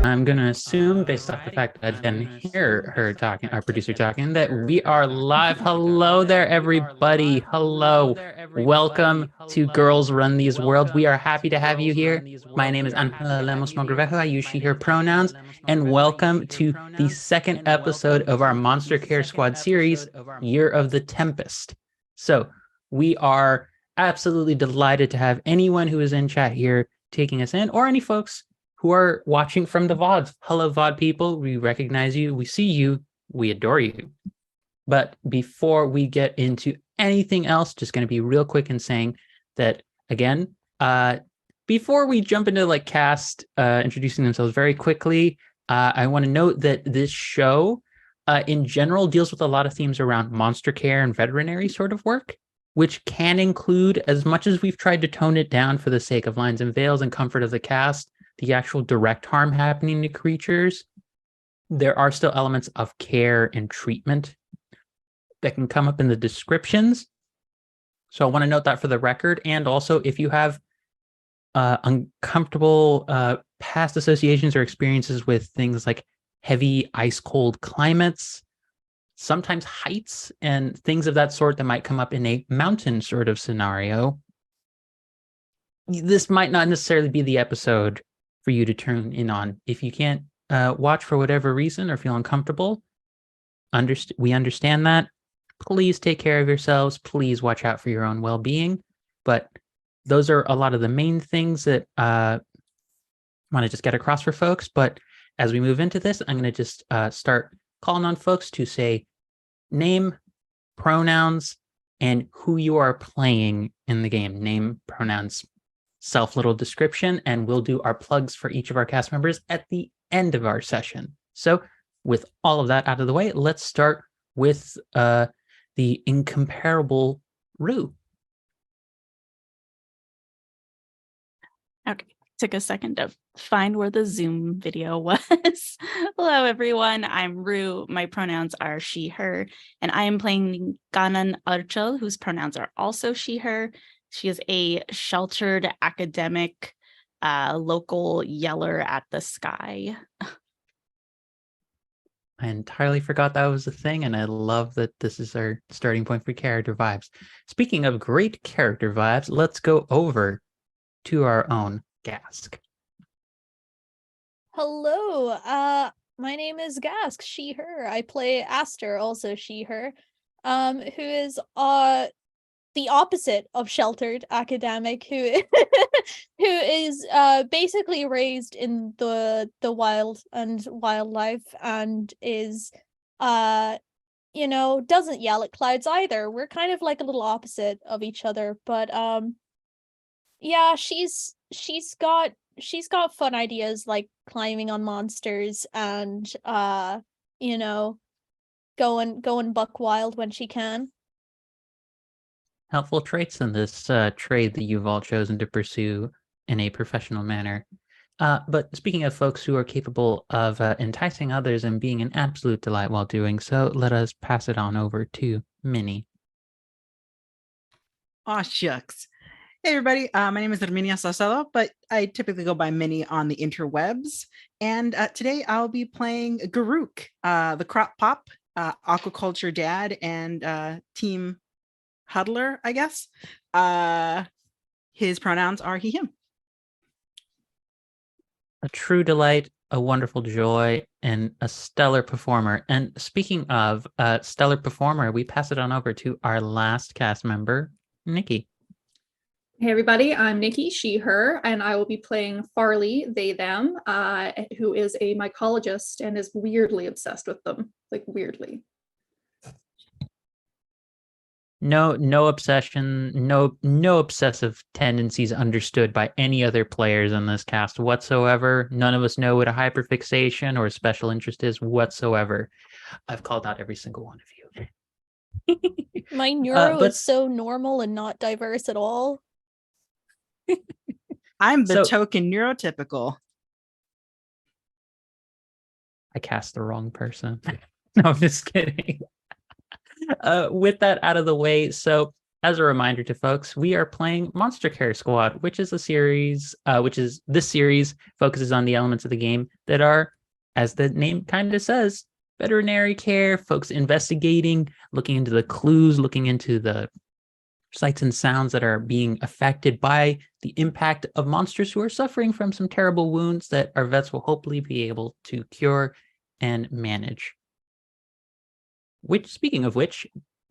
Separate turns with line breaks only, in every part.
I'm going to assume, based off the fact that I didn't hear her talking, our producer talking, that we are live. Hello there, everybody. Hello. Welcome to Girls Run These Worlds. We are happy to have you here. My name is Angela Lemos Mogrovejo. I use she, her pronouns. And welcome to the second episode of our Monster Care Squad series, Year of the Tempest. So we are absolutely delighted to have anyone who is in chat here taking us in, or any folks who are watching from the VODs. Hello, VOD people. We recognize you. We see you. We adore you. But before we get into anything else, just going to be real quick in saying that, again, before we jump into like cast introducing themselves very quickly, I want to note that this show in general deals with a lot of themes around monster care and veterinary sort of work, which can include, as much as we've tried to tone it down for the sake of lines and veils and comfort of the cast, the actual direct harm happening to creatures. There are still elements of care and treatment that can come up in the descriptions. So I want to note that for the record. And also, if you have uncomfortable past associations or experiences with things like heavy, ice-cold climates, sometimes heights and things of that sort that might come up in a mountain sort of scenario, this might not necessarily be the episode for you to turn in on. If you can't watch for whatever reason or feel uncomfortable, we understand that. Please take care of yourselves. Please watch out for your own well-being. But those are a lot of the main things that I want to just get across for folks. But as we move into this, I'm going to just start calling on folks to say name, pronouns, and who you are playing in the game. Name, pronouns, little description, and we'll do our plugs for each of our cast members at the end of our session. So with all of that out of the way, let's start with the incomparable Rue.
Okay, took a second to find where the Zoom video was. Hello, everyone. I'm Rue. My pronouns are she, her, and I am playing Ganan Archel, whose pronouns are also she, her. She is a sheltered academic, local yeller at the sky.
I entirely forgot that was a thing, and I love that this is our starting point for character vibes. Speaking of great character vibes, let's go over to our own Gask.
Hello, my name is Gask, she, her. I play Aster, also she, her, who is the opposite of sheltered academic, who who is basically raised in the wild and wildlife, and is doesn't yell at clouds either. We're kind of like a little opposite of each other, but yeah, she's got fun ideas like climbing on monsters and going buck wild when she can.
Helpful traits in this trade that you've all chosen to pursue in a professional manner. But speaking of folks who are capable of enticing others and being an absolute delight while doing so, let us pass it on over to Minnie.
Aw, shucks. Hey, everybody. My name is Herminia Sasado, but I typically go by Minnie on the interwebs. And today I'll be playing Garuk, the crop pop, aquaculture dad, and team huddler, I guess. His pronouns are he, him.
A true delight, a wonderful joy, and a stellar performer. And speaking of stellar performer, we pass it on over to our last cast member, Nikki.
Hey everybody, I'm Nikki, she, her, and I will be playing Farley, they, them, who is a mycologist and is weirdly obsessed with them, like weirdly.
No obsession, no obsessive tendencies understood by any other players in this cast whatsoever. None of us know what a hyperfixation or a special interest is whatsoever. I've called out every single one of you.
My neuro is so normal and not diverse at all.
I'm the token neurotypical.
I cast the wrong person. No, I'm just kidding. With that out of the way, so as a reminder to folks, we are playing Monster Care Squad, which is this series focuses on the elements of the game that are, as the name kind of says, veterinary care, folks investigating, looking into the clues, looking into the sights and sounds that are being affected by the impact of monsters who are suffering from some terrible wounds that our vets will hopefully be able to cure and manage. Which, speaking of which,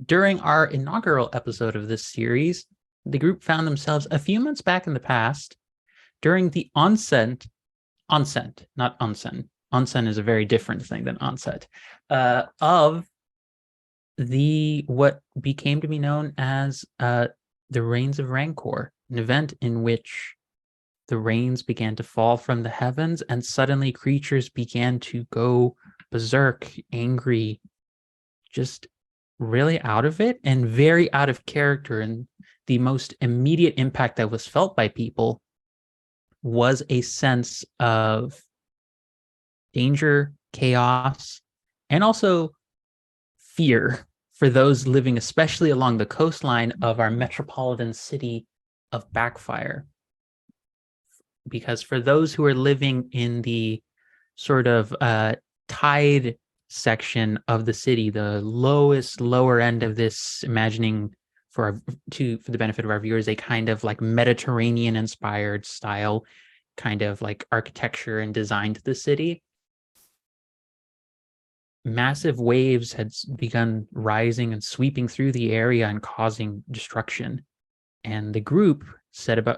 during our inaugural episode of this series, the group found themselves a few months back in the past during the onset, not onsen. Onsen is a very different thing than onset, of what became to be known as the Rains of Rancor, an event in which the rains began to fall from the heavens and suddenly creatures began to go berserk, angry, just really out of it and very out of character. And the most immediate impact that was felt by people was a sense of danger, chaos, and also fear for those living especially along the coastline of our metropolitan city of Backfire. Because for those who are living in the sort of tide section of the city, the lower end of this, imagining for the benefit of our viewers, a kind of like Mediterranean inspired style kind of like architecture and design to the city, massive waves had begun rising and sweeping through the area and causing destruction. And the group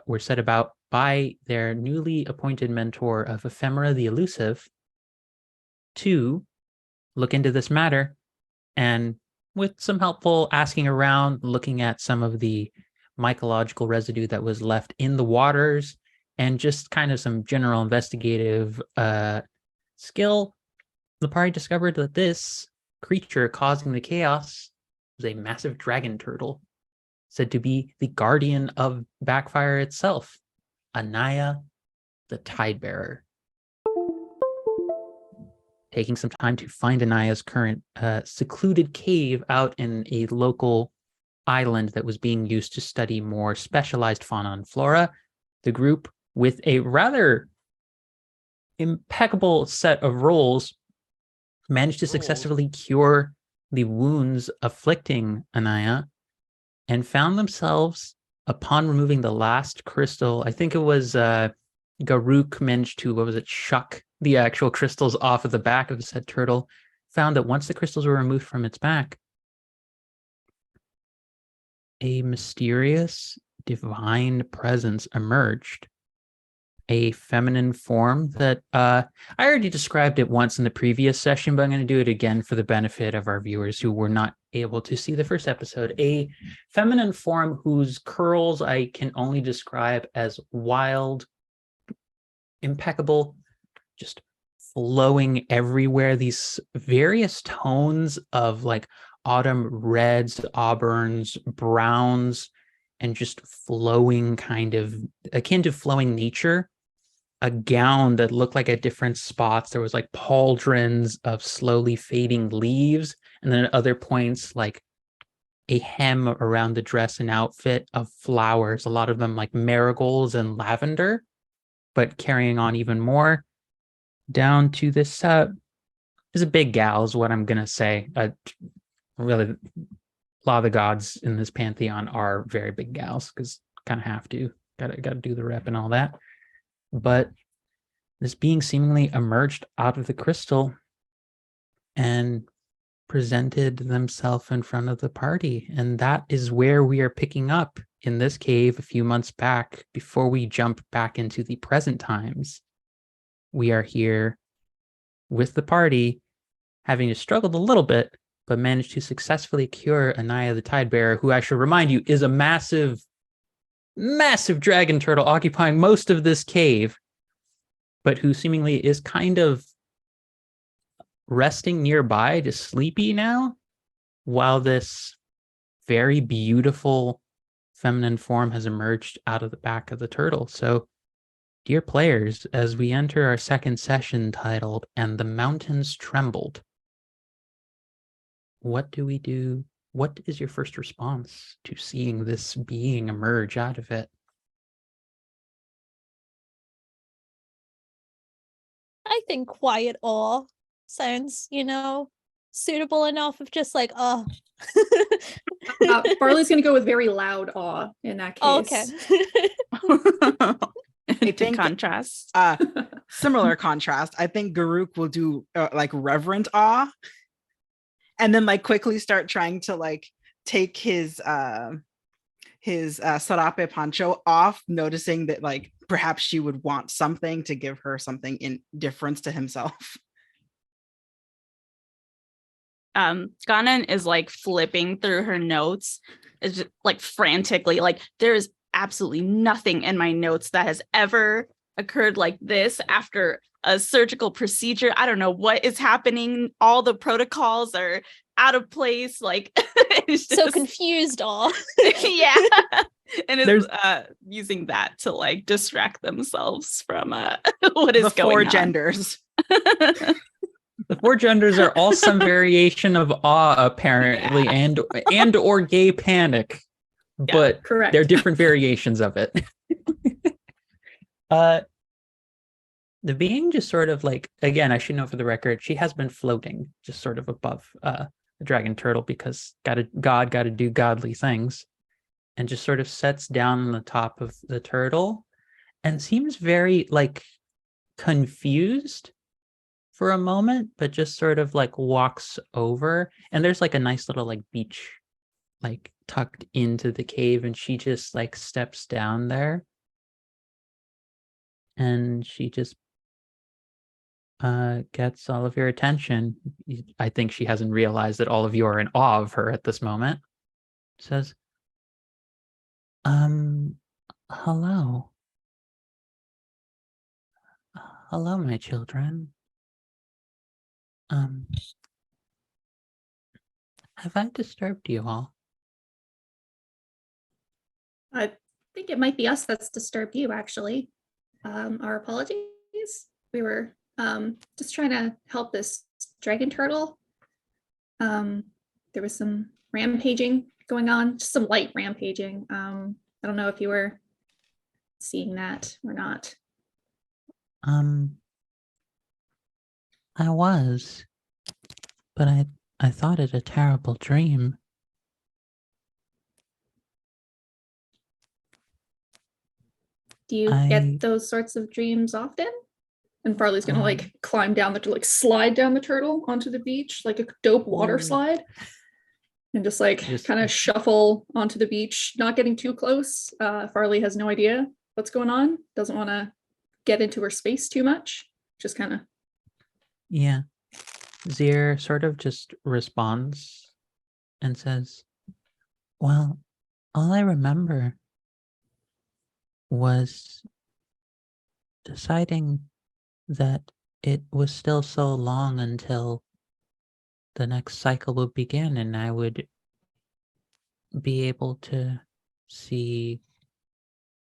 were set about by their newly appointed mentor of Ephemera the Elusive to look into this matter, and with some helpful asking around, looking at some of the mycological residue that was left in the waters, and just kind of some general investigative skill, the party discovered that this creature causing the chaos was a massive dragon turtle, said to be the guardian of Backfire itself, Anaya the Tidebearer. Taking some time to find Anaya's current secluded cave out in a local island that was being used to study more specialized fauna and flora, the group, with a rather impeccable set of roles, managed to successfully cure the wounds afflicting Anaya, and found themselves, upon removing the last crystal, I think it was Garuk managed to, shuck the actual crystals off of the back of the said turtle, found that once the crystals were removed from its back, a mysterious divine presence emerged. A feminine form that I already described it once in the previous session, but I'm going to do it again for the benefit of our viewers who were not able to see the first episode. A feminine form whose curls I can only describe as wild, impeccable, just flowing everywhere. These various tones of like autumn reds, auburns, browns, and just flowing, kind of akin to flowing nature. A gown that looked like at different spots there was like pauldrons of slowly fading leaves, and then at other points like a hem around the dress and outfit of flowers, a lot of them like marigolds and lavender, but carrying on even more down to this is a big gal is what I'm gonna say. Really, a lot of the gods in this pantheon are very big gals, because kind of have to gotta do the rep and all that. But this being seemingly emerged out of the crystal and presented themselves in front of the party. And that is where we are picking up in this cave a few months back, before we jump back into the present times. We are here with the party, having struggled a little bit, but managed to successfully cure Anaya the Tidebearer, who I should remind you is a massive dragon turtle occupying most of this cave, but who seemingly is kind of resting nearby, just sleepy now, while this very beautiful feminine form has emerged out of the back of the turtle. So, dear players, as we enter our second session titled "And the Mountains Trembled," what do we do what is your first response to seeing this being emerge out of it?
I think quiet awe sounds, suitable enough of just like, oh.
Farley's going to go with very loud awe in that case.
Okay.
I
To contrast.
Similar contrast. I think Garuk will do like reverent awe, and then like quickly start trying to like take his sarape poncho off, noticing that like perhaps she would want something to give her something in difference to himself.
Ganon is like flipping through her notes, it's just, like frantically, like there's absolutely nothing in my notes that has ever occurred like this after a surgical procedure. I don't know what is happening. All the protocols are out of place. Like it's
So
just,
confused awe.
yeah. And it's using that to like distract themselves from what is
The
going
four
on.
genders.
The four genders are all some variation of awe, apparently,
Yeah.
and or gay panic, but
Correct.
they're different variations of it. The being just sort of like, again, I should know for the record, she has been floating just sort of above the dragon turtle because God got to do godly things, and just sort of sets down on the top of the turtle and seems very like confused for a moment, but just sort of like walks over, and there's like a nice little like beach like tucked into the cave, and she just like steps down there, and she just gets all of your attention. I think she hasn't realized that all of you are in awe of her at this moment. Says, hello. Hello, my children. Have I disturbed you all?
I think it might be us that's disturbed you, actually. Our apologies. We were just trying to help this dragon turtle. There was some rampaging going on, just some light rampaging. I don't know if you were seeing that or not.
I was, but I thought it a terrible dream.
Do you get those sorts of dreams often? And Farley's gonna like climb down like slide down the turtle onto the beach, like a dope water slide. And just kind of shuffle onto the beach, not getting too close. Farley has no idea what's going on, doesn't want to get into her space too much. Just kind of.
Yeah. Zir sort of just responds and says, well, all I remember was deciding that it was still so long until the next cycle would begin, and I would be able to see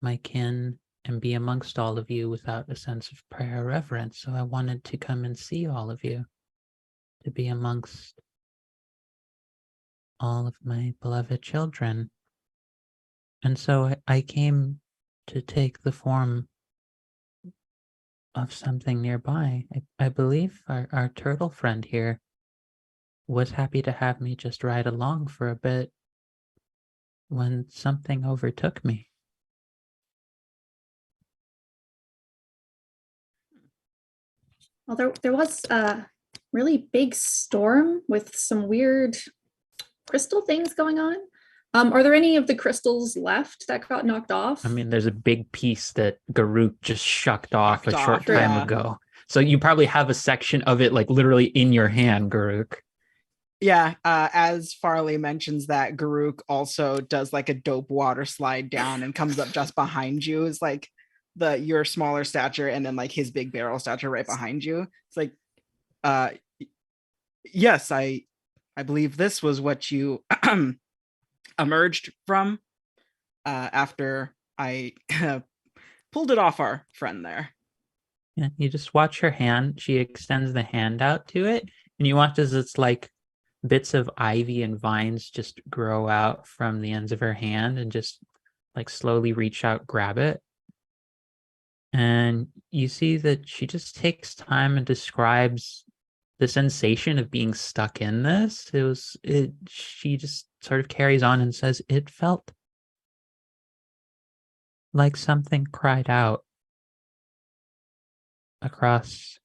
my kin and be amongst all of you without a sense of prayer or reverence. So I wanted to come and see all of you, to be amongst all of my beloved children. And so I came to take the form of something nearby. I believe our turtle friend here was happy to have me just ride along for a bit when something overtook me.
Well, there was a really big storm with some weird crystal things going on. Are there any of the crystals left that got knocked off?
I mean, there's a big piece that Garuk just shucked off a short time
yeah.
ago. So you probably have a section of it like literally in your hand, Garuk.
Yeah, as Farley mentions that, Garuk also does like a dope water slide down and comes up just behind you. It's like your smaller stature and then like his big barrel stature right behind you. It's like, yes, I believe this was what you emerged from after I pulled it off our friend there.
Yeah, you just watch her hand. She extends the hand out to it, and you watch as it's like bits of ivy and vines just grow out from the ends of her hand and just like slowly reach out, grab it. And you see that she just takes time and describes the sensation of being stuck in this. She just sort of carries on and says, it felt like something cried out across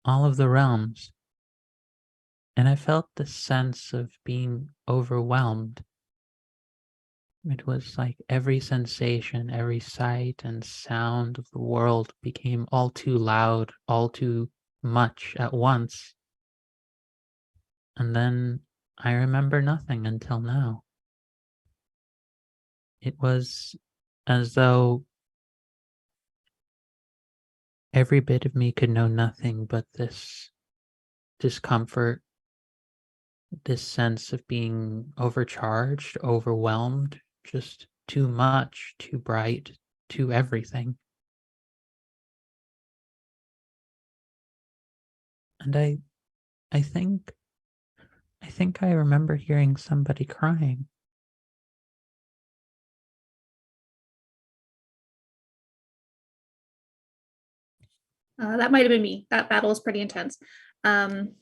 all of the realms. And I felt the sense of being overwhelmed. It was like every sensation, every sight and sound of the world became all too loud, all too much at once. And then I remember nothing until now. It was as though every bit of me could know nothing but this discomfort, this sense of being overcharged, overwhelmed, just too much, too bright, too everything. And I think I remember hearing somebody crying.
That might have been me. That battle is pretty intense. Can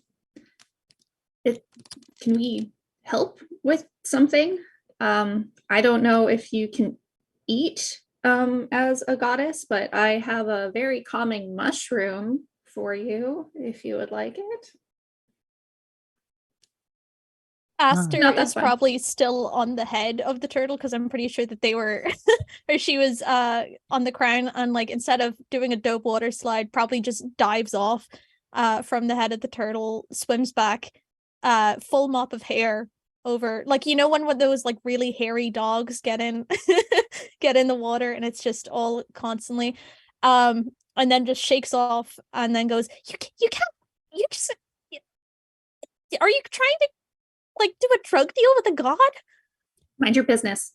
we help with something? I don't know if you can eat as a goddess, but I have a very calming mushroom for you if you would like it.
Aster
No, that's
is
fine.
probably still on the head of the turtle because I'm pretty sure that they were or she was on the crown, and like instead of doing a dope water slide, probably just dives off from the head of the turtle, swims back, full mop of hair over, like, you know, when those like really hairy dogs get in get in the water and it's just all constantly, and then just shakes off and then goes, you can't, you just, are you trying to like do a drug deal with a god?
Mind your business.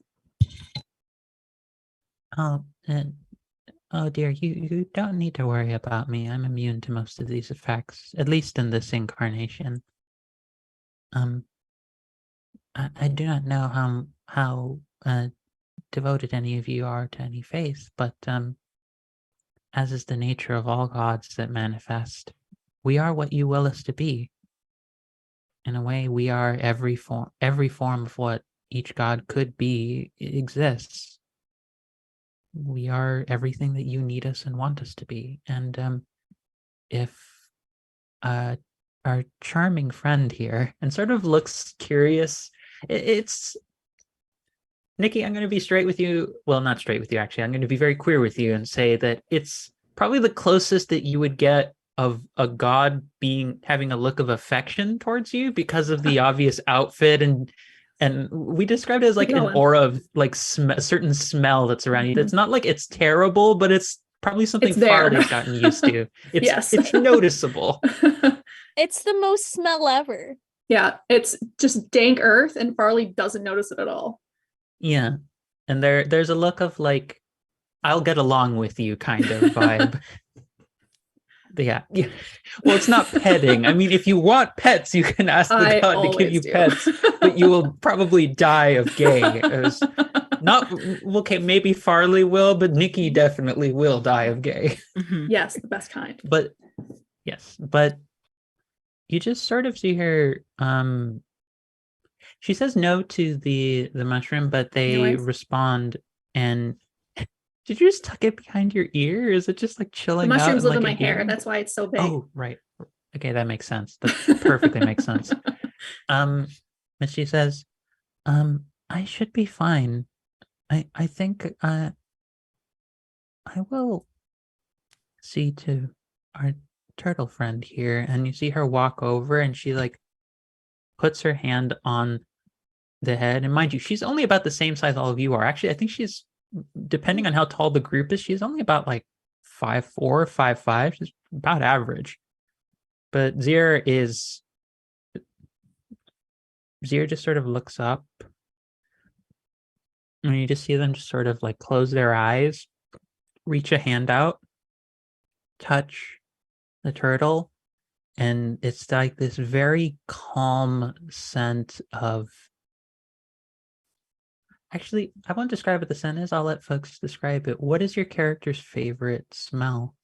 Oh, oh dear, you don't need to worry about me. I'm immune to most of these effects, at least in this incarnation. I do not know how devoted any of you are to any faith, but as is the nature of all gods that manifest, we are what you will us to be. In a way, we are every form of what each god could be exists. We are everything that you need us and want us to be. And if our charming friend here, and sort of looks curious, it's Nikki, I'm going to be straight with you. Well, not straight with you, actually. I'm going to be very queer with you and say that it's probably the closest that you would get of a god having a look of affection towards you because of the obvious outfit, and we described it as like an aura of like a certain smell that's around you. It's not like it's terrible, but it's probably something Farley's gotten used to. It's noticeable.
It's the most smell ever.
Yeah, it's just dank earth, and Farley doesn't notice it at all.
Yeah, and there's a look of like, I'll get along with you kind of vibe. Yeah. Well, it's not petting. I mean, if you want pets, you can ask the god to give you pets, but you will probably die of gay. Not okay. Maybe Farley will, but Nikki definitely will die of gay.
Yes, the best kind.
But yes, but you just sort of see her. She says no to the mushroom, but they respond. And did you just tuck it behind your ear? Or is it just like chilling out?
The mushrooms live
like
in my hair. That's why it's so big.
Oh, right. Okay, that makes sense. That perfectly makes sense. And she says, I should be fine. I think I will see to our turtle friend here. And you see her walk over and she like puts her hand on the head. And mind you, she's only about the same size all of you are. Actually, I think she's, depending on how tall the group is, she's only about like 5'4", 5'5". She's about average. But Zir just sort of looks up, and you just see them just sort of like close their eyes, reach a hand out, touch the turtle, And it's like this very calm scent of... Actually, I won't describe what the scent is. I'll let folks describe it. What is your character's favorite smell?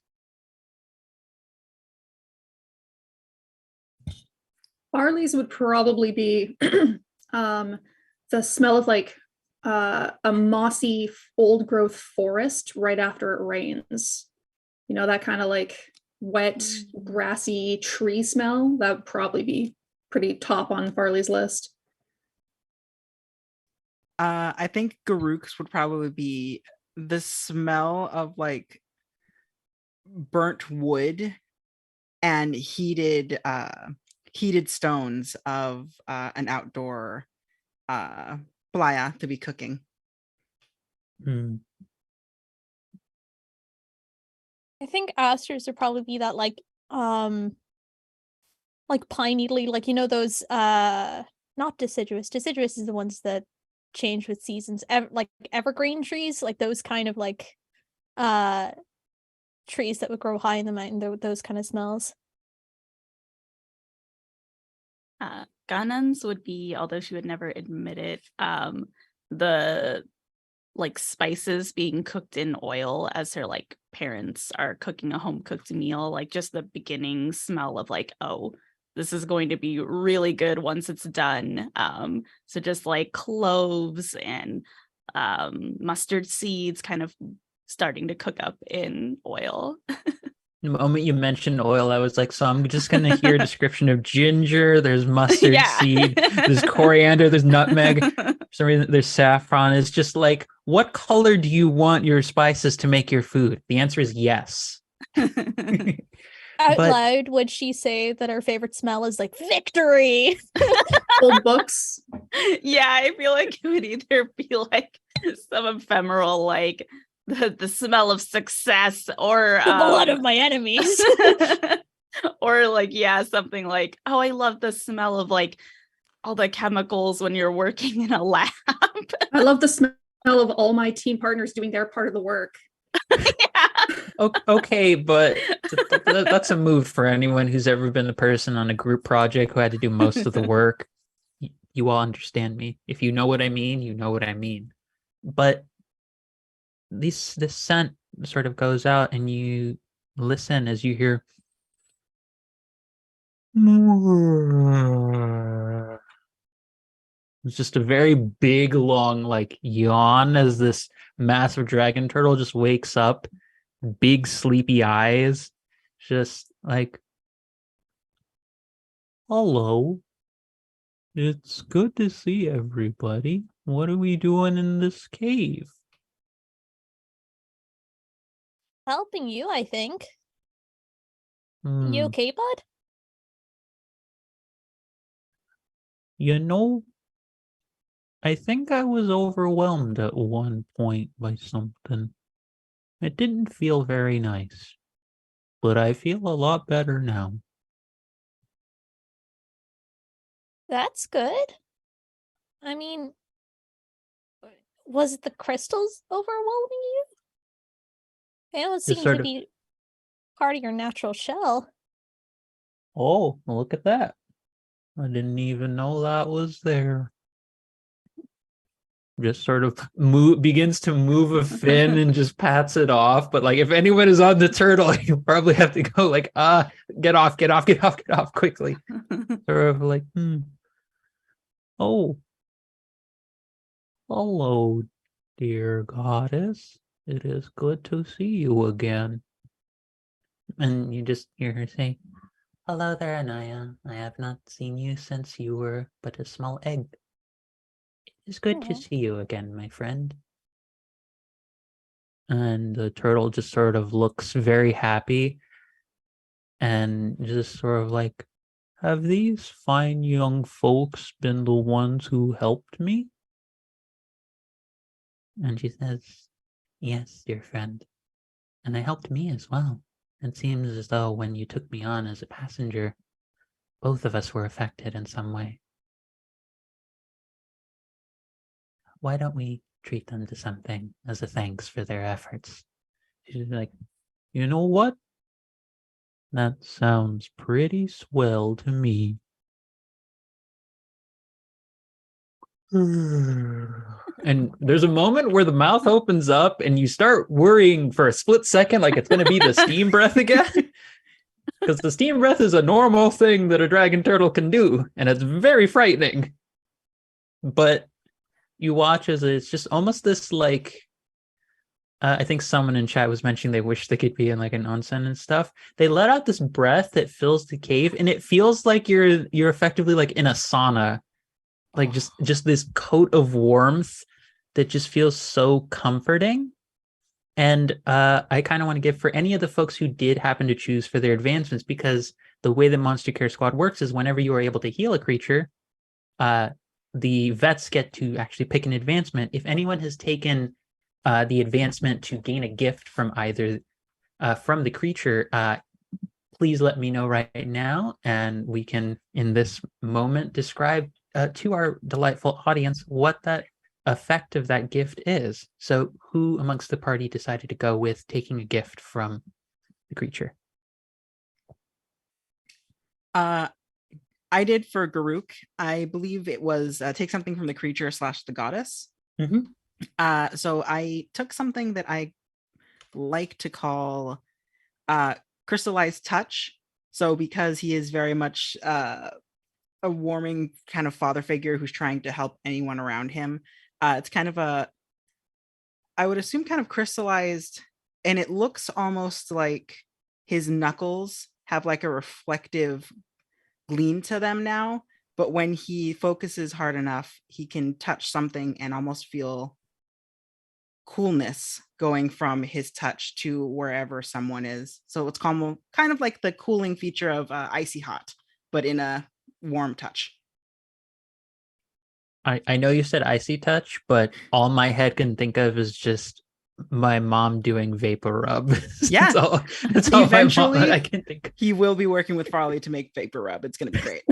Barley's would probably be the smell of like a mossy old growth forest right after it rains. You know, that kind of like wet, grassy tree smell. That would probably be pretty top on Farley's list.
I think Garuk's would probably be the smell of like burnt wood and heated stones of an outdoor playa to be cooking.
Hmm.
I think Aster's would probably be that like pine needly, like, you know, those not deciduous. Deciduous is the ones that change with seasons. Like evergreen trees, like those kind of like trees that would grow high in the mountain, those kind of smells.
Ganan's would be, although she would never admit it, the like spices being cooked in oil as her like parents are cooking a home cooked meal, like just the beginning smell of like, oh, this is going to be really good once it's done. So just like cloves and mustard seeds kind of starting to cook up in oil.
The moment you mentioned oil, I was like, so I'm just going to hear a description of ginger, there's mustard seed, there's coriander, there's nutmeg. For some reason, there's saffron. It's just like, what color do you want your spices to make your food? The answer is yes.
Out loud, would she say that her favorite smell is like victory?
Old books.
Yeah, I feel like it would either be like some ephemeral, like the smell of success, or
the blood of my enemies.
Or like, yeah, something like, oh, I love the smell of like all the chemicals when you're working in a lab.
I love the smell of all my team partners doing their part of the work.
Yeah.
Okay, but that's a move for anyone who's ever been the person on a group project who had to do most of the work. You all understand me. If you know what I mean, you know what I mean. But this scent sort of goes out, and you listen as you hear... It's just a very big, long, like, yawn as this massive dragon turtle just wakes up, big, sleepy eyes, just like, hello. It's good to see everybody. What are we doing in this cave?
Helping you, I think. You okay, bud?
You know, I think I was overwhelmed at one point by something. It didn't feel very nice, but I feel a lot better now.
That's good. I mean, was it the crystals overwhelming you? They don't seem to be part of your natural shell.
Oh, look at that. I didn't even know that was there. Just sort of begins to move a fin and just pats it off. But like, if anyone is on the turtle, you probably have to go like, get off quickly. Sort of like, oh, hello, dear goddess. It is good to see you again. And you just hear her say, hello there, Anaya. I have not seen you since you were but a small egg. It's good to see you again, my friend. And the turtle just sort of looks very happy and just sort of like, have these fine young folks been the ones who helped me? And she says, yes, dear friend. And they helped me as well. It seems as though when you took me on as a passenger, both of us were affected in some way. Why don't we treat them to something as a thanks for their efforts? She's like, you know what? That sounds pretty swell to me. And there's a moment where the mouth opens up and you start worrying for a split second like it's going to be the steam breath again. Because the steam breath is a normal thing that a dragon turtle can do, and it's very frightening. But you watch as it's just almost this like, I think someone in chat was mentioning they wish they could be in like an onsen and stuff. They let out this breath that fills the cave, and it feels like you're effectively like in a sauna, like just this coat of warmth that just feels so comforting. And I kind of want to give for any of the folks who did happen to choose for their advancements, because the way the Monster Care Squad works is whenever you are able to heal a creature, the vets get to actually pick an advancement. If anyone has taken the advancement to gain a gift from either from the creature, please let me know right now, and we can, in this moment, describe to our delightful audience what that effect of that gift is. So who amongst the party decided to go with taking a gift from the creature?
I did for Garuk. I believe it was take something from the creature / the goddess.
Mm-hmm.
So I took something that I like to call crystallized touch. So because he is very much a warming kind of father figure who's trying to help anyone around him, it's kind of I would assume kind of crystallized, and it looks almost like his knuckles have like a reflective gleam to them now, but when he focuses hard enough, he can touch something and almost feel coolness going from his touch to wherever someone is. So it's kind of like the cooling feature of icy hot, but in a warm touch.
I know you said icy touch, but all my head can think of is just my mom doing vapor rub.
Yeah.
that's all
Eventually,
I can think of.
He will be working with Farley to make vapor rub. It's going to be great.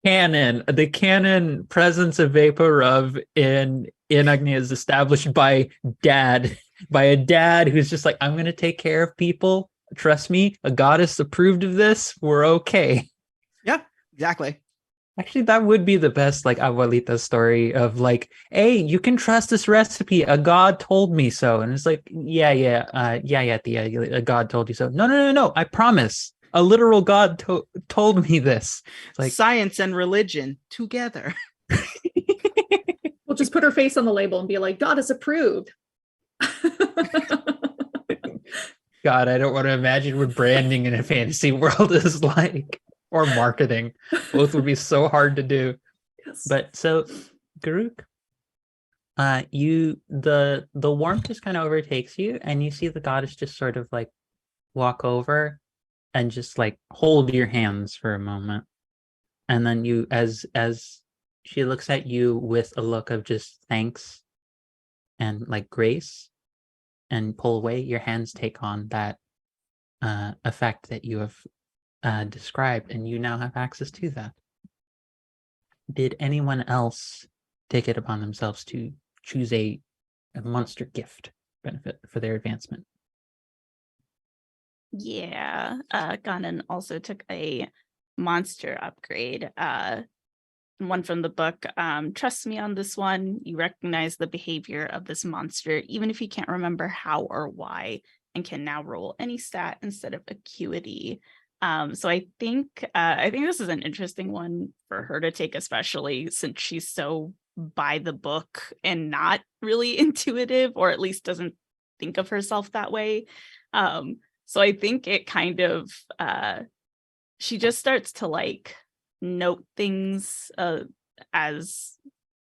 The canon presence of vapor rub in Agni is established by a dad who's just like, I'm going to take care of people. Trust me, a goddess approved of this. We're okay.
Yeah, exactly.
Actually, that would be the best, like, abuelita story of like, hey, you can trust this recipe. A god told me so. And it's like, yeah, a god told you so. No. I promise. A literal god told me this.
It's like science and religion together.
We'll just put her face on the label and be like, God is approved.
God, I don't want to imagine what branding in a fantasy world is like. Or marketing. Both would be so hard to do.
Yes.
But so, Garuk, the warmth just kind of overtakes you, and you see the goddess just sort of like walk over and just like hold your hands for a moment. And then you, as she looks at you with a look of just thanks and like grace, and pull away, your hands take on that effect that you have described, and you now have access to that. Did anyone else take it upon themselves to choose a monster gift benefit for their advancement?
Yeah, Ganon also took a monster upgrade. One from the book. Trust me on this one. You recognize the behavior of this monster, even if you can't remember how or why, and can now roll any stat instead of acuity. So I think this is an interesting one for her to take, especially since she's so by the book and not really intuitive, or at least doesn't think of herself that way. So I think it kind of she just starts to like note things as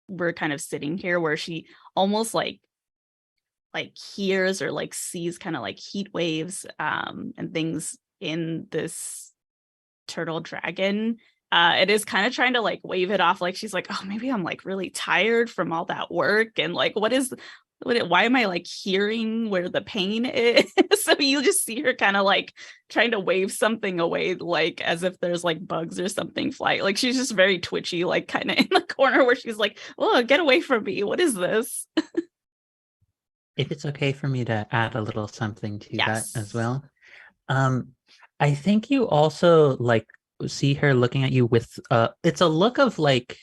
we're kind of sitting here, where she almost like hears or like sees kind of like heat waves and things in this turtle dragon. It is kind of trying to like wave it off, like she's like, oh, maybe I'm like really tired from all that work, and like why am I like hearing where the pain is? So you just see her kind of like trying to wave something away, like as if there's like bugs or something flying. Like she's just very twitchy, like kind of in the corner where she's like, oh, get away from me. What is this?
If it's okay for me to add a little something to
Yes.
that as well. I think you also like see her looking at you with it's a look of like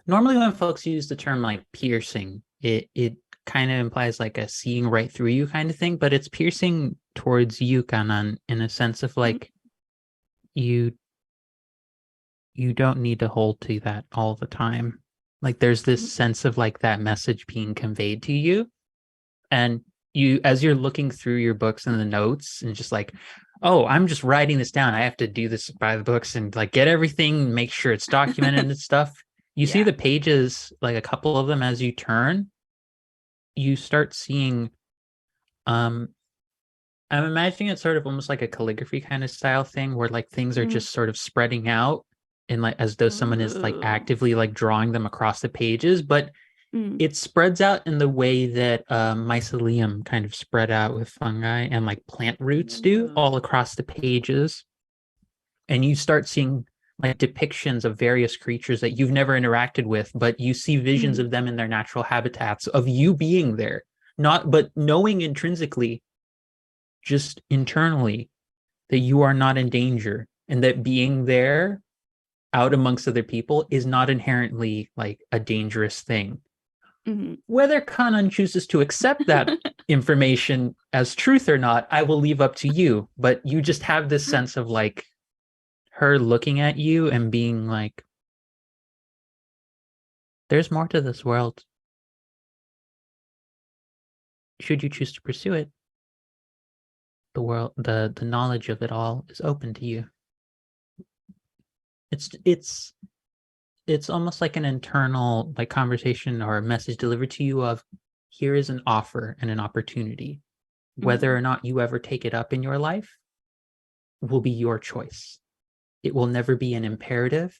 normally when folks use the term like piercing, it kind of implies like a seeing right through you kind of thing, but it's piercing towards you, Kanan, in a sense of like you don't need to hold to that all the time. Like there's this sense of like that message being conveyed to you. And you, as you're looking through your books and the notes and just like, oh, I'm just writing this down. I have to do this by the books and like get everything, make sure it's documented and stuff. You see the pages, like a couple of them as you turn, you start seeing, I'm imagining it sort of almost like a calligraphy kind of style thing where like things are just sort of spreading out and like as though someone is like actively like drawing them across the pages, but it spreads out in the way that mycelium kind of spread out with fungi and like plant roots do all across the pages. And you start seeing like depictions of various creatures that you've never interacted with, but you see visions of them in their natural habitats, of you being there, not but knowing intrinsically, just internally, that you are not in danger and that being there out amongst other people is not inherently like a dangerous thing. Whether Kanan chooses to accept that information as truth or not, I will leave up to you. But you just have this sense of like her looking at you and being like, there's more to this world. Should you choose to pursue it, the world, the knowledge of it all is open to you. It's almost like an internal like conversation or a message delivered to you of here is an offer and an opportunity. Whether or not you ever take it up in your life will be your choice. It will never be an imperative.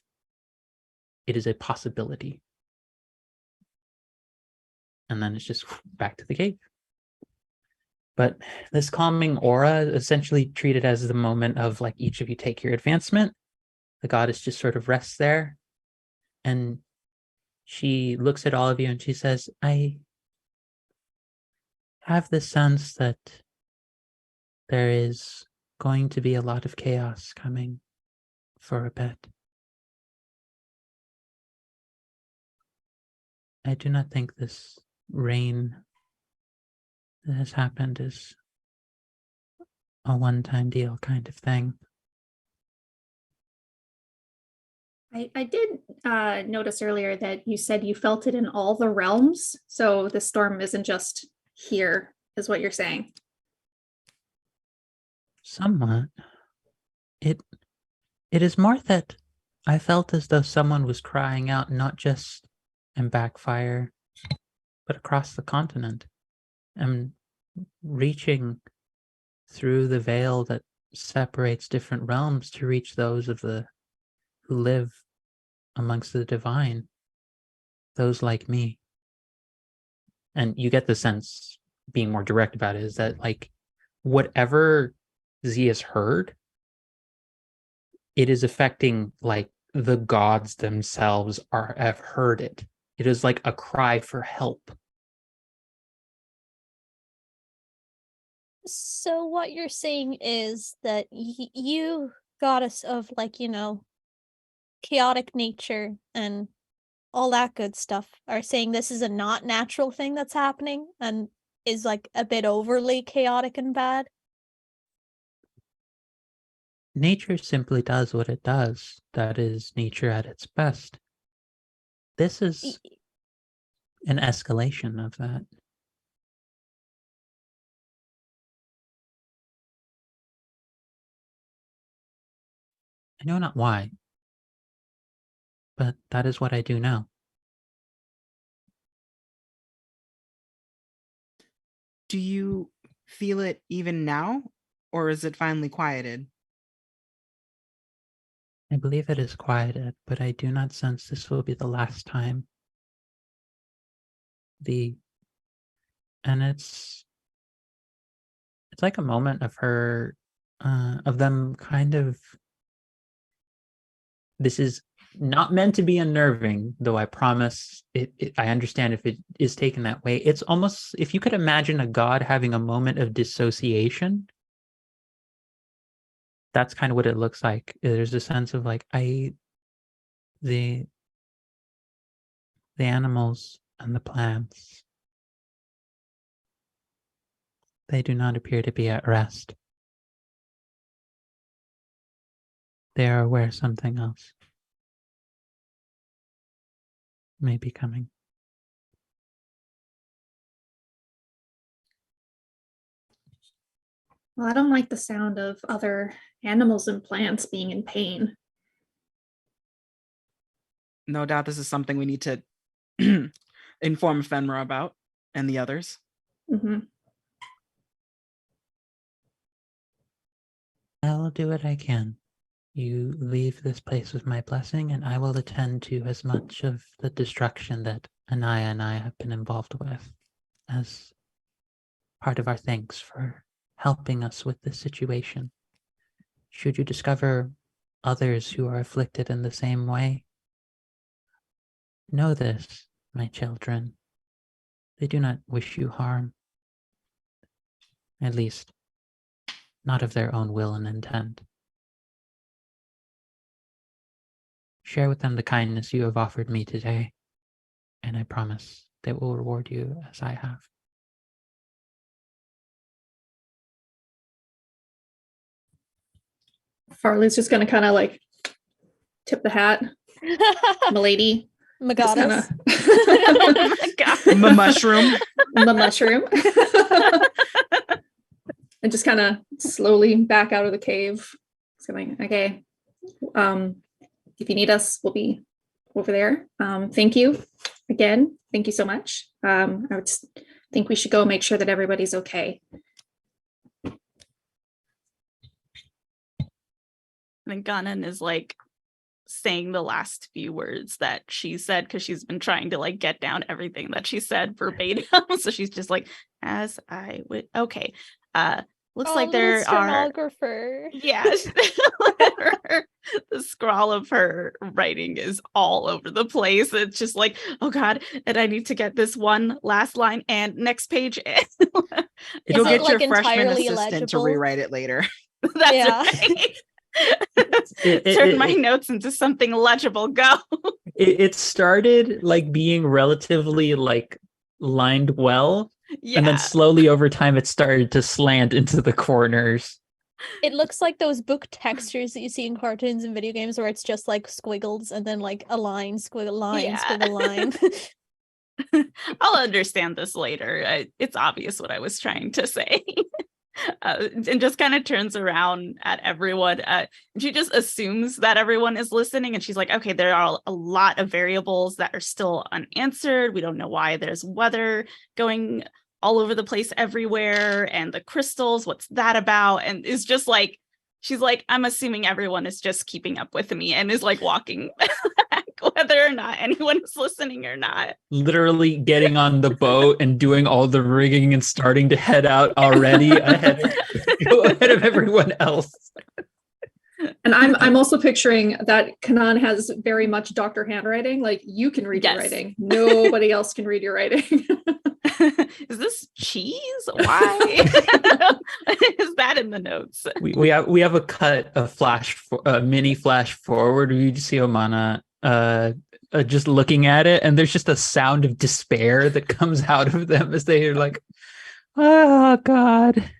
It is a possibility. And then it's just back to the cave. But this calming aura essentially treated as the moment of like each of you take your advancement. The goddess just sort of rests there. And she looks at all of you and she says, I have the sense that there is going to be a lot of chaos coming for a bit. I do not think this rain that has happened is a one-time deal kind of thing.
I did notice earlier that you said you felt it in all the realms. So the storm isn't just here, is what you're saying.
Somewhat. It is more that I felt as though someone was crying out not just in Backfire, but across the continent and reaching through the veil that separates different realms to reach those of the who live amongst the divine, those like me. And you get the sense, being more direct about it, is that like whatever Z has heard, it is affecting like the gods themselves have heard it. It is like a cry for help.
So what you're saying is that you, goddess of like, chaotic nature and all that good stuff, are saying this is a not natural thing that's happening and is like a bit overly chaotic and bad?
Nature simply does what it does. That is nature at its best. This is an escalation of that. I know not why, but that is what I do know.
Do you feel it even now, or is it finally quieted?
I believe it is quieted, but I do not sense this will be the last time. And it's like a moment of her, of them kind of, this is not meant to be unnerving, though I promise I understand if it is taken that way. It's almost, if you could imagine a god having a moment of dissociation, that's kind of what it looks like. There's a sense of like the animals and the plants, they do not appear to be at rest. They are aware something else may be coming.
Well, I don't like the sound of other animals and plants being in pain.
No doubt this is something we need to inform Fenrir about and the others.
Mm-hmm.
I'll do what I can. You leave this place with my blessing, and I will attend to as much of the destruction that Anaya and I have been involved with as part of our thanks for helping us with this situation. Should you discover others who are afflicted in the same way, know this, my children. They do not wish you harm. At least, not of their own will and intent. Share with them the kindness you have offered me today, and I promise they will reward you as I have.
Farley's just gonna kind of like tip the hat, milady.
Magadas.
My mushroom.
The mushroom. And just kind of slowly back out of the cave. It's going, okay. If you need us, we'll be over there. Thank you again. Thank you so much. I would just think we should go make sure that everybody's okay.
And Ganon is like saying the last few words that she said because she's been trying to like get down everything that she said verbatim. So she's just like, as I would, okay. Looks like there are
stenographer.
Yeah. The scrawl of her writing is all over the place. It's just like, oh God, and I need to get this one last line and next page.
You'll get
like
your freshman
entirely
assistant
illegible?
to rewrite it later.
That's
Yeah.
right. Turn my notes into something legible. Go.
It started like being relatively like lined well,
Yeah.
and then slowly over time it started to slant into the corners.
It looks like those book textures that you see in cartoons and video games where it's just like squiggles and then like a line, squiggle line,
Yeah.
squiggle line.
I'll understand this later. It's obvious what I was trying to say. And just kind of turns around at everyone. She just assumes that everyone is listening, and she's like, okay, there are a lot of variables that are still unanswered. We don't know why there's weather going all over the place everywhere, and the crystals, what's that about? And it's just like, she's like, I'm assuming everyone is just keeping up with me and is like walking back, whether or not anyone is listening or not.
Literally getting on the boat and doing all the rigging and starting to head out already ahead of everyone else.
And I'm also picturing that Kanan has very much doctor handwriting. Like, you can read
Yes.
your writing. Nobody else can read your writing.
Is this cheese? Why is that in the notes?
We have a cut, a mini flash forward where you just see Omana just looking at it, and there's just a sound of despair that comes out of them as they are like, oh God.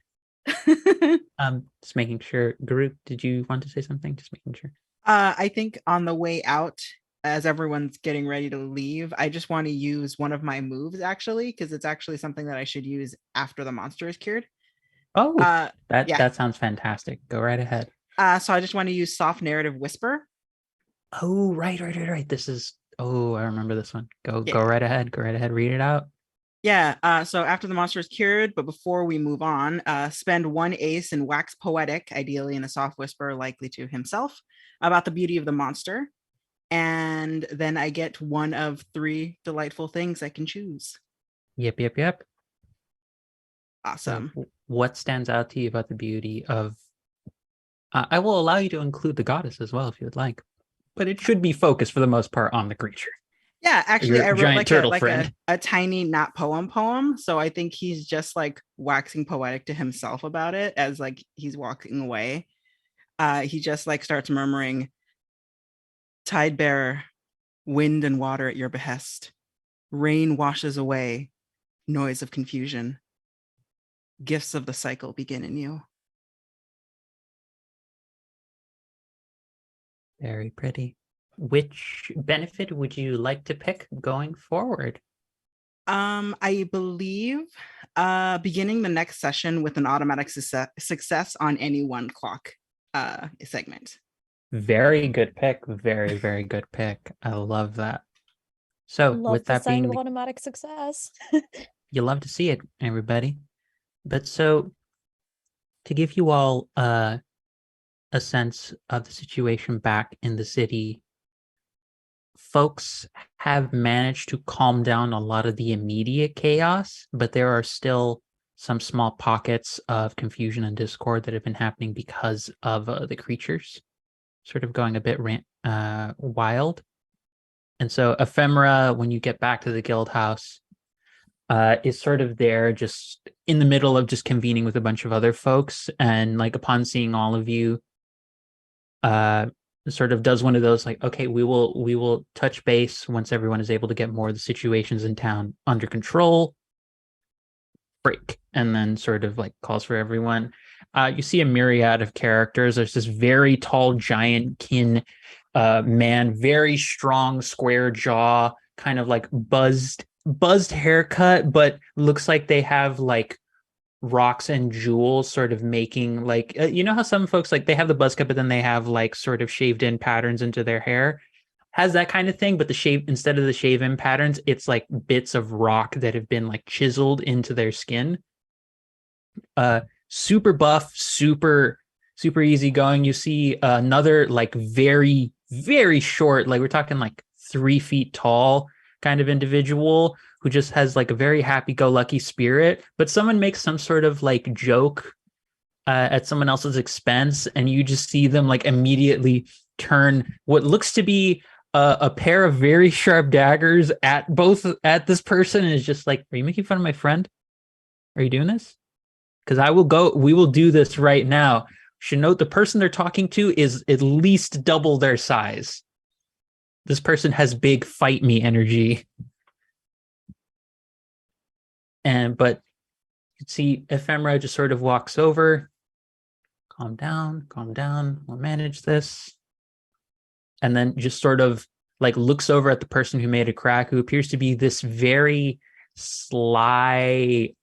Just making sure. Garuk, did you want to say something? Just making sure.
I think on the way out, as everyone's getting ready to leave, I just want to use one of my moves actually, because it's actually something that I should use after the monster is cured.
Oh,
Yeah.
that sounds fantastic. Go right ahead.
So I just want to use soft narrative whisper.
Oh, right. This is. Oh, I remember this one. Go
Yeah.
right ahead. Go right ahead. Read it out.
Yeah. So after the monster is cured, but before we move on, spend one ace and wax poetic, ideally in a soft whisper, likely to himself, about the beauty of the monster. And then I get one of 3 delightful things I can choose.
Yep.
Awesome.
So what stands out to you about the beauty of... I will allow you to include the goddess as well if you would like, but it should be focused for the most part on the creature.
Yeah, actually,
Your
I wrote
giant
like
turtle
a
friend.
tiny not poem. So I think he's just like waxing poetic to himself about it as like he's walking away. he just like starts murmuring, "Tide bearer, wind and water at your behest. Rain washes away, noise of confusion. Gifts of the cycle begin in you."
Very pretty. Which benefit would you like to pick going forward?
I believe beginning the next session with an automatic success on any one clock segment.
Very good pick. Very, very good pick. I love that. So
Love
with
the
that
sound
being
of automatic success.
you love to see it, everybody. But so to give you all a sense of the situation back in the city, folks have managed to calm down a lot of the immediate chaos, but there are still some small pockets of confusion and discord that have been happening because of the creatures sort of going a bit wild. And so Ephemera, when you get back to the guild house, is sort of there just in the middle of just convening with a bunch of other folks. And like upon seeing all of you, sort of does one of those like, okay, we will touch base once everyone is able to get more of the situations in town under control. Break. And then sort of like calls for everyone. You see a myriad of characters. There's this very tall giant kin man, very strong square jaw, kind of like buzzed haircut, but looks like they have like rocks and jewels sort of making like you know how some folks like they have the buzz cut but then they have like sort of shaved in patterns into their hair, has that kind of thing, but the shave, instead of the shave in patterns, it's like bits of rock that have been like chiseled into their skin. Super buff, super easygoing. You see another like very short, like we're talking like 3 feet tall kind of individual who just has like a very happy-go-lucky spirit, but someone makes some sort of like joke at someone else's expense, and you just see them like immediately turn what looks to be a pair of very sharp daggers at this person, and is just like, "Are you making fun of my friend? Are you doing this? Because we will do this right now." Should note the person they're talking to is at least double their size. This person has big fight me energy. But you see Ephemera just sort of walks over. Calm down. We'll manage this. And then just sort of like looks over at the person who made a crack, who appears to be this very sly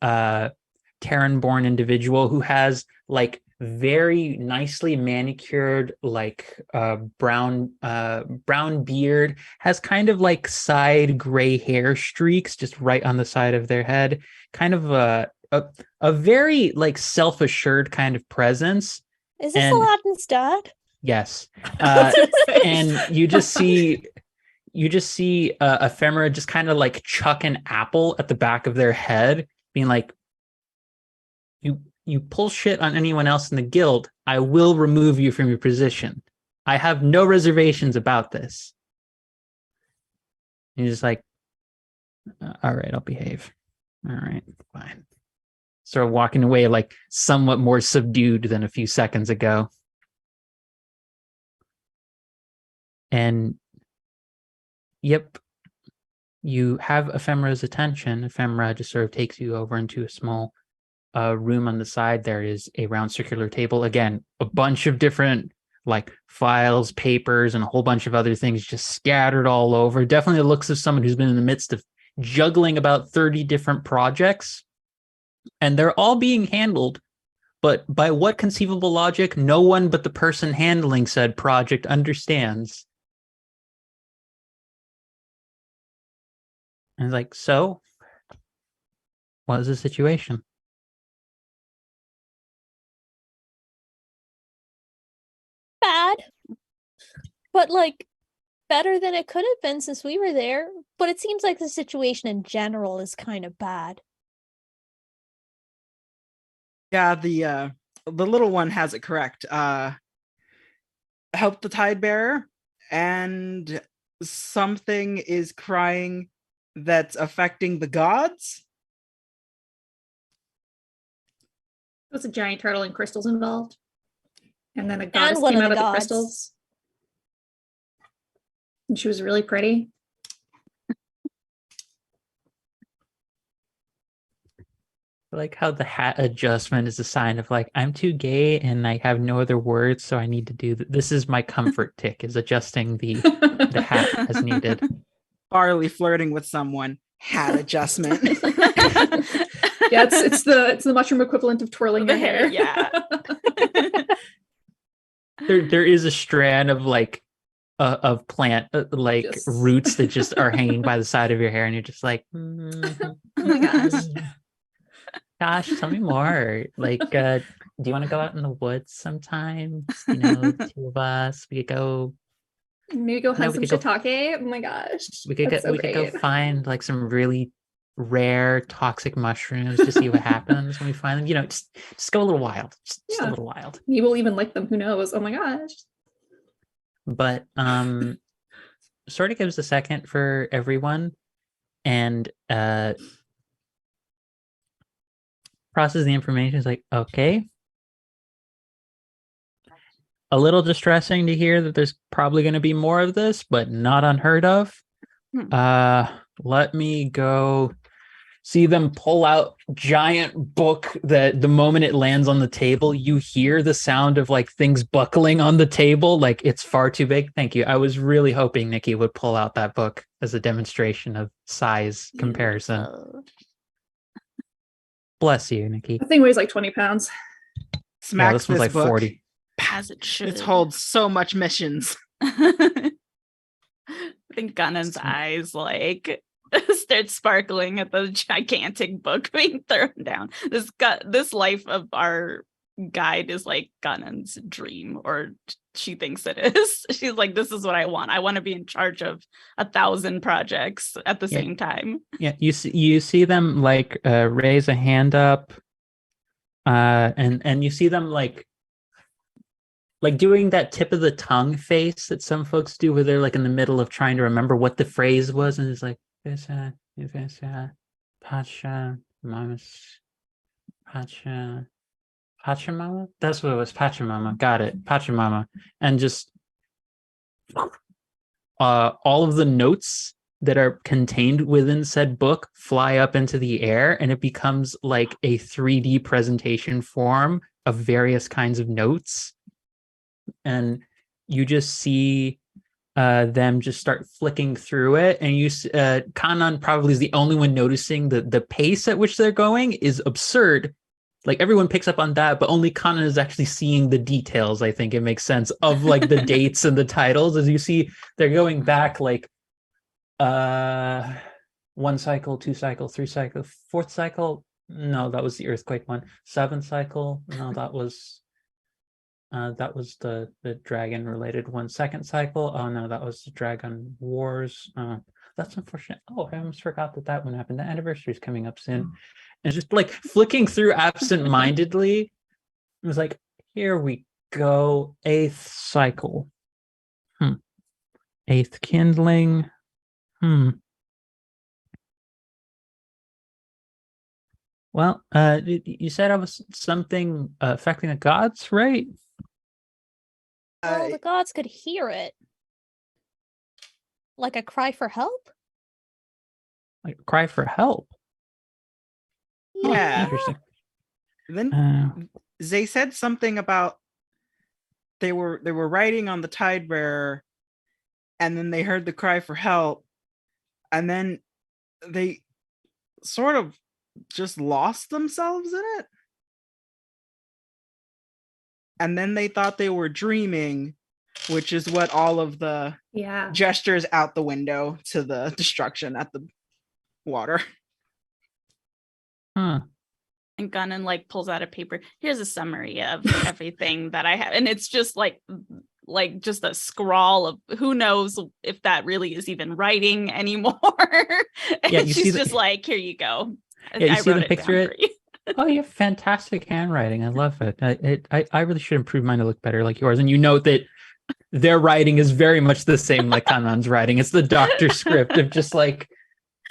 Terran-born individual who has like very nicely manicured like brown beard, has kind of like side gray hair streaks just right on the side of their head, kind of a very like self-assured kind of presence.
Is this Aladdin's dad?
Yes. And you just see Ephemera just kind of like chuck an apple at the back of their head, being like, you pull shit on anyone else in the guild, I will remove you from your position. I have no reservations about this. And he's just like, all right, I'll behave. All right, fine. Sort of walking away like somewhat more subdued than a few seconds ago. And yep, you have Ephemera's attention. Ephemera just sort of takes you over into a small room on the side. There is a round circular table. Again, a bunch of different like files, papers, and a whole bunch of other things just scattered all over. Definitely the looks of someone who's been in the midst of juggling about 30 different projects. And they're all being handled, but by what conceivable logic, no one but the person handling said project understands. And it's like, so what is the situation?
Bad. But like better than it could have been since we were there. But it seems like the situation in general is kind of bad.
Yeah, the little one has it correct. Help the tide bearer, and something is crying that's affecting the gods.
Was a giant turtle and crystals involved? And then a goddess
one
came
of
out
the
of the
gods.
crystals. And she was really pretty.
I like how the hat adjustment is a sign of like, I'm too gay and I have no other words, so I need to do this is my comfort tick, is adjusting the hat as needed.
Barley flirting with someone, hat adjustment.
Yeah, it's the mushroom equivalent of twirling your hair.
Yeah.
There is a strand of like of plant
Just-
roots that just are hanging by the side of your hair, and you're just like,
Oh my gosh.
gosh, tell me more. Like, do you want to go out in the woods sometime? You know, the two of us. We could go.
Maybe go hunt
we
some
could go-
shiitake. Oh my gosh.
We could
That's
go.
so
We could go
great.
find like some really rare toxic mushrooms to see what happens when we find them. You know, just go a little wild. Just a
Yeah.
little wild.
Maybe we'll even like them. Who knows? Oh my gosh.
But sort of gives a second for everyone, and process the information. Is like, okay, a little distressing to hear that there's probably going to be more of this, but not unheard of. Let me go see them pull out giant book that the moment it lands on the table, you hear the sound of like things buckling on the table. Like, it's far too big. Thank you. I was really hoping Nikki would pull out that book as a demonstration of size comparison.
Beautiful.
Bless you, Nikki.
The thing weighs like 20 pounds.
Yeah,
Smacks
this one's
this
like
book.
40.
As it should.
It holds so much missions.
I think Gunnan's eyes like start sparkling at the gigantic book being thrown down. This life of our guide is like Gunnan's dream, or she thinks it is. She's like, this is what I want. I want to be in charge of 1,000 projects at the same time.
Yeah, you see them like raise a hand up, and you see them like doing that tip of the tongue face that some folks do, where they're like in the middle of trying to remember what the phrase was, and it's like Pacha Mama's Pacha Pachamama? That's what it was. Pachamama. Got it. Pachamama. And just all of the notes that are contained within said book fly up into the air, and it becomes like a 3D presentation form of various kinds of notes. And you just see them just start flicking through it, and Kanan probably is the only one noticing the pace at which they're going is absurd. Like, everyone picks up on that, but only Kanan is actually seeing the details. I think it makes sense of like the dates and the titles, as you see they're going back like 1 cycle, 2 cycle, 3 cycle, 4th cycle. No, that was the earthquake one. 7th cycle. No, that was the dragon related one. 2nd cycle. Oh no, that was the Dragon Wars. That's unfortunate. Oh, I almost forgot that one happened. The anniversary is coming up soon. And just like flicking through absent-mindedly, it was like, here we go. 8th cycle. 8th kindling. Well, you said I was something affecting the gods, right?
Well, the gods could hear it. Like a cry for help?
Like a cry for help.
Yeah.
Interesting.
Then they said something about they were riding on the tide bearer, and then they heard the cry for help, and then they sort of just lost themselves in it. And then they thought they were dreaming, which is what all of the gestures out the window to the destruction at the water.
And Gunnan like pulls out a paper. Here's a summary of everything that I have, and it's just like just a scrawl of who knows if that really is even writing anymore.
Yeah,
and she's just like, here you go.
Yeah, you
I
see
wrote
them pick
down
through
for
it.
you.
Oh, you have fantastic handwriting. I love it. I really should improve mine to look better like yours. And you note that their writing is very much the same like Kanan's writing. It's the doctor script of just like,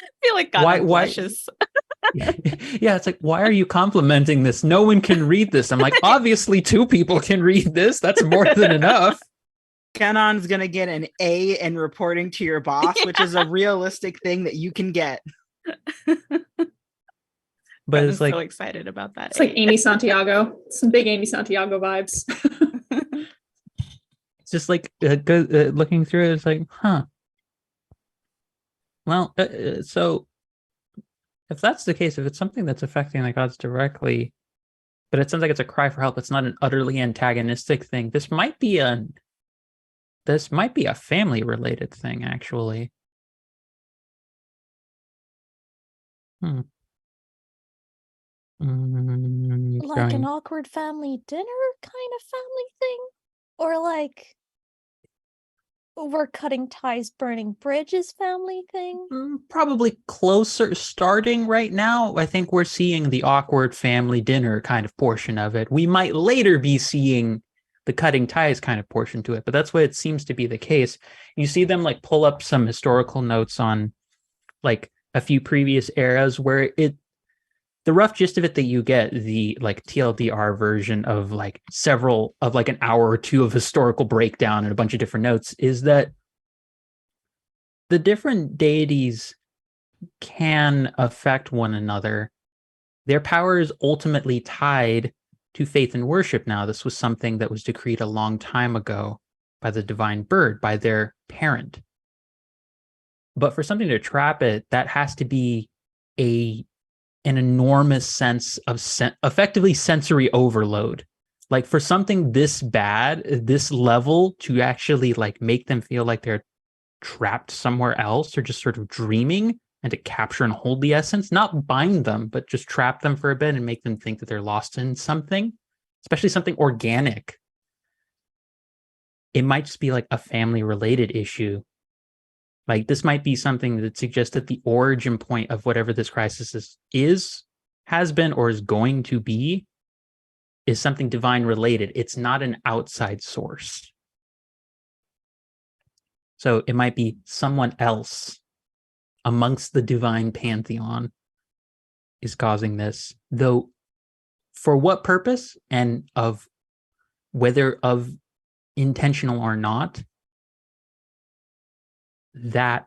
I feel like Gunnan blushes.
Yeah, it's like, why are you complimenting this? No one can read this. I'm like, obviously 2 people can read this. That's more than enough.
Kanon's gonna get an A in reporting to your boss, which is a realistic thing that you can get.
But
I'm
it's like
so excited about that.
It's like Amy Santiago. Some big Amy Santiago vibes.
it's just like looking through it, it's like, huh. Well, so if that's the case, if it's something that's affecting the gods directly, but it sounds like it's a cry for help, it's not an utterly antagonistic thing. This might be a family related thing, actually.
Like an awkward family dinner kind of family thing? Or like we're cutting ties, burning bridges family thing?
Probably closer. Starting right now, I think we're seeing the awkward family dinner kind of portion of it. We might later be seeing the cutting ties kind of portion to it, but that's what it seems to be the case. You see them like pull up some historical notes on like a few previous eras where the rough gist of it that you get, the like TLDR version of like several of like an hour or two of historical breakdown and a bunch of different notes, is that the different deities can affect one another. Their power is ultimately tied to faith and worship now. This was something that was decreed a long time ago by the divine bird, by their parent. But for something to trap it, that has to be an enormous sense of effectively sensory overload. Like for something this bad, this level, to actually like make them feel like they're trapped somewhere else or just sort of dreaming, and to capture and hold the essence, not bind them, but just trap them for a bit and make them think that they're lost in something, especially something organic. It might just be like a family related issue. Like this might be something that suggests that the origin point of whatever this crisis has been, or is going to be, is something divine related. It's not an outside source. So it might be someone else amongst the divine pantheon is causing this, though for what purpose and of whether of intentional or not, that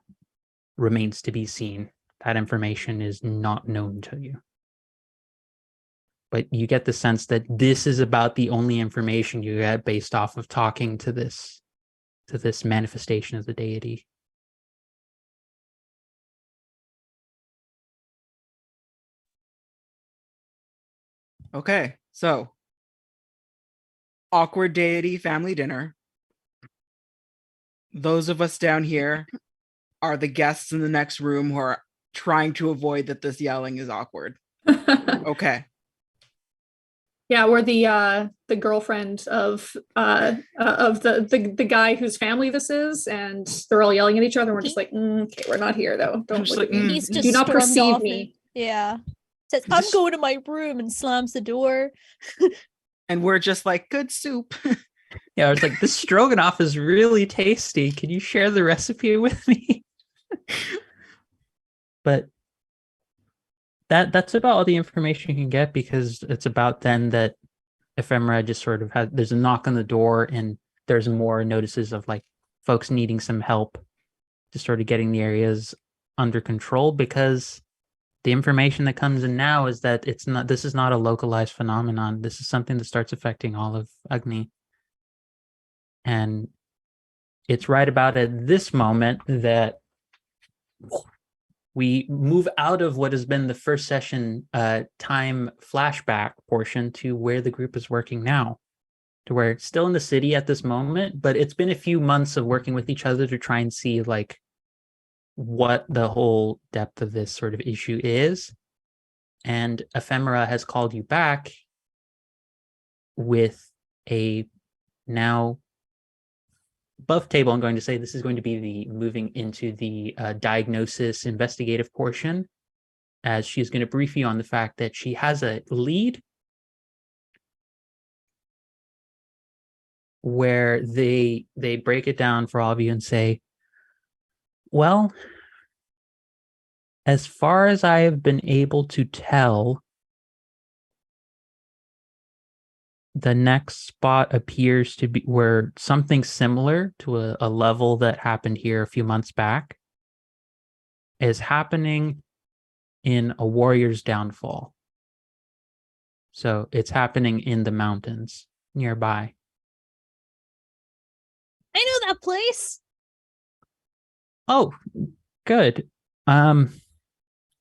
remains to be seen. That information is not known to you. But you get the sense that this is about the only information you get based off of talking to this manifestation of the deity.
Okay, so awkward deity family dinner. Those of us down here are the guests in the next room who are trying to avoid that this yelling is awkward. Okay.
Yeah, we're the girlfriend of the guy whose family this is, and they're all yelling at each other. And we're just like, okay, we're not here though. Don't look at me.
He's just
Do not perceive me.
Yeah. Says, I'm going to my room, and slams the door.
And we're just like, good soup.
Yeah, I was like, this stroganoff is really tasty. Can you share the recipe with me? But that's about all the information you can get, because it's about then that Ephemera just sort of there's a knock on the door, and there's more notices of like folks needing some help to sort of getting the areas under control, because the information that comes in now is that this is not a localized phenomenon. This is something that starts affecting all of Agni. And it's right about at this moment that we move out of what has been the first session time flashback portion to where the group is working now, to where it's still in the city at this moment, but it's been a few months of working with each other to try and see like what the whole depth of this sort of issue is. And Ephemera has called you back with a now buff table. I'm going to say this is going to be the moving into the diagnosis investigative portion, as she's going to brief you on the fact that she has a lead where they break it down for all of you and say, well, as far as I have been able to tell, the next spot appears to be where something similar to a level that happened here a few months back is happening in a warrior's downfall. So it's happening in the mountains nearby.
I know that place.
Oh, good.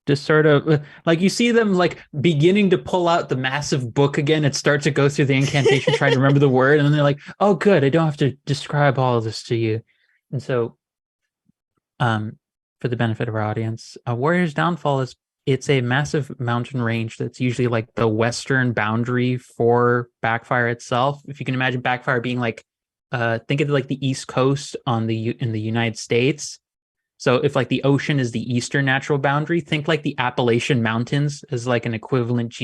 Just sort of like you see them like beginning to pull out the massive book again and start to go through the incantation, trying to remember the word, and then they're like, "Oh, good, I don't have to describe all of this to you." And so, for the benefit of our audience, Warrior's Downfall it's a massive mountain range that's usually like the western boundary for Backfire itself. If you can imagine Backfire being like, think of it like the East Coast in the United States. So if like the ocean is the eastern natural boundary, think like the Appalachian Mountains as like an equivalent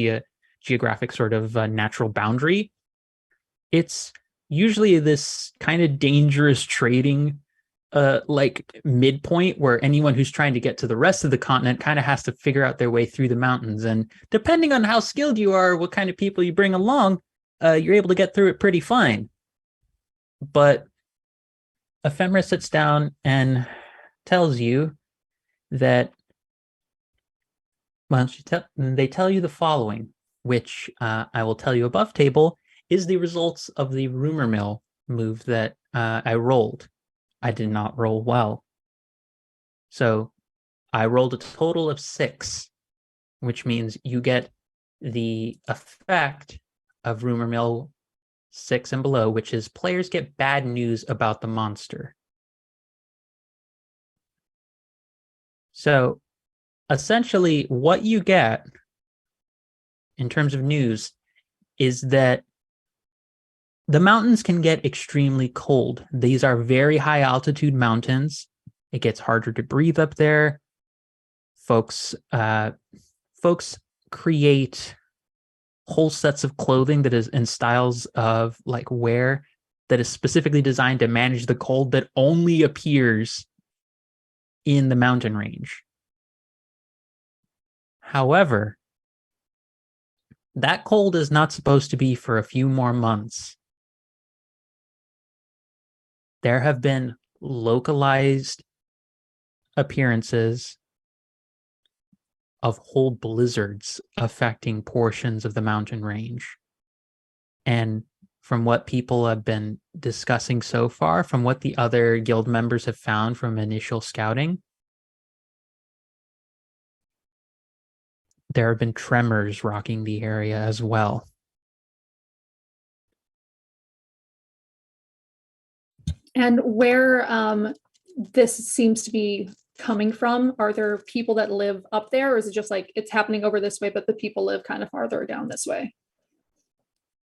geographic sort of natural boundary. It's usually this kind of dangerous trading like midpoint where anyone who's trying to get to the rest of the continent kind of has to figure out their way through the mountains. And depending on how skilled you are, what kind of people you bring along, you're able to get through it pretty fine. But Ephemera sits down and tells you that, well, they tell you the following, which I will tell you above table is the results of the rumor mill move that I rolled. I did not roll well. So I rolled a total of 6, which means you get the effect of rumor mill 6 and below, which is players get bad news about the monster. So essentially what you get in terms of news is that the mountains can get extremely cold. These are very high altitude mountains. It gets harder to breathe up there. Folks create whole sets of clothing that is in styles of like wear that is specifically designed to manage the cold that only appears in the mountain range. However, that cold is not supposed to be for a few more months. There have been localized appearances of whole blizzards affecting portions of the mountain range. And from what people have been discussing so far, from what the other guild members have found from initial scouting, there have been tremors rocking the area as well.
And where this seems to be coming from, are there people that live up there, or is it just like it's happening over this way, but the people live kind of farther down this way?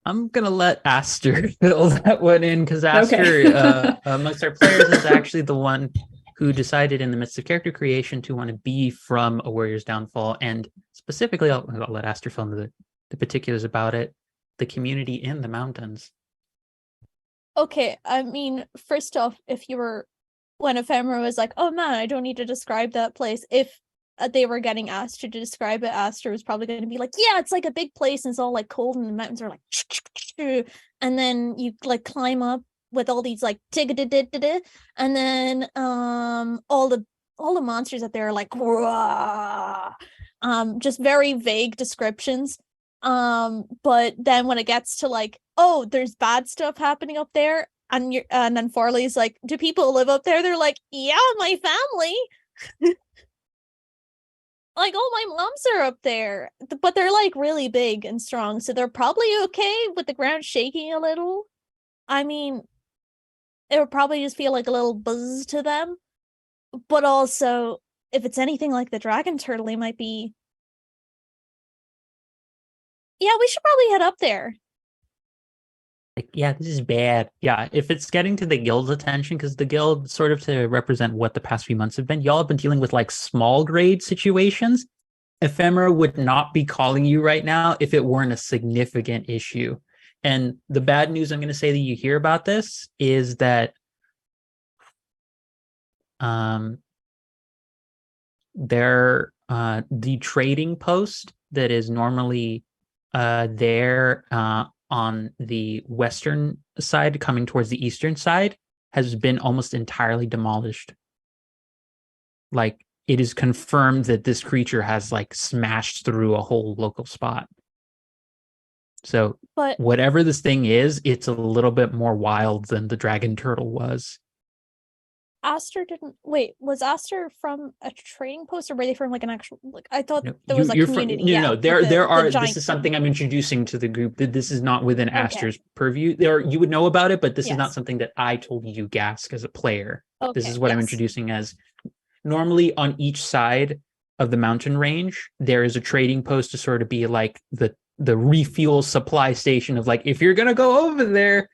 I'm going to let Aster fill that one in because Aster, amongst our players, is actually the one who decided in the midst of character creation to want to be from A Warrior's Downfall. And specifically, I'll let Aster fill in the particulars about it, the community in the mountains.
Okay, I mean, first off, when Ephemera was like, oh man, I don't need to describe that place, if they were getting asked to describe it, Aster was probably going to be like, yeah, it's like a big place and it's all like cold and the mountains are like, and then you like climb up with all these like and then all the monsters up there are like just very vague descriptions. But then when it gets to like, oh, there's bad stuff happening up there, and then Farley's like, do people live up there? They're like, yeah, my family. Like, oh, my moms are up there, but they're like really big and strong, so they're probably okay with the ground shaking a little. I mean, it would probably just feel like a little buzz to them, but also if it's anything like the dragon turtle, they might be. Yeah, we should probably head up there.
Like, yeah, this is bad. Yeah, if it's getting to the guild's attention, because the guild, sort of to represent what the past few months have been, y'all have been dealing with like small grade situations. Ephemera would not be calling you right now if it weren't a significant issue. And the bad news I'm going to say that you hear about this is that there the trading post that is normally there on the western side coming towards the eastern side has been almost entirely demolished. Like, it is confirmed that this creature has like smashed through a whole local spot. So
But
whatever this thing is, it's a little bit more wild than the dragon turtle was.
Aster didn't wait. Was Aster from a trading post, or were they from like an actual? Like, I thought
No,
there was a
you're
community.
no,
yeah,
no,
with
there are.
the
This
giant
is
thing.
something I'm introducing to the group. That this is not within
Okay.
Aster's purview. You would know about it, but this is not
Yes.
something that I told you, Gask, as a player. This
Okay,
is what I'm
yes.
introducing as. Normally, on each side of the mountain range, there is a trading post to sort of be like the refuel supply station of like, if you're gonna go over there,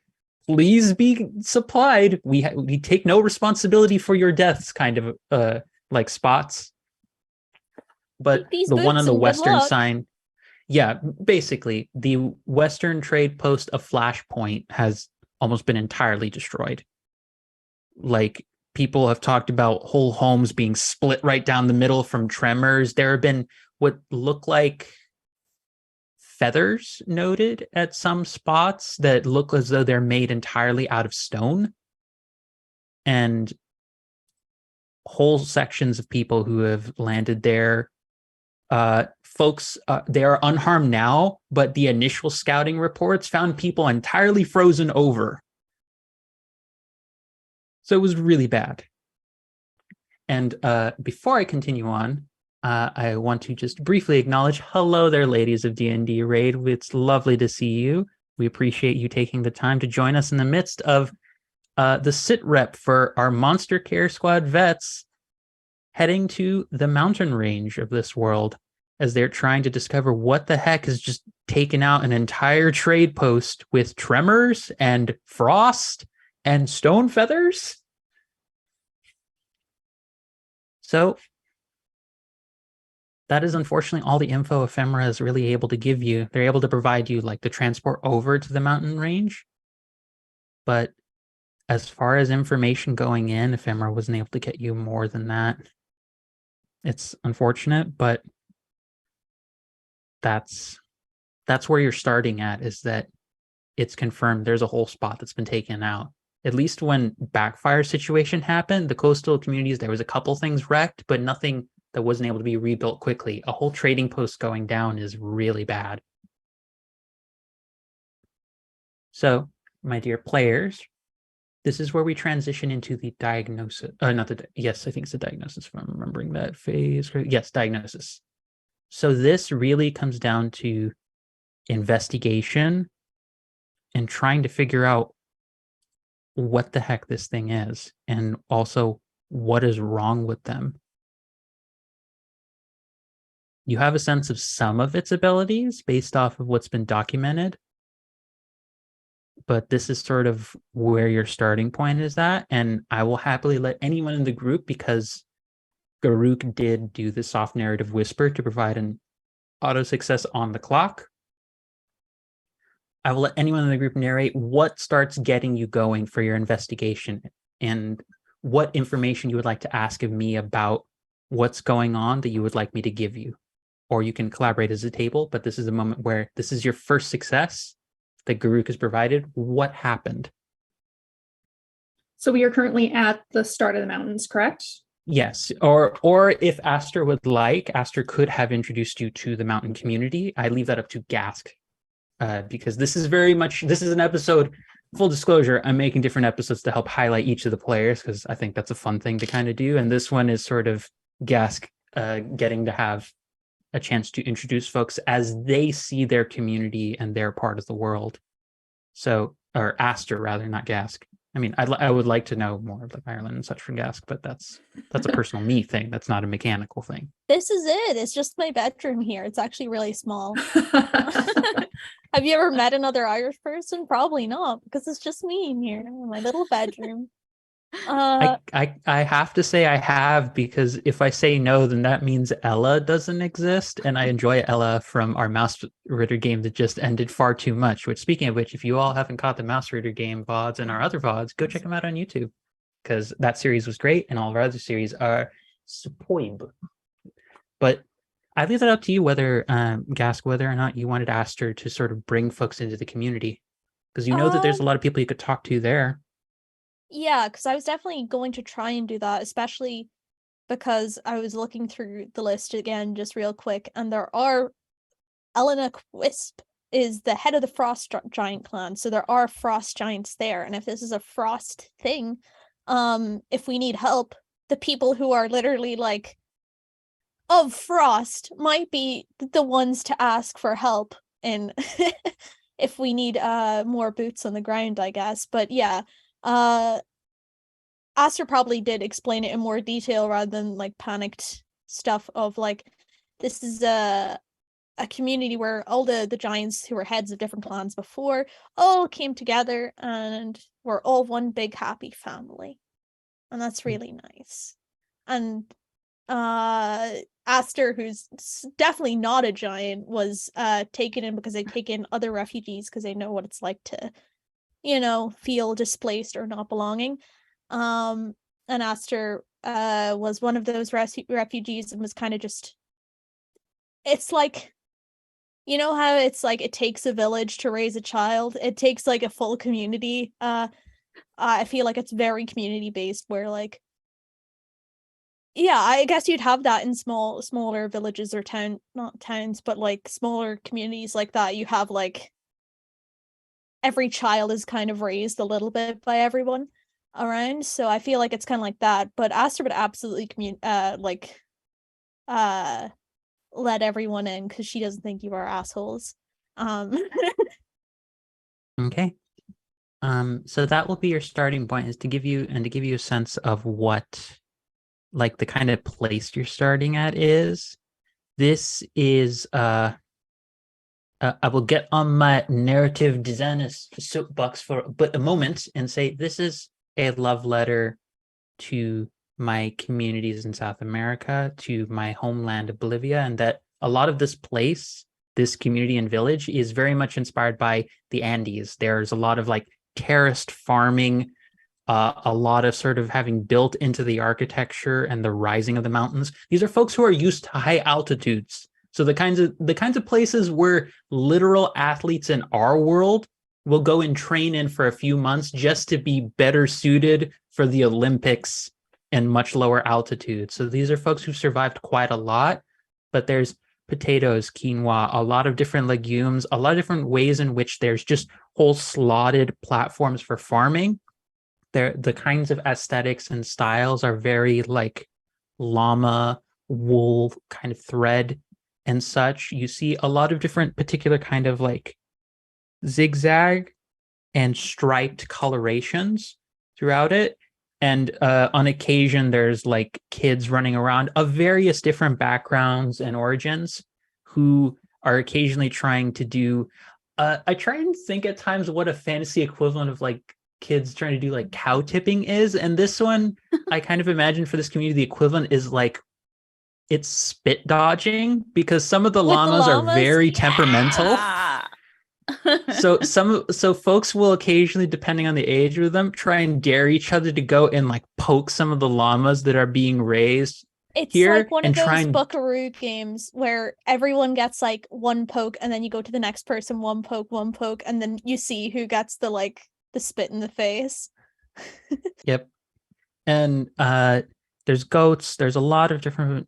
please be supplied. We take no responsibility for your deaths, kind of like spots. But
Take these
the one
boots
on the
and good
western
luck.
side, yeah, basically the western trade post of Flashpoint has almost been entirely destroyed. Like, people have talked about whole homes being split right down the middle from tremors. There have been what look like feathers noted at some spots that look as though they're made entirely out of stone. And whole sections of people who have landed there, folks, they are unharmed now, but the initial scouting reports found people entirely frozen over. So it was really bad. And before I continue on, I want to just briefly acknowledge, hello there, ladies of D&D Raid. It's lovely to see you. We appreciate you taking the time to join us in the midst of the sit rep for our Monster Care Squad vets heading to the mountain range of this world as they're trying to discover what the heck has just taken out an entire trade post with tremors and frost and stone feathers. So that is unfortunately all the info Ephemera is really able to give you. They're able to provide you like the transport over to the mountain range. But as far as information going in, Ephemera wasn't able to get you more than that. It's unfortunate, but that's where you're starting at, is that it's confirmed there's a whole spot that's been taken out. At least when Backfire situation happened, the coastal communities, there was a couple things wrecked, but nothing that wasn't able to be rebuilt quickly. A whole trading post going down is really bad. So, my dear players, this is where we transition into the diagnosis. Yes, I think it's the diagnosis, if I'm remembering that phase. Yes, diagnosis. So this really comes down to investigation and trying to figure out what the heck this thing is, and also what is wrong with them. You have a sense of some of its abilities based off of what's been documented, but this is sort of where your starting point is at, and I will happily let anyone in the group, because Garuk did do the soft narrative whisper to provide an auto success on the clock. I will let anyone in the group narrate what starts getting you going for your investigation and what information you would like to ask of me about what's going on that you would like me to give you. Or you can collaborate as a table, but this is a moment where this is your first success that Garuk has provided. What happened?
So we are currently at the start of the mountains, correct?
Yes, or if Aster would like, Aster could have introduced you to the mountain community. I leave that up to Gask, because this is an episode, full disclosure, I'm making different episodes to help highlight each of the players, because I think that's a fun thing to kind of do. And this one is sort of Gask getting to have a chance to introduce folks as they see their community and their part of the world. So, or Aster rather, not Gask. I mean, I would like to know more of like Ireland and such from Gask, but that's a personal me thing. That's not a mechanical thing.
This is it. It's just my bedroom here. It's actually really small. Have you ever met another Irish person? Probably not, because it's just me in here in my little bedroom.
I have to say I have, because if I say no, then that means Ella doesn't exist, and I enjoy Ella from our Mouse Ritter game that just ended far too much. Which, speaking of which, if you all haven't caught the Mouse Ritter game VODs and our other VODs, go check them out on YouTube, because that series was great, and all of our other series are superb. But I leave it up to you whether, Gask, whether or not you wanted Aster to sort of bring folks into the community. Because you know that there's a lot of people you could talk to there.
Yeah, because I was definitely going to try and do that, especially because I was looking through the list again just real quick, and there are Elena Quisp is the head of the Frost Giant clan, so there are Frost Giants there, and if this is a Frost thing, if we need help, the people who are literally like of Frost might be the ones to ask for help and if we need more boots on the ground, I guess. But yeah, Aster probably did explain it in more detail rather than like panicked stuff of like, this is a community where all the giants who were heads of different clans before all came together and were all one big happy family. And that's really nice. And Aster, who's definitely not a giant, was taken in because they take in other refugees because they know what it's like to, you know, feel displaced or not belonging. And Aster was one of those refugees and was kind of just, it's like, you know how it's like it takes a village to raise a child? It takes like a full community. I feel like it's very community based where like, yeah, I guess you'd have that in smaller villages or not towns, but like smaller communities like that. You have like every child is kind of raised a little bit by everyone around. So I feel like it's kind of like that. But Aster would absolutely let everyone in because she doesn't think you are assholes.
Okay. So that will be your starting point, is to give you a sense of what, like, the kind of place you're starting at is. This is I will get on my narrative designist soapbox for but a moment and say this is a love letter to my communities in South America, to my homeland Bolivia, and that a lot of this place, this community and village, is very much inspired by the Andes. There's a lot of like terraced farming, a lot of sort of having built into the architecture and the rising of the mountains. These are folks who are used to high altitudes. So the kinds of places where literal athletes in our world will go and train in for a few months just to be better suited for the Olympics and much lower altitude. So these are folks who've survived quite a lot, but there's potatoes, quinoa, a lot of different legumes, a lot of different ways in which there's just whole slotted platforms for farming. The kinds of aesthetics and styles are very like llama wool kind of thread and such. You see a lot of different particular kind of like zigzag and striped colorations throughout it. And on occasion, there's like kids running around of various different backgrounds and origins who are occasionally trying to do. I try and think at times what a fantasy equivalent of like kids trying to do like cow tipping is. And this one, I kind of imagine for this community, the equivalent is like it's spit dodging, because some of the llamas are very temperamental. So folks will occasionally, depending on the age of them, try and dare each other to go and like poke some of the llamas that are being raised.
It's
here
like one of
and
those buckaroo games where everyone gets like one poke and then you go to the next person, one poke, and then you see who gets the spit in the face.
Yep. And there's goats, there's a lot of different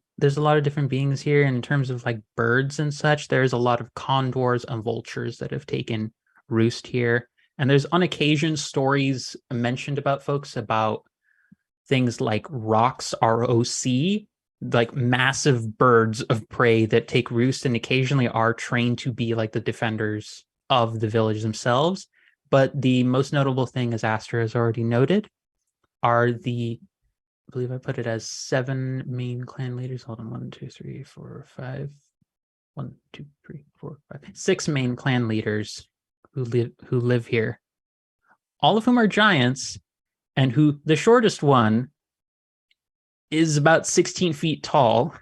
beings here. In terms of like birds and such, there's a lot of condors and vultures that have taken roost here. And there's on occasion stories mentioned about folks about things like rocs, ROC, like massive birds of prey that take roost and occasionally are trained to be like the defenders of the village themselves. But the most notable thing, as Aster has already noted, are I believe I put it as 7 main clan leaders. Hold on, 1, 2, 3, 4, 5. 1, 2, 3, 4, 5. 6 main clan leaders who live here. All of whom are giants, and who the shortest one is about 16 feet tall,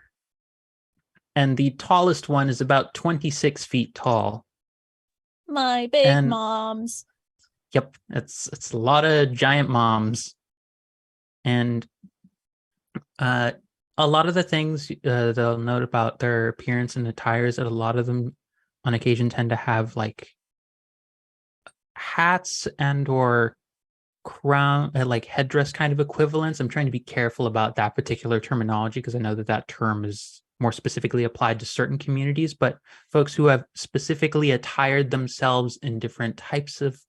and the tallest one is about 26 feet tall.
My big moms.
Yep, it's a lot of giant moms. And a lot of the things they'll note about their appearance and attires, that a lot of them on occasion tend to have like hats and or crown, like headdress kind of equivalents. I'm trying to be careful about that particular terminology because I know that that term is more specifically applied to certain communities, but folks who have specifically attired themselves in different types of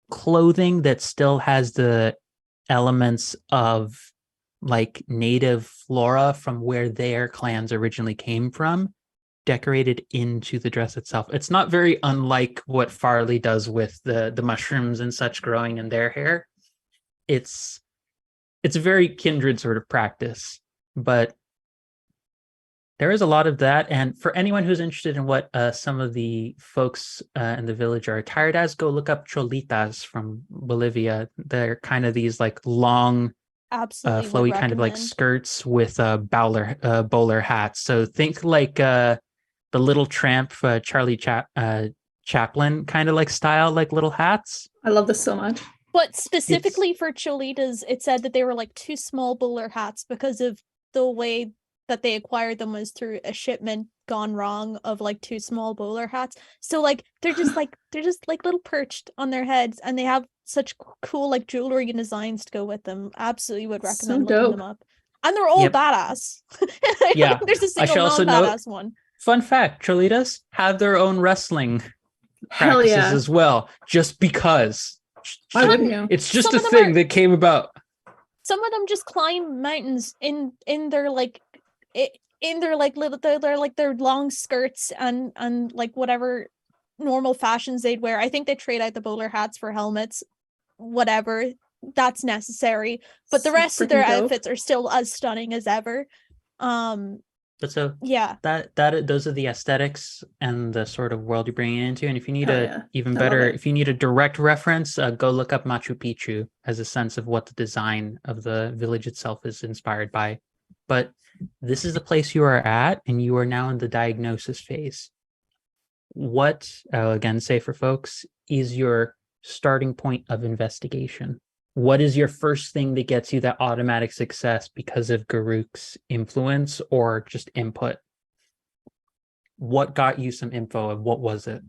clothing that still has the elements of like native flora from where their clans originally came from decorated into the dress itself. It's not very unlike what Farley does with the mushrooms and such growing in their hair. It's a very kindred sort of practice, but there is a lot of that. And for anyone who's interested in what some of the folks in the village are attired as, go look up cholitas from Bolivia. They're kind of these like long,
Absolutely
flowy kind of like
recommend.
skirts with bowler hats. So think like the Little Tramp, Charlie Chaplin kind of like style, like little hats.
I love this so much.
But specifically for cholitas, it said that they were like too small bowler hats because of the way that they acquired them was through a shipment gone wrong of like too small bowler hats. So like they're just like little perched on their heads, and they have such cool like jewelry and designs to go with them. Absolutely would recommend looking them up. And they're all badass.
Yeah.
There's a single non-badass one.
Fun fact, cholitas have their own wrestling practices as well, just because.
Why wouldn't you?
It's just a thing that came about.
Some of them just climb mountains in their like in their like little their long skirts and like whatever normal fashions they'd wear. I think they trade out the bowler hats for helmets, whatever that's necessary. But the rest of their outfits are still as stunning as ever.
But so
yeah,
those are the aesthetics and the sort of world you're bringing it into. And if you need if you need a direct reference, go look up Machu Picchu as a sense of what the design of the village itself is inspired by. But this is the place you are at, and you are now in the diagnosis phase. What, I'll again say for folks, is your starting point of investigation? What is your first thing that gets you that automatic success because of Garuk's influence or just input? What got you some info, and what was it?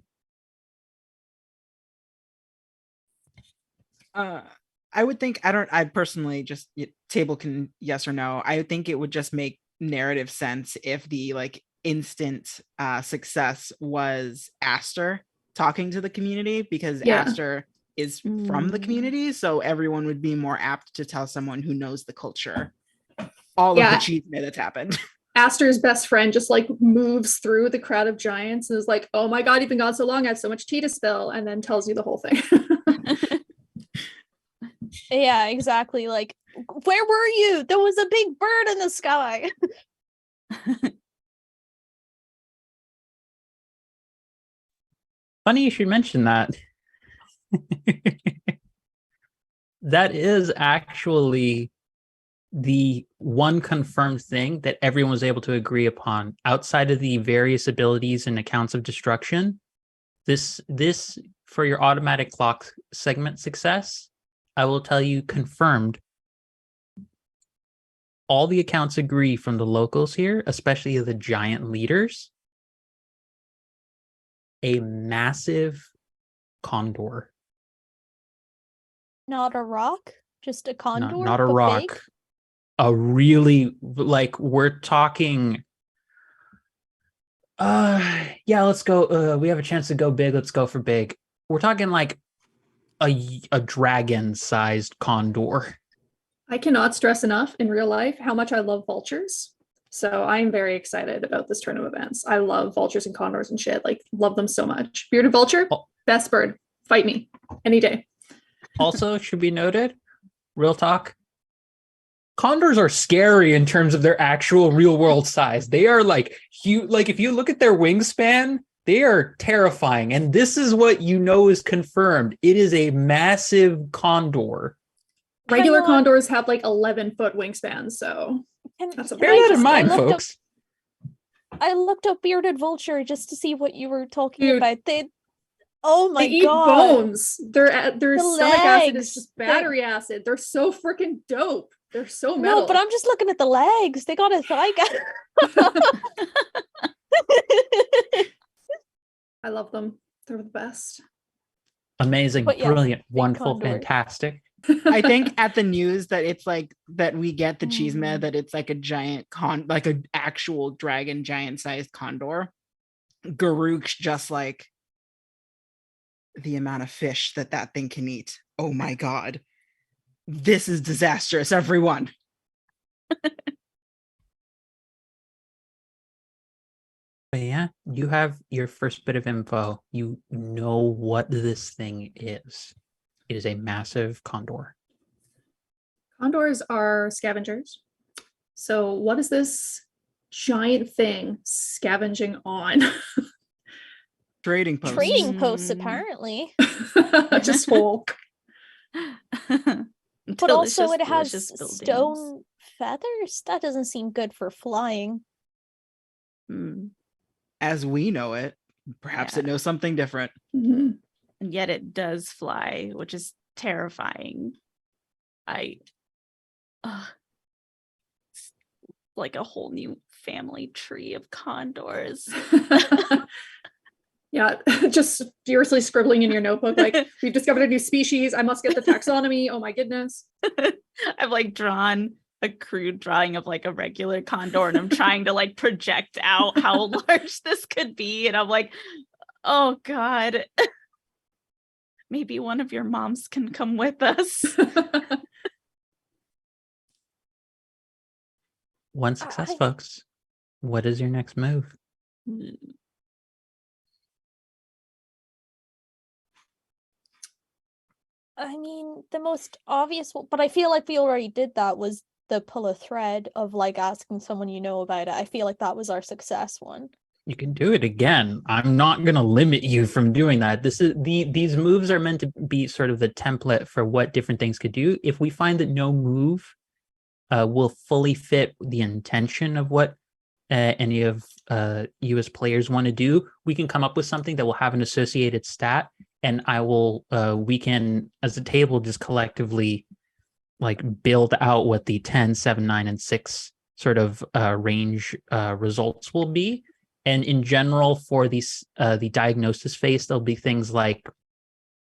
I would think, I personally just table can yes or no. I would think it would just make narrative sense if the like instant success was Aster talking to the community, because Aster is from the community, so everyone would be more apt to tell someone who knows the culture all of the cheating that's happened.
Aster's best friend just like moves through the crowd of giants and is like, "Oh my god, you've been gone so long, I have so much tea to spill," and then tells you the whole thing.
Yeah, exactly. Like, where were you? There was a big bird in the sky.
Funny you should mention that. That is actually the one confirmed thing that everyone was able to agree upon outside of the various abilities and accounts of destruction. This for your automatic clock segment success, I will tell you, confirmed. All the accounts agree from the locals here, especially the giant leaders, a massive condor.
Not a rock, just a condor.
Not a rock. Big? A really, like, we're talking. Let's go. We have a chance to go big. Let's go for big. We're talking like a dragon-sized condor.
I cannot stress enough in real life how much I love vultures. So I'm very excited about this turn of events. I love vultures and condors and shit. Like, love them so much. Bearded vulture, best bird. Fight me any day.
Also, should be noted, real talk, condors are scary in terms of their actual real world size. They are like huge. Like, if you look at their wingspan, they are terrifying. And this is what you know is confirmed. It is a massive condor.
Regular condors have like 11-foot wingspans, so that's a
bear that in mind, folks.
I looked up bearded vulture just to see what you were talking about. Oh my god!
They eat bones. Their stomach acid is just battery acid. They're so freaking dope. They're so metal.
No, but I'm just looking at the legs. They got a thigh gap.
I love them. They're the best.
Amazing,
But yeah,
brilliant,
big
wonderful,
condor.
fantastic.
I think at the news that it's like that we get the chisme
Mm.
that it's like a giant like an actual dragon, giant sized condor. Garuk's just like the amount of fish that thing can eat. Oh my god, this is disastrous, everyone.
But yeah, you have your first bit of info. You know what this thing is. It is a massive condor.
Condors are scavengers. So what is this giant thing scavenging on?
Trading posts.
Trading posts,
Mm.
apparently.
Just whole.
But also it has
delicious buildings.
stone feathers. That doesn't seem good for flying.
Mm.
As we know it, perhaps
Yeah.
it knows something different.
Mhm.
And yet it does fly, which is terrifying. It's like a whole new family tree of condors.
Yeah, just furiously scribbling in your notebook, like, we've discovered a new species. I must get the taxonomy. Oh my goodness.
I've like drawn a crude drawing of like a regular condor, and I'm trying to like project out how large this could be. And I'm like, oh God, maybe one of your moms can come with us.
One success,
I-
folks. What is your next move?
I mean, the most obvious one, but I feel like we already did that, was the pull a thread of like asking someone you know about it. I feel like that was our success one.
You can do it again. I'm not going to limit you from doing that. These moves are meant to be sort of the template for what different things could do. If we find that no move will fully fit the intention of what any of you as players want to do, we can come up with something that will have an associated stat, and we can, as a table, just collectively like build out what the 10, 7, 9, and 6 sort of range results will be. And in general, for these the diagnosis phase, there'll be things like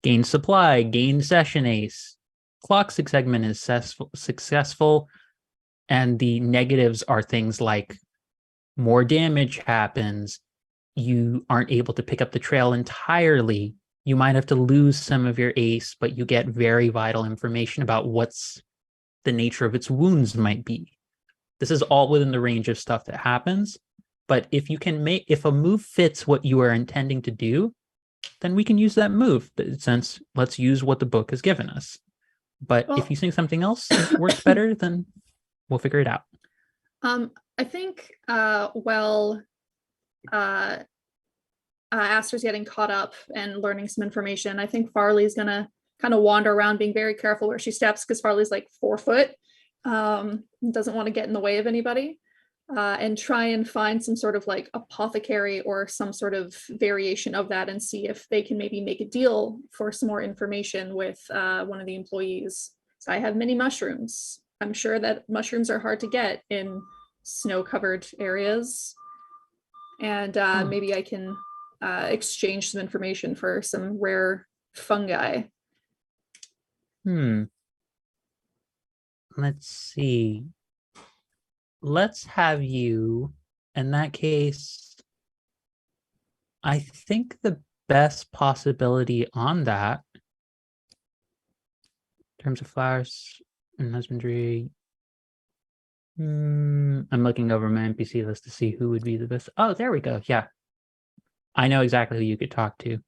gain supply, gain session ace, clock segment is successful, and the negatives are things like more damage happens, you aren't able to pick up the trail entirely, you might have to lose some of your ace, but you get very vital information about what's the nature of its wounds might be. This is all within the range of stuff that happens. But if a move fits what you are intending to do, then we can use that move. Since let's use what the book has given us. But if you think something else works better, then we'll figure it out.
I think Aster's getting caught up and learning some information, I think Farley's gonna kind of wander around, being very careful where she steps, because Farley's like 4 foot, doesn't want to get in the way of anybody, and try and find some sort of like apothecary or some sort of variation of that, and see if they can maybe make a deal for some more information with one of the employees. So I have many mushrooms. I'm sure that mushrooms are hard to get in snow-covered areas, and maybe I can exchange some information for some rare fungi.
Let's see. Let's have you, in that case, I think the best possibility on that, in terms of flowers and husbandry, I'm looking over my NPC list to see who would be the best. Oh, there we go. Yeah. I know exactly who you could talk to.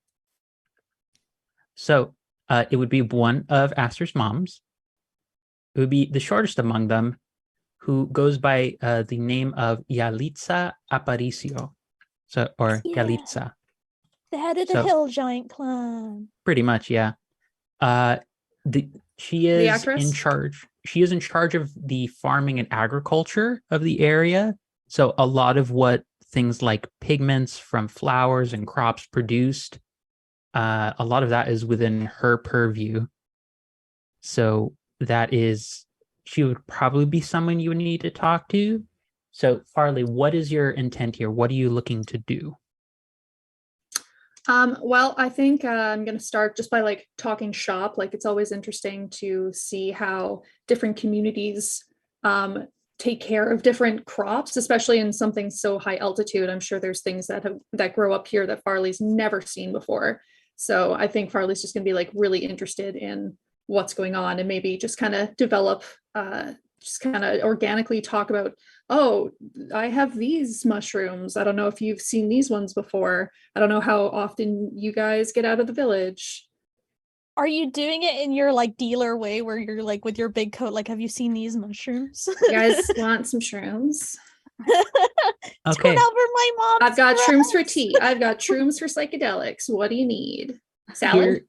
So it would be one of Aster's moms. It would be the shortest among them, who goes by the name of Yalitza Aparicio. Or
Yeah.
Yalitza.
The head of the hill giant clan.
Pretty much, yeah. She is in charge. She is in charge of the farming and agriculture of the area. So a lot of what things like pigments from flowers and crops produced, a lot of that is within her purview. So that is she would probably be someone you would need to talk to. So Farley, what is your intent here? What are you looking to do?
Well, I think I'm going to start just by like talking shop. Like, it's always interesting to see how different communities take care of different crops, especially in something so high altitude. I'm sure there's things that grow up here that Farley's never seen before. So I think Farley's just going to be like really interested in what's going on, and maybe just kind of develop, just kind of organically talk about, oh, I have these mushrooms. I don't know if you've seen these ones before. I don't know how often you guys get out of the village.
Are you doing it in your like dealer way where you're like with your big coat, like, have you seen these mushrooms?
You guys want some shrooms?
Okay.
Turn over my mom's
I've got
dress.
shrooms for tea. I've got shrooms for psychedelics. What do you need? Salad?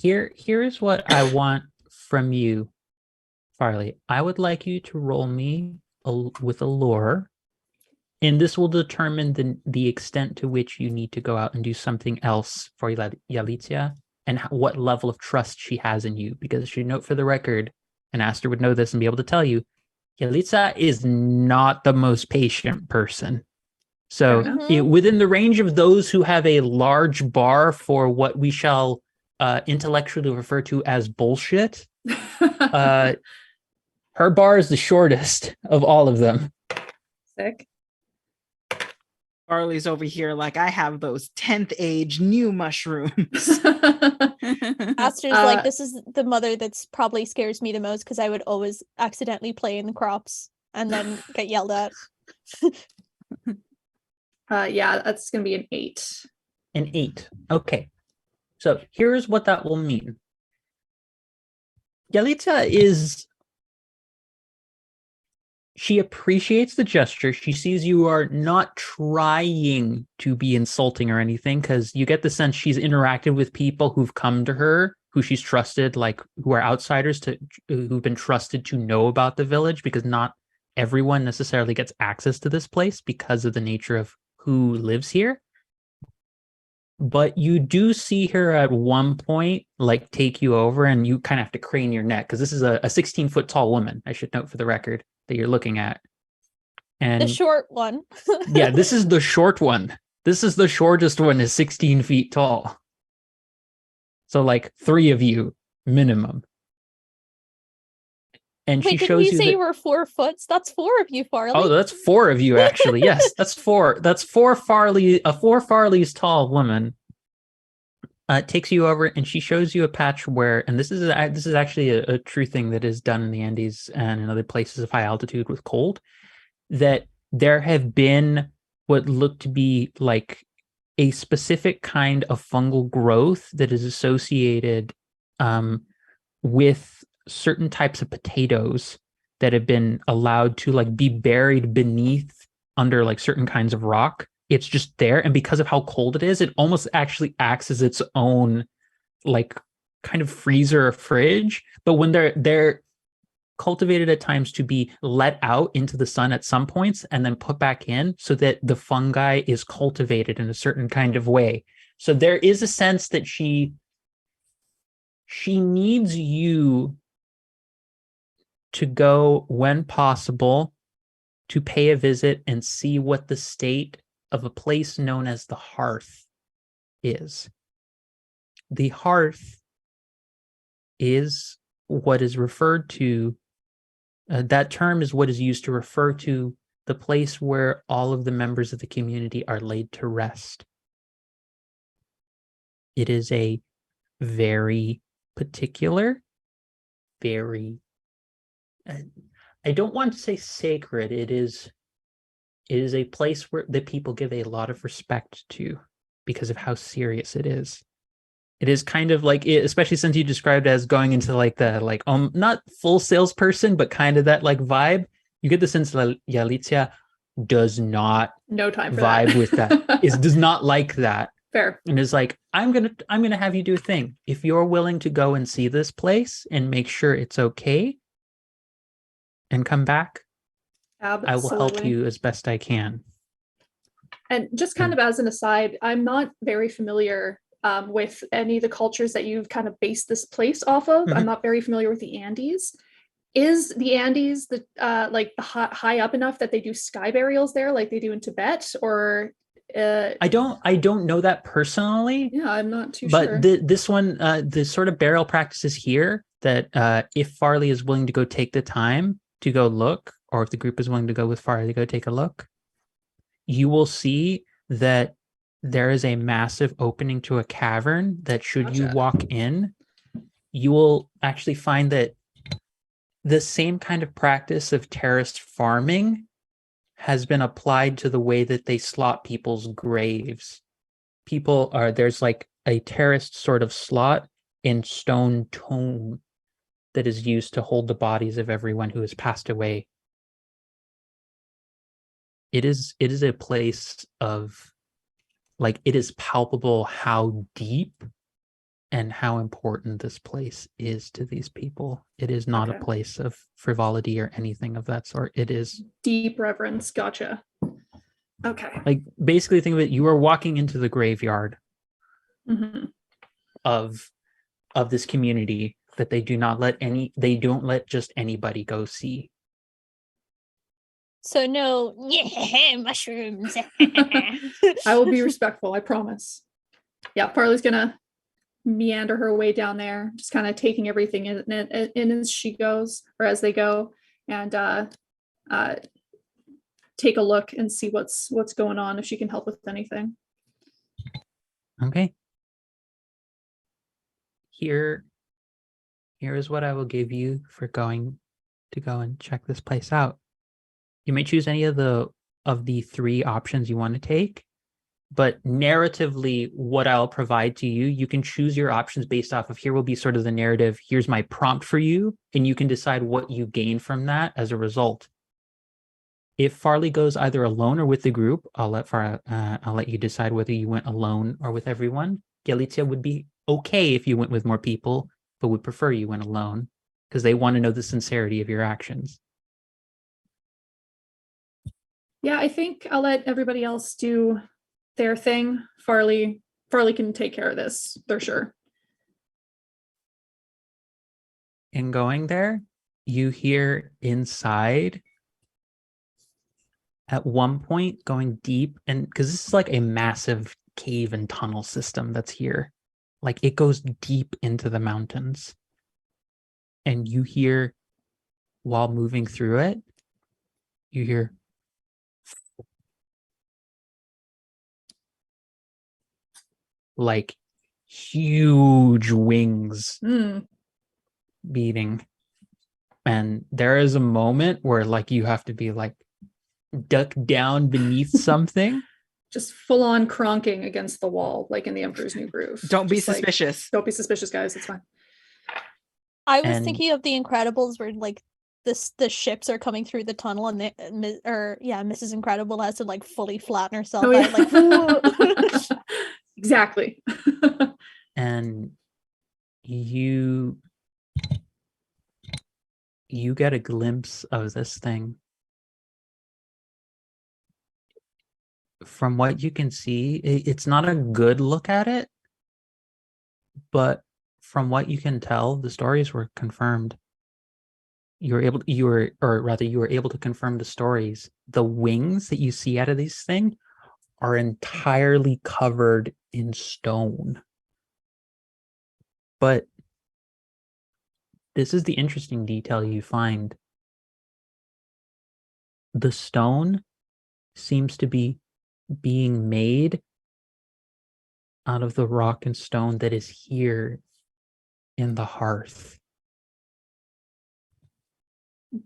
Here's what I want from you, Farley. I would like you to roll me with a lore, and this will determine the extent to which you need to go out and do something else for Yalitza, and what level of trust she has in you. Because she note for the record, and Aster would know this and be able to tell you, Yalitza is not the most patient person. So within the range of those who have a large bar for what we shall intellectually refer to as bullshit, her bar is the shortest of all of them.
Sick.
Farley's over here like, I have those 10th age new mushrooms.
Aster's like, this is the mother that's probably scares me the most because I would always accidentally play in the crops and then get yelled at.
Yeah, that's going to be an 8.
An 8. Okay. So here's what that will mean. Yalitza she appreciates the gesture. She sees you are not trying to be insulting or anything, because you get the sense she's interacted with people who've come to her, who she's trusted, like who are outsiders who've been trusted to know about the village, because not everyone necessarily gets access to this place because of the nature of who lives here. But you do see her at one point like take you over, and you kind of have to crane your neck, because this is a 16-foot tall woman, I should note for the record, that you're looking at. And
the short one.
Yeah, this is the short one. This is the shortest one, is 16 feet tall. So like 3 of you minimum. And
Wait,
she shows you
say you were 4 foot? That's 4 of you, Farley.
Oh, that's 4 of you actually. Yes, that's 4. That's 4 Farley. A 4 Farley's tall woman takes you over, and she shows you a patch where, and this is actually a true thing that is done in the Andes and in other places of high altitude with cold, that there have been what look to be like a specific kind of fungal growth that is associated with certain types of potatoes that have been allowed to like be buried beneath under like certain kinds of rock. It's just there, and because of how cold it is, it almost actually acts as its own like kind of freezer or fridge. But when they're cultivated at times to be let out into the sun at some points and then put back in, so that the fungi is cultivated in a certain kind of way. So there is a sense that she needs you to go when possible to pay a visit and see what the state of a place known as the Hearth is. The Hearth is what is referred to, that term is what is used to refer to the place where all of the members of the community are laid to rest. It is a very particular, very, I don't want to say sacred, it is a place where the people give a lot of respect to because of how serious it is. It is kind of like, especially since you described it as going into like the not full salesperson, but kind of that like vibe. You get the sense that Yalitza does not
no time for
vibe
that.
with that. Does not like that.
Fair.
And is like, I'm gonna have you do a thing. If you're willing to go and see this place and make sure it's okay and come back,
Absolutely.
I will help you as best I can.
And just kind of as an aside, I'm not very familiar with any of the cultures that you've kind of based this place off of. I'm not very familiar with the Andes. Is the Andes like high up enough that they do sky burials there, like they do in Tibet, or?
I don't know that personally.
Yeah, I'm not too
but
sure.
This one, the sort of burial practices here that if Farley is willing to go take the time to go look, or if the group is willing to go with Farley to go take a look, you will see that there is a massive opening to a cavern that should you
Gotcha.
walk in, you will actually find that the same kind of practice of terraced farming has been applied to the way that they slot people's graves. There's like a terraced sort of slot in stone tomb that is used to hold the bodies of everyone who has passed away. It is a place of, like, it is palpable how deep and how important this place is to these people. It is not a place of frivolity or anything of that sort. It is
deep reverence. Gotcha. Okay.
Like, basically think of it, you are walking into the graveyard of this community that they don't let just anybody go see.
So no, yeah, mushrooms.
I will be respectful, I promise. Yeah, Farley's gonna meander her way down there, just kind of taking everything in as she goes, or as they go, and take a look and see what's going on, if she can help with anything.
Okay. Here is what I will give you for going to go and check this place out. You may choose any of the 3 options you want to take, but narratively, what I'll provide to you, you can choose your options based off of, here will be sort of the narrative, here's my prompt for you, and you can decide what you gain from that as a result. If Farley goes either alone or with the group, I'll let you decide whether you went alone or with everyone. Galicia would be okay if you went with more people, but would prefer you went alone because they want to know the sincerity of your actions.
Yeah, I think I'll let everybody else do their thing. Farley can take care of this for sure.
In going there, you hear inside at one point going deep, and because this is like a massive cave and tunnel system that's here, like it goes deep into the mountains, and you hear, while moving through it, you hear like huge wings beating, and there is a moment where like you have to be like duck down beneath something.
Just full on cronking against the wall, like in the Emperor's New Groove.
Don't be suspicious.
Don't be suspicious, guys. It's fine.
I was thinking of The Incredibles, where like the ships are coming through the tunnel, and Mrs. Incredible has to like fully flatten herself out, like
exactly.
And you get a glimpse of this thing. From what you can see, it's not a good look at it, but from what you can tell, the stories were confirmed. You were able to confirm the stories. The wings that you see out of this thing are entirely covered in stone. But this is the interesting detail you find. The stone seems to be being made out of the rock and stone that is here in the hearth.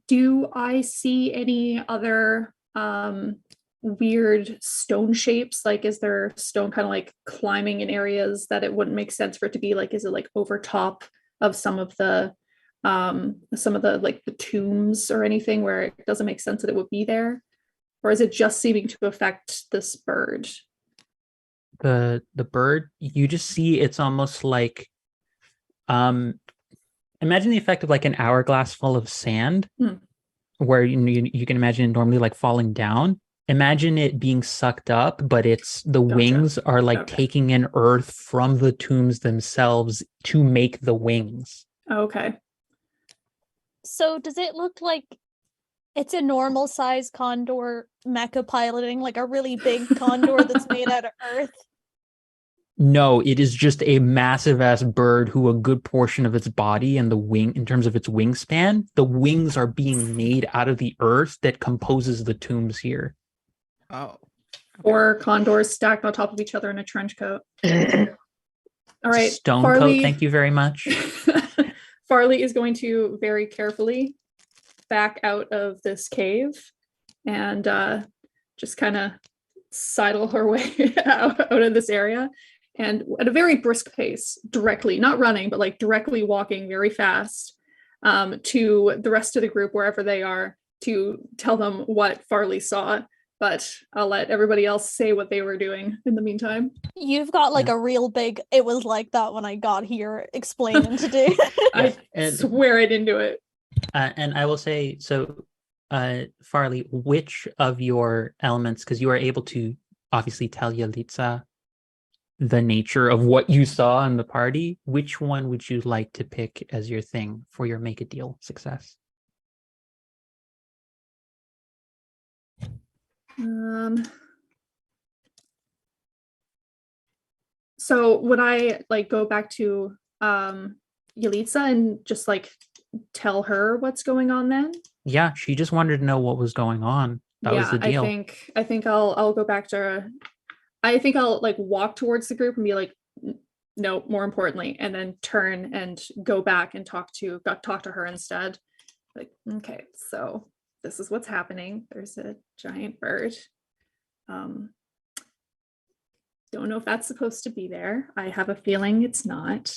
Do I see any other weird stone shapes? Like, is there stone kind of like climbing in areas that it wouldn't make sense for it to be? Like, is it like over top of some of the like the tombs or anything where it doesn't make sense that it would be there? Or is it just seeming to affect this bird?
The bird, you just see it's almost like, imagine the effect of like an hourglass full of sand, where you can imagine it normally like falling down. Imagine it being sucked up, but it's the wings are like taking in earth from the tombs themselves to make the wings.
Okay.
So does it look like it's a normal size condor mecha piloting, like a really big condor that's made out of earth?
No, it is just a massive ass bird who a good portion of its body and the wing, in terms of its wingspan, the wings are being made out of the earth that composes the tombs here.
Oh.
Or condors stacked on top of each other in a trench coat. All right.
Stone
Farley,
coat, thank you very much.
Farley is going to very carefully back out of this cave and just kind of sidle her way out of this area. And at a very brisk pace, directly, not running, but like directly walking very fast to the rest of the group, wherever they are, to tell them what Farley saw. But I'll let everybody else say what they were doing in the meantime.
You've got like a real big, it was like that when I got here explaining to do.
I swear I didn't do it.
And I will say, so Farley, which of your elements, because you are able to obviously tell Yalitza the nature of what you saw in the party, which one would you like to pick as your thing for your make a deal success?
So would I like go back to Yalitza and just like tell her what's going on then?
Yeah, she just wanted to know what was going on. That was the deal.
I think I'll go back to her. I think I'll like walk towards the group and be like, no, more importantly, and then turn and go back and talk to her instead. Like, okay, so this is what's happening. There's a giant bird. Don't know if that's supposed to be there. I have a feeling it's not.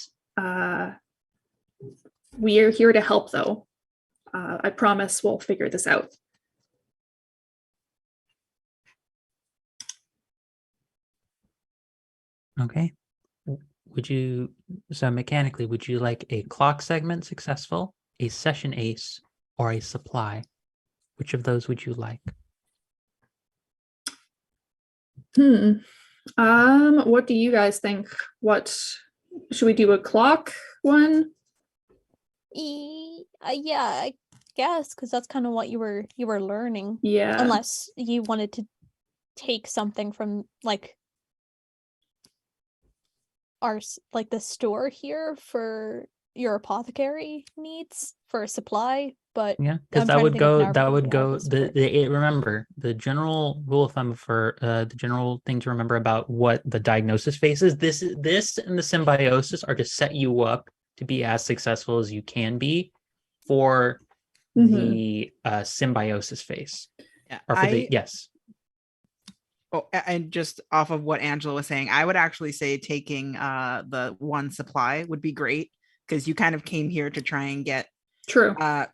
We are here to help though. I promise we'll figure this out.
Okay. So mechanically, would you like a clock segment successful, a session ace, or a supply? Which of those would you like?
What do you guys think? What should we do, a clock one?
Yeah, I guess, because that's kind of what you were learning.
Yeah.
Unless you wanted to take something from like the store here for your apothecary needs for a supply, but
yeah, because remember, the general rule of thumb for the general thing to remember about what the diagnosis phase is, this and the symbiosis are to set you up to be as successful as you can be for the symbiosis phase.
Yeah,
or for yes.
Oh, and just off of what Angela was saying, I would actually say taking the one supply would be great, because you kind of came here to try and get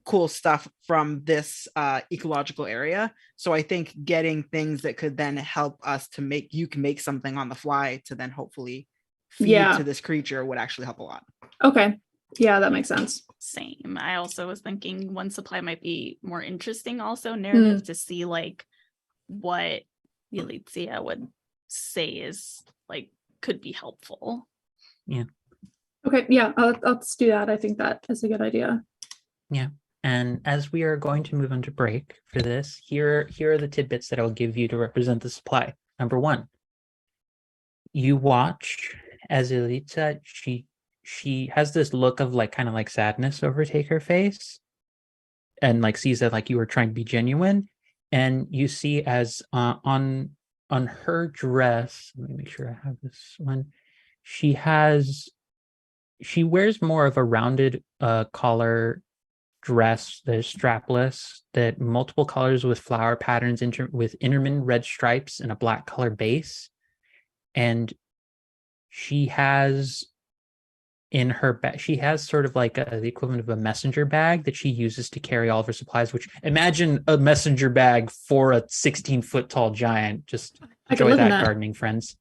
cool stuff from this ecological area. So I think getting things that could then help us to make something on the fly to then hopefully feed to this creature would actually help a lot. Okay. Yeah, that makes sense.
Same. I also was thinking one supply might be more interesting also narrative to see like what Yalitza would say is like could be helpful.
Yeah.
Okay, yeah, let's do that. I think that is a good idea.
Yeah. And as we are going to move into break for this, here are the tidbits that I'll give you to represent the supply. Number one, you watch as Yalitza, she has this look of like kind of like sadness overtake her face, and like sees that like you were trying to be genuine, and you see as on her dress, let me make sure I have this one, she wears more of a rounded collar dress that is strapless, that multiple colors with flower patterns with intermittent red stripes and a black color base. And she has in her bag, she has sort of like the equivalent of a messenger bag that she uses to carry all of her supplies, which imagine a messenger bag for a 16-foot tall giant. Just enjoy that, gardening friends.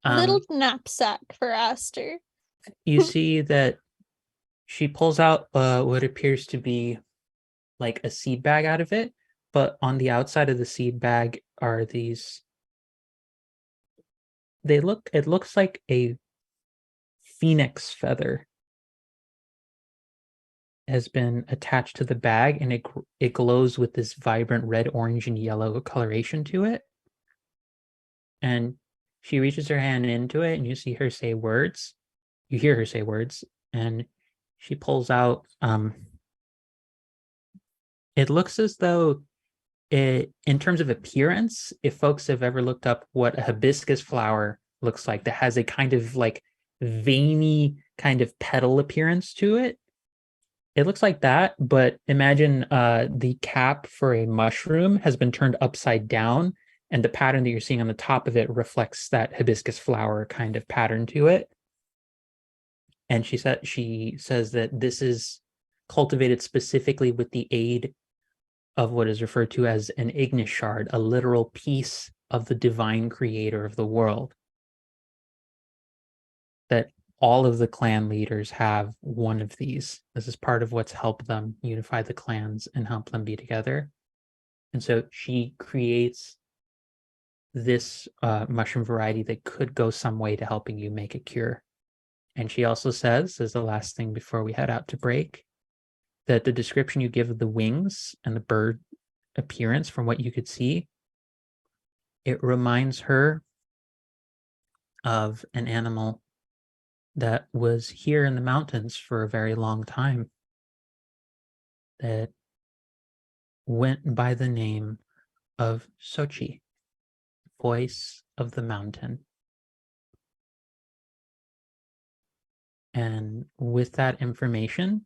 Little knapsack for Aster.
You see that she pulls out what appears to be like a seed bag out of it, but on the outside of the seed bag are these. It looks like a phoenix feather. has been attached to the bag, and it glows with this vibrant red, orange, and yellow coloration to it. And she reaches her hand into it, and you see her say words. You hear her say words, and she pulls out. It looks as though in terms of appearance, if folks have ever looked up what a hibiscus flower looks like, that has a kind of like veiny kind of petal appearance to it. It looks like that, but imagine the cap for a mushroom has been turned upside down, and the pattern that you're seeing on the top of it reflects that hibiscus flower kind of pattern to it. And she says that this is cultivated specifically with the aid of what is referred to as an ignis shard, a literal piece of the divine creator of the world. That all of the clan leaders have one of these. This is part of what's helped them unify the clans and help them be together. And so she creates this mushroom variety that could go some way to helping you make a cure. And she also says, as the last thing before we head out to break, that the description you give of the wings and the bird appearance from what you could see, it reminds her of an animal that was here in the mountains for a very long time, that went by the name of Sochi, voice of the mountain. And with that information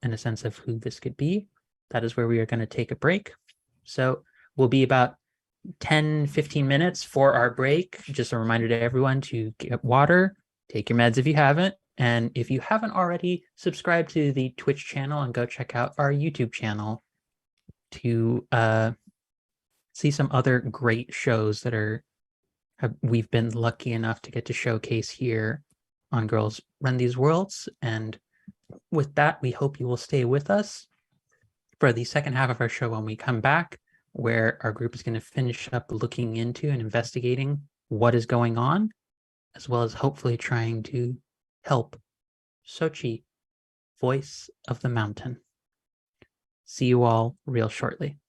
and a sense of who this could be, that is where we are going to take a break. So we'll be about 10-15 minutes for our break. Just a reminder to everyone to get water, take your meds if you haven't, and if you haven't already, subscribe to the Twitch channel and go check out our YouTube channel to see some other great shows that we've been lucky enough to get to showcase here on Girls Run These Worlds. And with that, we hope you will stay with us for the second half of our show when we come back, where our group is going to finish up looking into and investigating what is going on, as well as hopefully trying to help Sochi, voice of the mountain. See you all real shortly.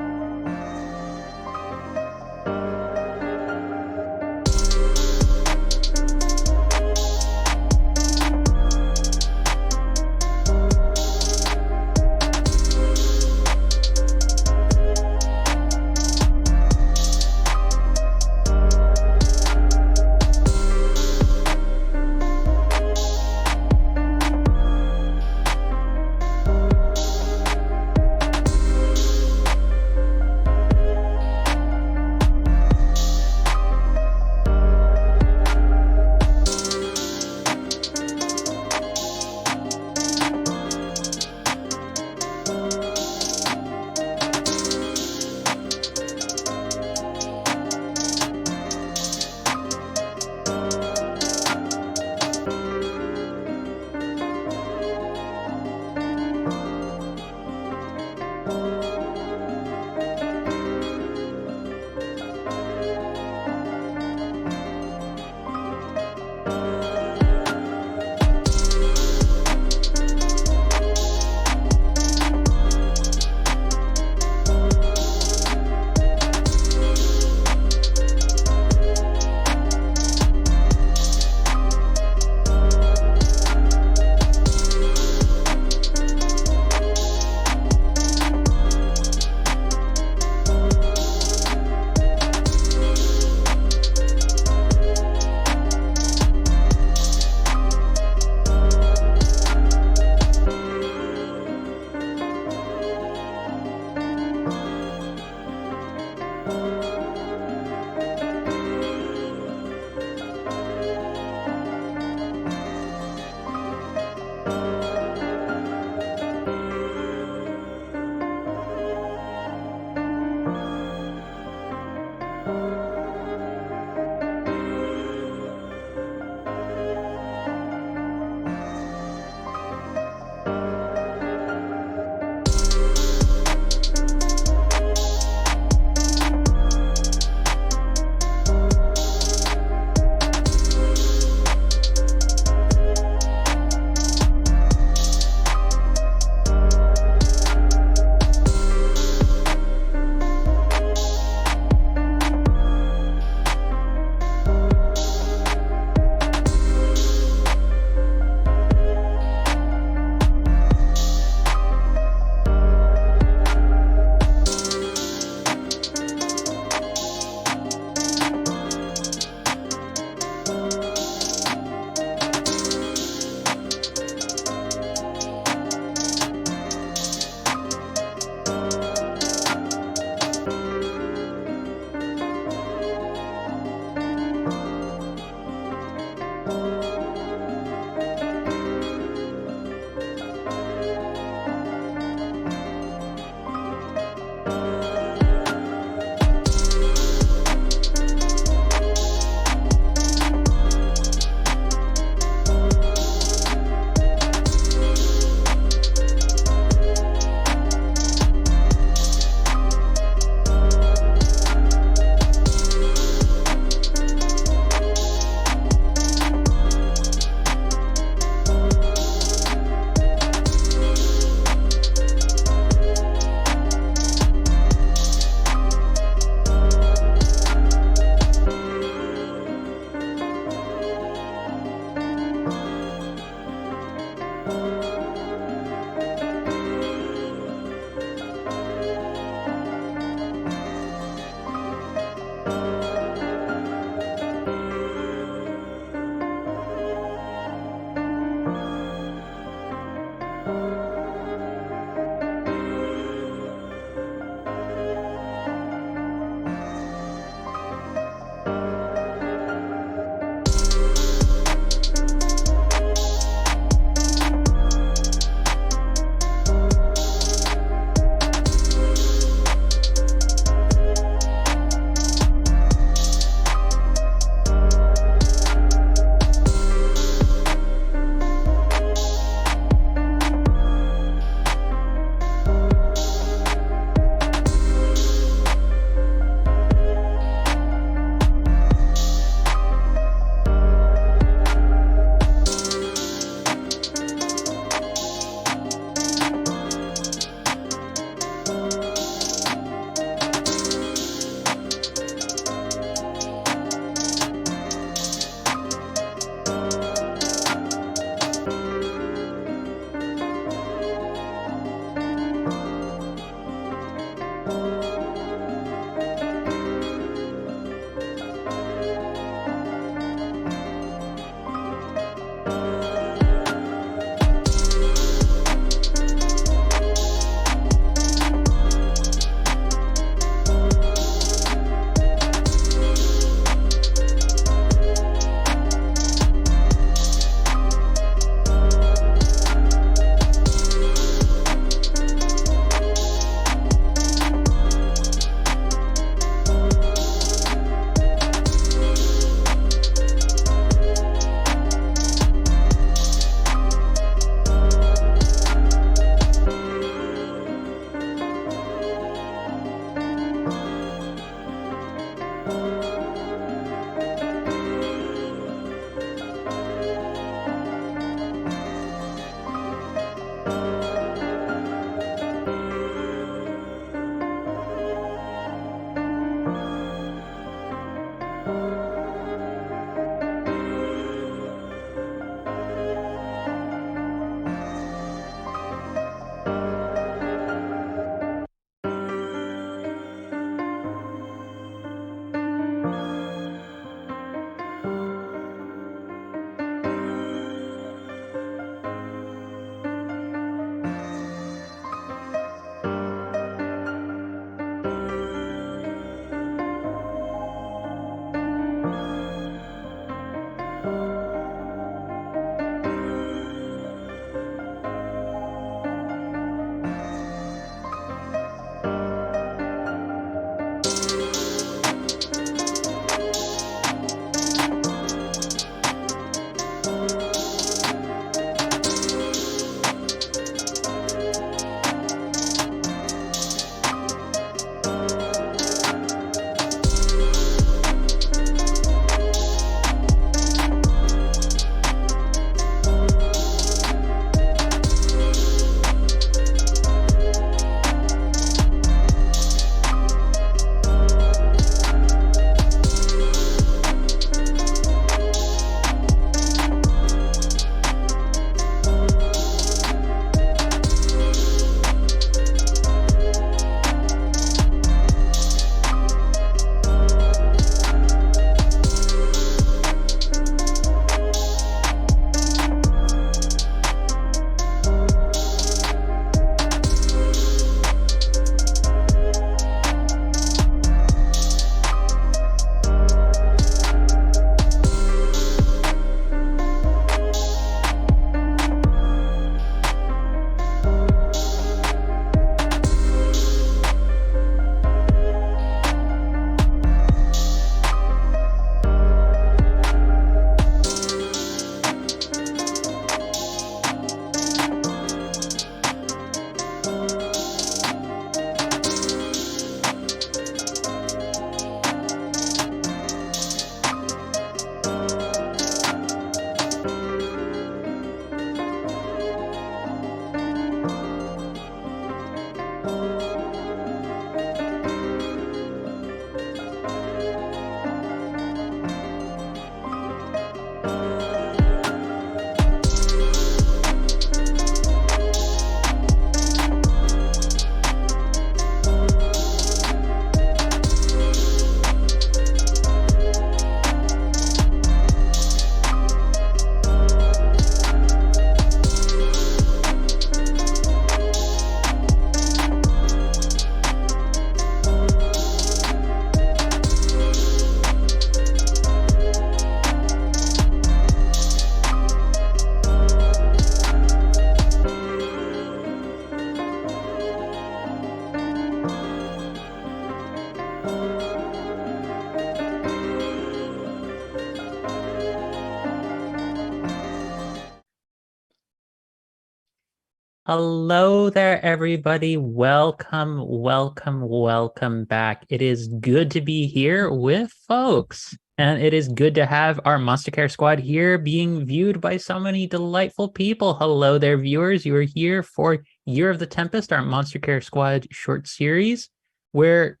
Hello there, everybody. Welcome, welcome, welcome back. It is good to be here with folks. And it is good to have our Monster Care Squad here being viewed by so many delightful people. Hello there, viewers. You are here for Year of the Tempest, our Monster Care Squad short series, where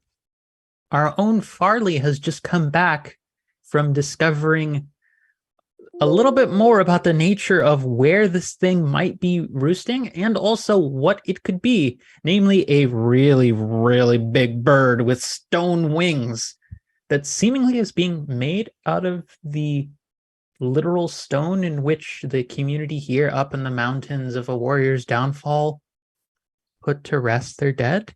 our own Farley has just come back from discovering a little bit more about the nature of where this thing might be roosting and also what it could be, namely a really, really big bird with stone wings that seemingly is being made out of the literal stone in which the community here up in the mountains of a warrior's downfall put to rest their dead.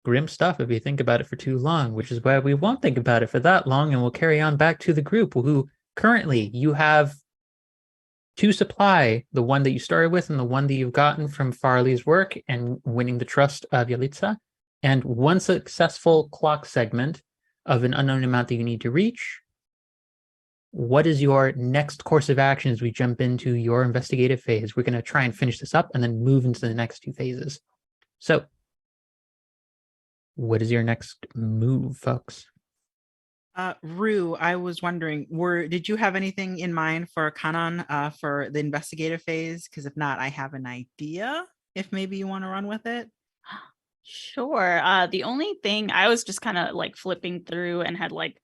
Grim stuff if you think about it for too long, which is why we won't think about it for that long, and we'll carry on back to the group who currently you have two supply, the one that you started with and the one that you've gotten from Farley's work and winning the trust of Yalitza, and one successful clock segment of an unknown amount that you need to reach. What is your next course of action as we jump into your investigative phase? We're going to try and finish this up and then move into the next two phases. So, what is your next move, folks?
Rue, I was wondering, did you have anything in mind for Kanan for the investigative phase? Because if not, I have an idea. If maybe you want to run with it.
Sure. The only thing I was just kind of like flipping through and had like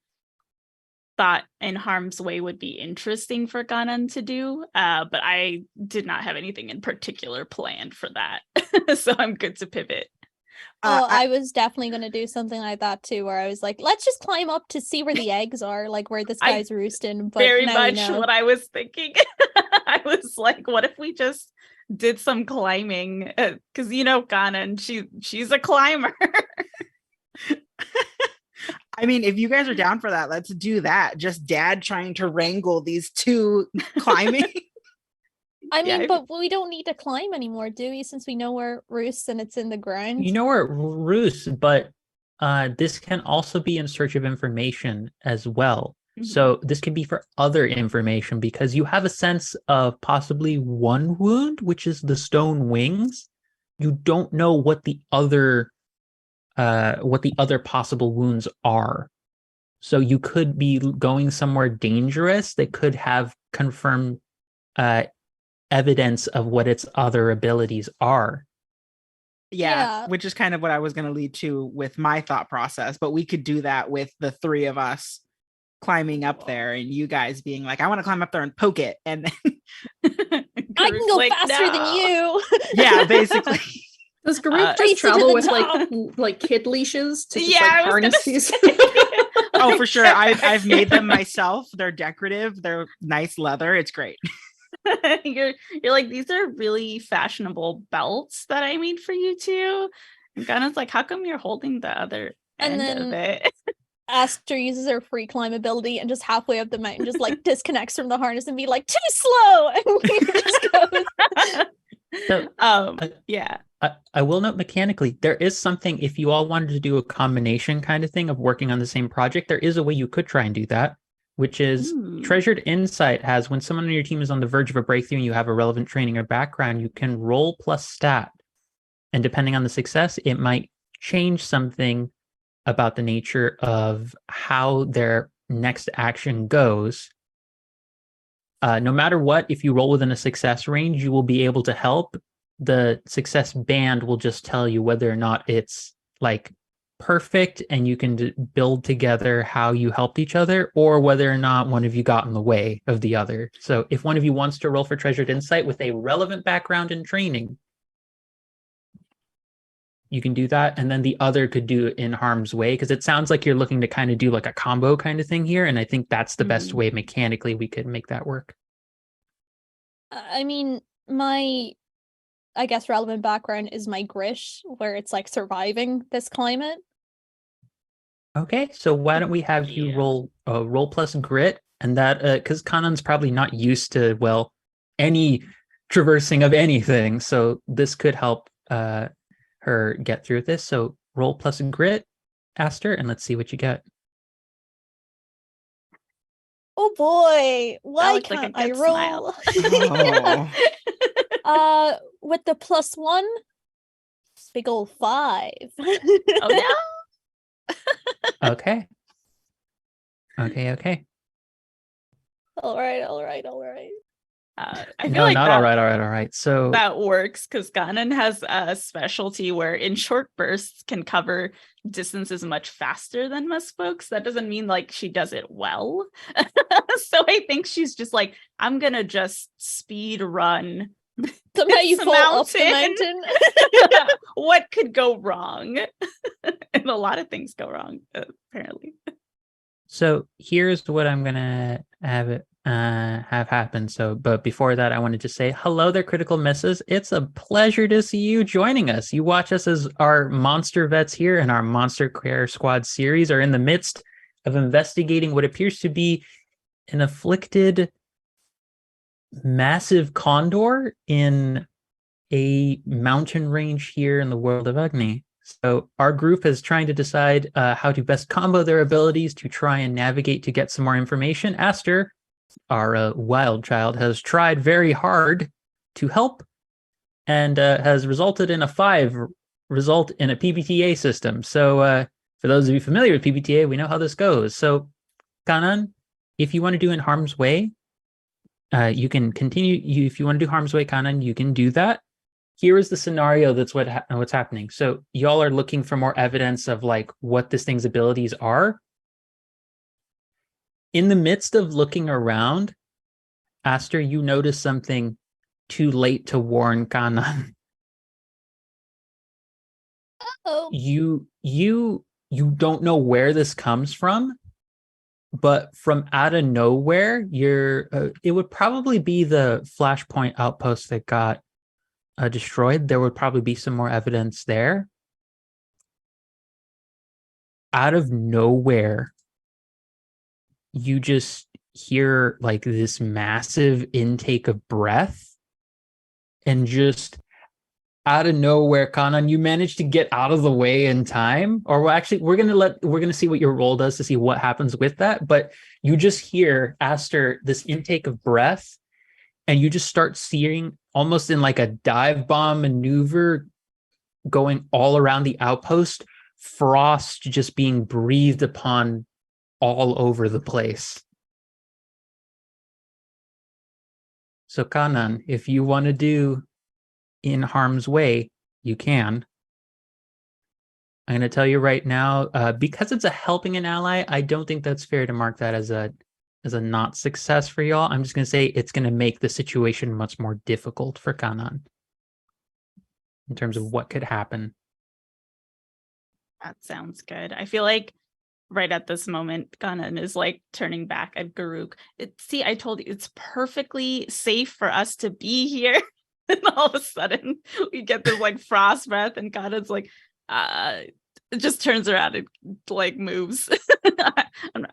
thought In Harm's Way would be interesting for Kanan to do, but I did not have anything in particular planned for that. So I'm good to pivot.
I was definitely going to do something like that too, where I was like, let's just climb up to see where the eggs are, like where this guy's roosting. But
very much what I was thinking. I was like, what if we just did some climbing? Because Kanan, she's a climber.
I mean, if you guys are down for that, let's do that. Just Dad trying to wrangle these two climbing.
I mean, but we don't need to climb anymore, do we? Since we know where it roosts and it's in the ground.
You know where it roosts, but this can also be in search of information as well. Mm-hmm. So this could be for other information because you have a sense of possibly one wound, which is the stone wings. You don't know what the other possible wounds are. So you could be going somewhere dangerous that could have confirmed evidence of what its other abilities are.
Yeah, which is kind of what I was going to lead to with my thought process, but we could do that with the three of us climbing up there and you guys being like, I want to climb up there and poke it, and then
I can go faster than you.
Yeah, basically.
Does Garuk just travel with like kid leashes to just harness these?
Oh, for sure. I've made them myself. They're decorative. They're nice leather. It's great.
You're like, these are really fashionable belts that I made for you two. And Gunna's like, how come you're holding the other end of it?
Aster uses her free climb ability and just halfway up the mountain just like disconnects from the harness and be like, too slow, and we just goes.
So yeah. I will note mechanically, there is something, if you all wanted to do a combination kind of thing of working on the same project, there is a way you could try and do that, which is Treasured Insight has, when someone on your team is on the verge of a breakthrough and you have a relevant training or background, you can roll plus stat. And depending on the success, it might change something about the nature of how their next action goes. No matter what, if you roll within a success range, you will be able to help. The success band will just tell you whether or not it's like perfect and you can build together how you helped each other, or whether or not one of you got in the way of the other. So if one of you wants to roll for Treasured Insight with a relevant background in training, you can do that, and then the other could do it In Harm's Way, because it sounds like you're looking to kind of do like a combo kind of thing here, and I think that's the best way mechanically we could make that work.
I mean, I guess relevant background is my grit, where it's like surviving this climate.
Okay, so why don't we have you roll plus grit, and that because Kanan's probably not used to any traversing of anything, so this could help her get through this. So roll plus grit, Aster, and let's see what you get.
Oh boy, why can't I roll?
Oh.
With the +1, big ol' 5.
Oh no.
Okay. Okay.
All right.
I feel
No,
like
not
that,
all right. So
that works because Ganon has a specialty where in short bursts can cover distances much faster than most folks. That doesn't mean like she does it well. So I think she's just like, I'm gonna just speed run.
Somehow you
this
fall up the mountain.
What could go wrong? And a lot of things go wrong, apparently.
So here's what I'm gonna have happen. So, but before that, I wanted to say hello there, Critical Misses. It's a pleasure to see you joining us. You watch us as our monster vets here in our Monster Care Squad series are in the midst of investigating what appears to be an afflicted massive condor in a mountain range here in the world of Agni. So our group is trying to decide how to best combo their abilities to try and navigate to get some more information. Aster, our wild child, has tried very hard to help and has resulted in a 5 result in a PBTA system. So for those of you familiar with PBTA, we know how this goes. So Kanan, if you want to do in harm's way, you can continue. If you want to do harm's way, Kanan, you can do that. Here is the scenario that's what's happening. So y'all are looking for more evidence of like what this thing's abilities are. In the midst of looking around, Aster, you notice something too late to warn Kanan.
Oh.
You don't know where this comes from, but from out of nowhere, it would probably be the Flashpoint outpost that got destroyed. There would probably be some more evidence there. Out of nowhere, you just hear like this massive intake of breath, and just out of nowhere, Kanan, you managed to get out of the way in time. Or actually, we're gonna see what your roll does to see what happens with that. But you just hear, Aster, this intake of breath, and you just start seeing almost in like a dive bomb maneuver going all around the outpost, frost just being breathed upon all over the place. So Kanan, if you want to do in harm's way, you can. I'm going to tell you right now, because it's a helping an ally, I don't think that's fair to mark that as a not success for y'all. I'm just going to say it's going to make the situation much more difficult for Kanan in terms of what could happen.
That sounds good. I feel like right at this moment, Kanan is like turning back at Garuk. See, I told you it's perfectly safe for us to be here. And all of a sudden we get this like frost breath, and Kanan's like, it just turns around and like moves.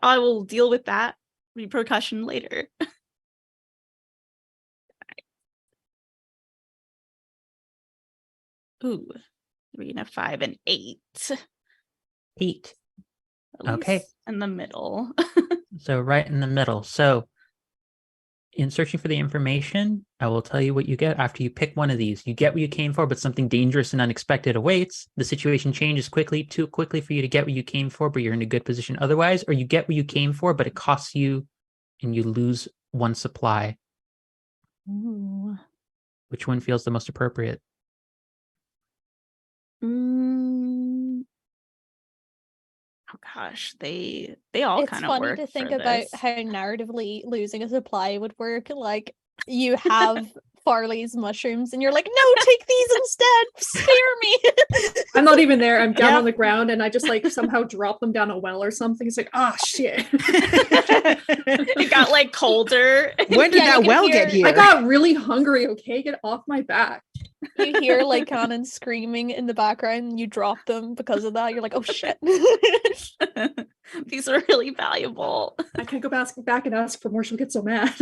I will deal with that repercussion later. Ooh, 3 and a 5 and 8.
8.
At least
Okay.
in the middle.
So right in the middle. So in searching for the information, I will tell you what you get after you pick one of these. You get what you came for, but something dangerous and unexpected awaits. The situation changes quickly, too quickly for you to get what you came for, but you're in a good position otherwise. Or you get what you came for, but it costs you and you lose 1 supply.
Ooh.
Which one feels the most appropriate?
Oh gosh, they all kind of work.
It's funny to think
for
about
this.
how narratively losing a supply would work. Like, you have Farley's mushrooms and you're like, no, take these instead, spare me.
I'm not even there. I'm down on the ground and I just like somehow drop them down a well or something. It's like, oh shit.
It got like colder.
When did that well get here?
I got really hungry. Okay, get off my back.
You hear like Kanan screaming in the background and you drop them because of that. You're like, oh shit.
These are really valuable.
I can't go back and ask for more. She'll get so mad.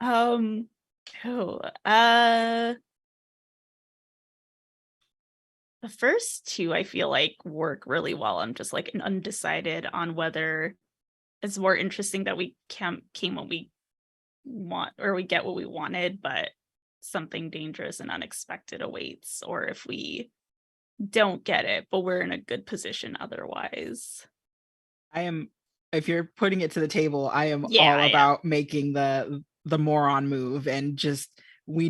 The first 2 I feel like work really well. I'm just like undecided on whether it's more interesting that we came when we want, or we get what we wanted, but something dangerous and unexpected awaits, or if we don't get it, but we're in a good position otherwise.
If you're putting it to the table, I am
Yeah,
all
I am.
about making the moron move, and just we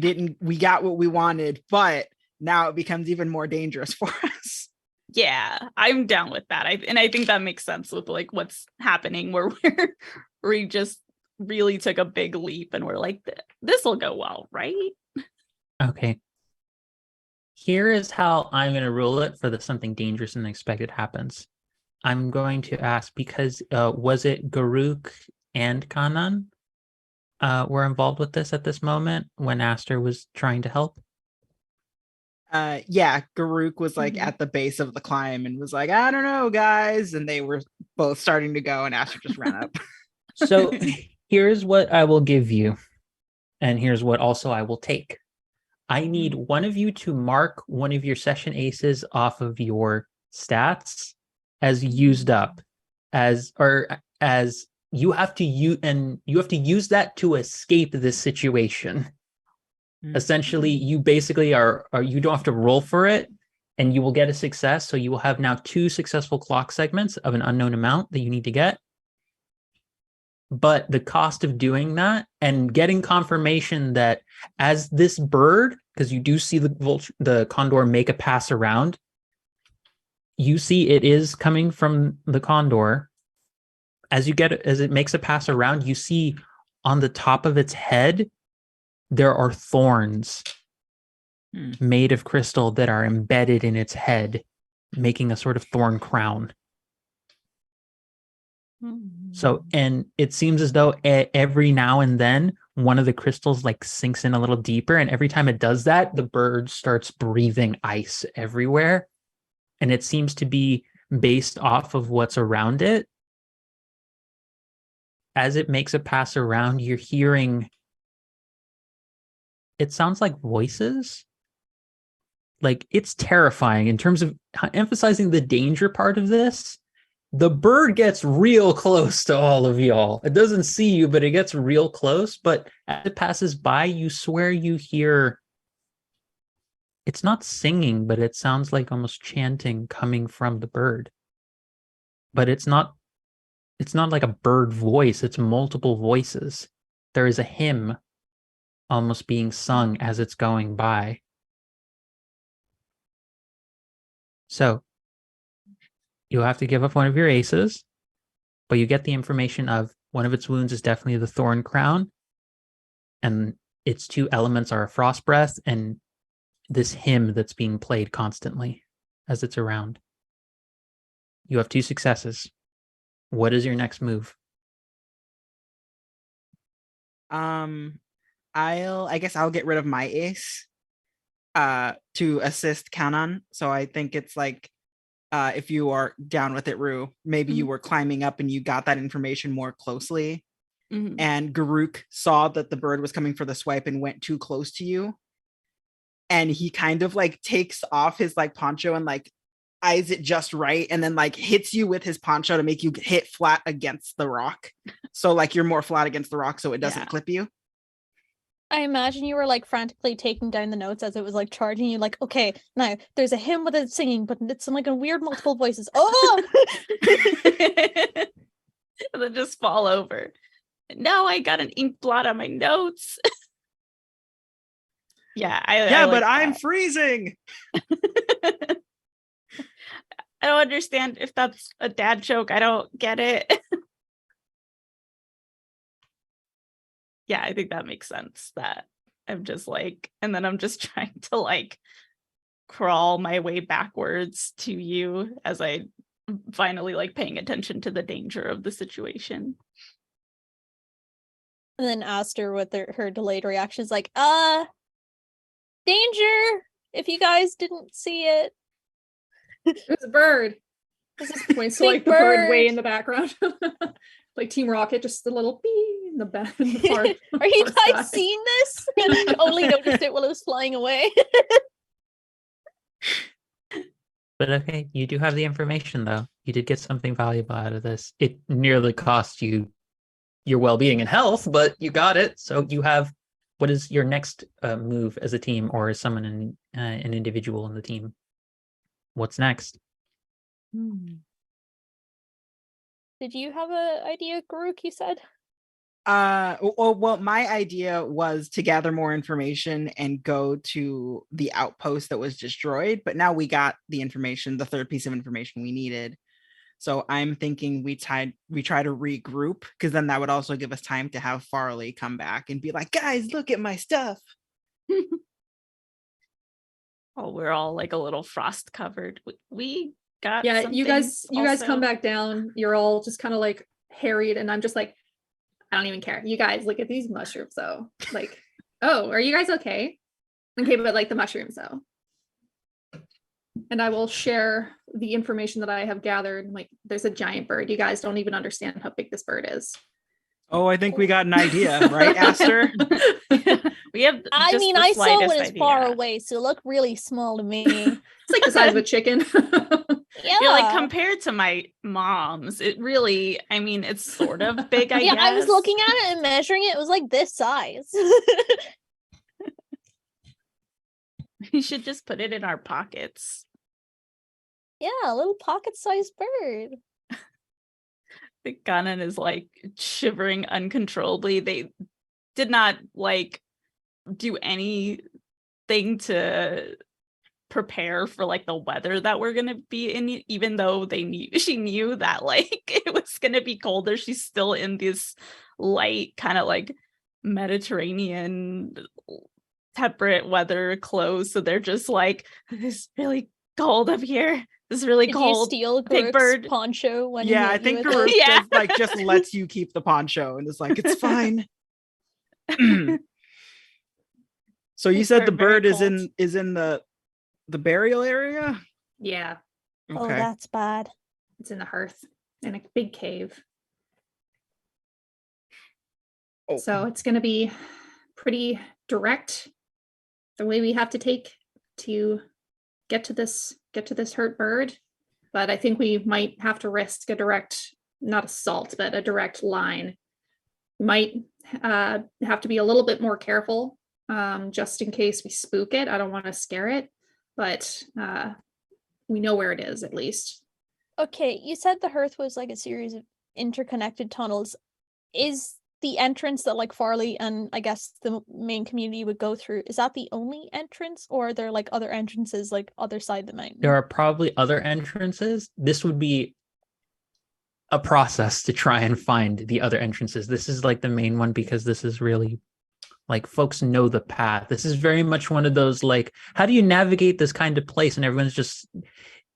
got what we wanted, but now it becomes even more dangerous for us.
Yeah, I'm down with that. I think that makes sense with like what's happening, where we just really took a big leap and we're like, this will go well, right?
Okay. Here is how I'm going to rule it for the something dangerous and unexpected happens. I'm going to ask, because was it Garuk and Kanan were involved with this at this moment when Aster was trying to help?
Yeah, Garuk was like at the base of the climb and was like, I don't know, guys. And they were both starting to go, and Aster just ran up.
So here's what I will give you, and here's what also I will take. I need one of you to mark one of your session aces off of your stats as used up, as you have to use, and you have to use that to escape this situation. Essentially, you basically are you don't have to roll for it, and you will get a success. So you will have now 2 successful clock segments of an unknown amount that you need to get. But the cost of doing that and getting confirmation that as this bird, because you do see the condor make a pass around, you see it is coming from the condor. As it makes a pass around, you see on the top of its head, there are thorns made of crystal that are embedded in its head, making a sort of thorn crown. So, and it seems as though every now and then one of the crystals like sinks in a little deeper, and every time it does that, the bird starts breathing ice everywhere, and it seems to be based off of what's around it. As it makes a pass around, you're hearing, it sounds like voices. Like, it's terrifying in terms of emphasizing the danger part of this. The bird gets real close to all of y'all. It doesn't see you, but it gets real close. But as it passes by, you swear you hear, it's not singing, but it sounds like almost chanting coming from the bird. But it's not like a bird voice. It's multiple voices. There is a hymn almost being sung as it's going by. So you'll have to give up one of your aces, but you get the information of one of its wounds is definitely the thorn crown, and its 2 elements are a frost breath and this hymn that's being played constantly as it's around. You have 2 successes. What is your next move?
I guess I'll get rid of my ace to assist Kanan. So I think it's like, if you are down with it, Rue, maybe you were climbing up and you got that information more closely. And Garuk saw that the bird was coming for the swipe and went too close to you. And he kind of like takes off his like poncho and like eyes it just right, and then like hits you with his poncho to make you hit flat against the rock. So like you're more flat against the rock so it doesn't clip you.
I imagine you were like frantically taking down the notes as it was like charging you, like, okay, now there's a hymn with it singing, but it's in like a weird multiple voices. Oh!
And then just fall over. Now I got an ink blot on my notes. Yeah, I like
but
that.
I'm freezing.
I don't understand if that's a dad joke. I don't get it. Yeah, I think that makes sense. That I'm just like, and then I'm just trying to like crawl my way backwards to you as I finally like paying attention to the danger of the situation.
And then Aster with her delayed reaction is like, danger! If you guys didn't see it.
It was a bird. This is points to like the bird way in the background. Like Team Rocket, just the little bee in the back.
Are you guys seeing this? Only noticed it while it was flying away.
But okay, you do have the information though. You did get something valuable out of this. It nearly cost you your well-being and health, but you got it. So you have, what is your next move as a team, or as someone an individual in the team? What's next?
Did you have an idea, Garuk, you said?
Well, my idea was to gather more information and go to the outpost that was destroyed, but now we got the information, the third piece of information we needed. So I'm thinking we try to regroup, because then that would also give us time to have Farley come back and be like, guys, look at my stuff.
Oh, we're all like a little frost covered. We got
You guys
also.
come back down. You're all just kind of like harried, and I'm just like, I don't even care. You guys look at these mushrooms though. Like, oh, are you guys okay? Okay, but like the mushrooms though. And I will share the information that I have gathered. Like, there's a giant bird. You guys don't even understand how big this bird is.
Oh, I think we got an idea, right, Aster?
We have.
I
just
mean,
the
I saw
slightest
it as
idea.
far away, so it looked really small to me.
It's like the size of a chicken.
Yeah, like compared to my mom's, it really, I mean, it's sort of big, I
yeah,
guess.
I was looking at it and measuring it. It was like this size.
We should just put it in our pockets.
Yeah, a little pocket-sized bird.
The Ganon is like shivering uncontrollably. They did not like do anything to prepare for like the weather that we're gonna be in, even though she knew that like it was gonna be colder. She's still in this light kind of like Mediterranean temperate weather clothes, so they're just like, it's really cold up here. This is really
Did
cold.
you steal
Big
Garuk's
bird
poncho when
Yeah,
he
I
hit you
think
with
Garuk
it?
just lets you keep the poncho and is like, it's fine. So you said the bird is in the burial area?
Yeah,
Oh,
Okay.
that's bad.
it's in the hearth in a big cave.
Oh.
So it's going to be pretty direct, the way we have to take to get to this hurt bird. But I think we might have to risk a direct, not assault, but a direct line. We might have to be a little bit more careful, just in case we spook it. I don't want to scare it, but we know where it is at least.
Okay, you said the hearth was like a series of interconnected tunnels. Is the entrance that like Farley and I guess the main community would go through, is that the only entrance, or are there like other entrances like other side of the mountain?
There are probably other entrances. This would be a process to try and find the other entrances. This is like the main one because this is really like folks know the path. This is very much one of those like, how do you navigate this kind of place? And everyone's just,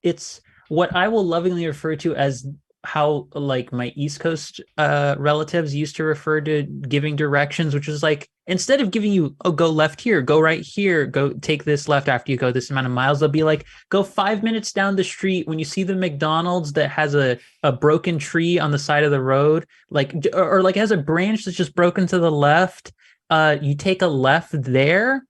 it's what I will lovingly refer to as how like my East Coast relatives used to refer to giving directions, which is like, instead of giving you, oh, go left here, go right here, go take this left after you go this amount of miles, they'll be like, go 5 minutes down the street when you see the McDonald's that has a broken tree on the side of the road, like, or like has a branch that's just broken to the left, you take a left there,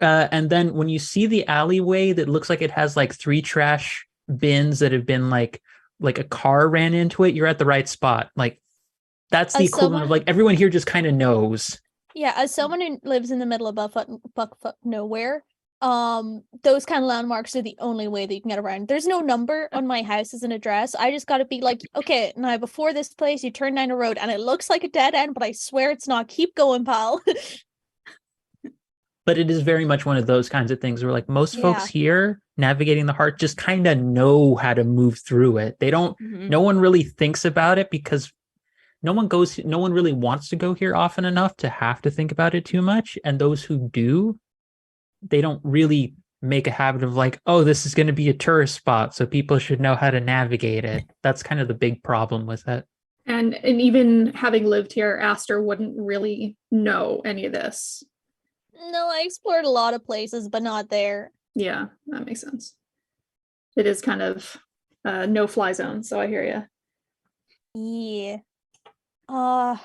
and then when you see the alleyway that looks like it has like 3 trash bins that have been like a car ran into it, you're at the right spot. Like, that's the equivalent of like, everyone here just kind of knows.
Yeah, as someone who lives in the middle of buckfuck nowhere, those kind of landmarks are the only way that you can get around. There's no number on my house as an address. I just gotta be like, okay, now before this place you turn down a road and it looks like a dead end, but I swear it's not. Keep going, pal.
But it is very much one of those kinds of things where like most folks here navigating the heart just kind of know how to move through it. They don't, no one really thinks about it because no one really wants to go here often enough to have to think about it too much. And those who do, they don't really make a habit of like, oh, this is going to be a tourist spot, so people should know how to navigate it. That's kind of the big problem with it.
And even having lived here, Aster wouldn't really know any of this.
No, I explored a lot of places, but not there.
Yeah, that makes sense. It is kind of no-fly zone, so I hear you.
Yeah.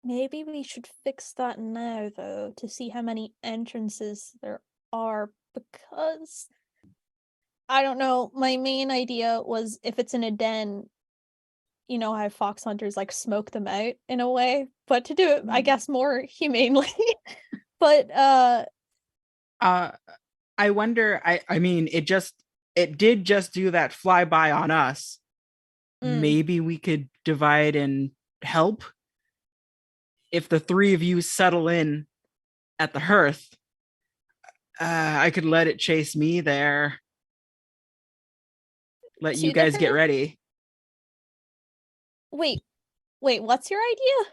Maybe we should fix that now, though, to see how many entrances there are, because I don't know. My main idea was if it's in a den, you know how fox hunters like smoke them out in a way, but to do it, I guess, more humanely. But
I wonder. I mean, it did just do that flyby on us. Maybe we could divide and help. If the three of you settle in at the hearth, I could let it chase me there. Let
To
you
the
guys get
hearth?
ready.
wait, what's your idea?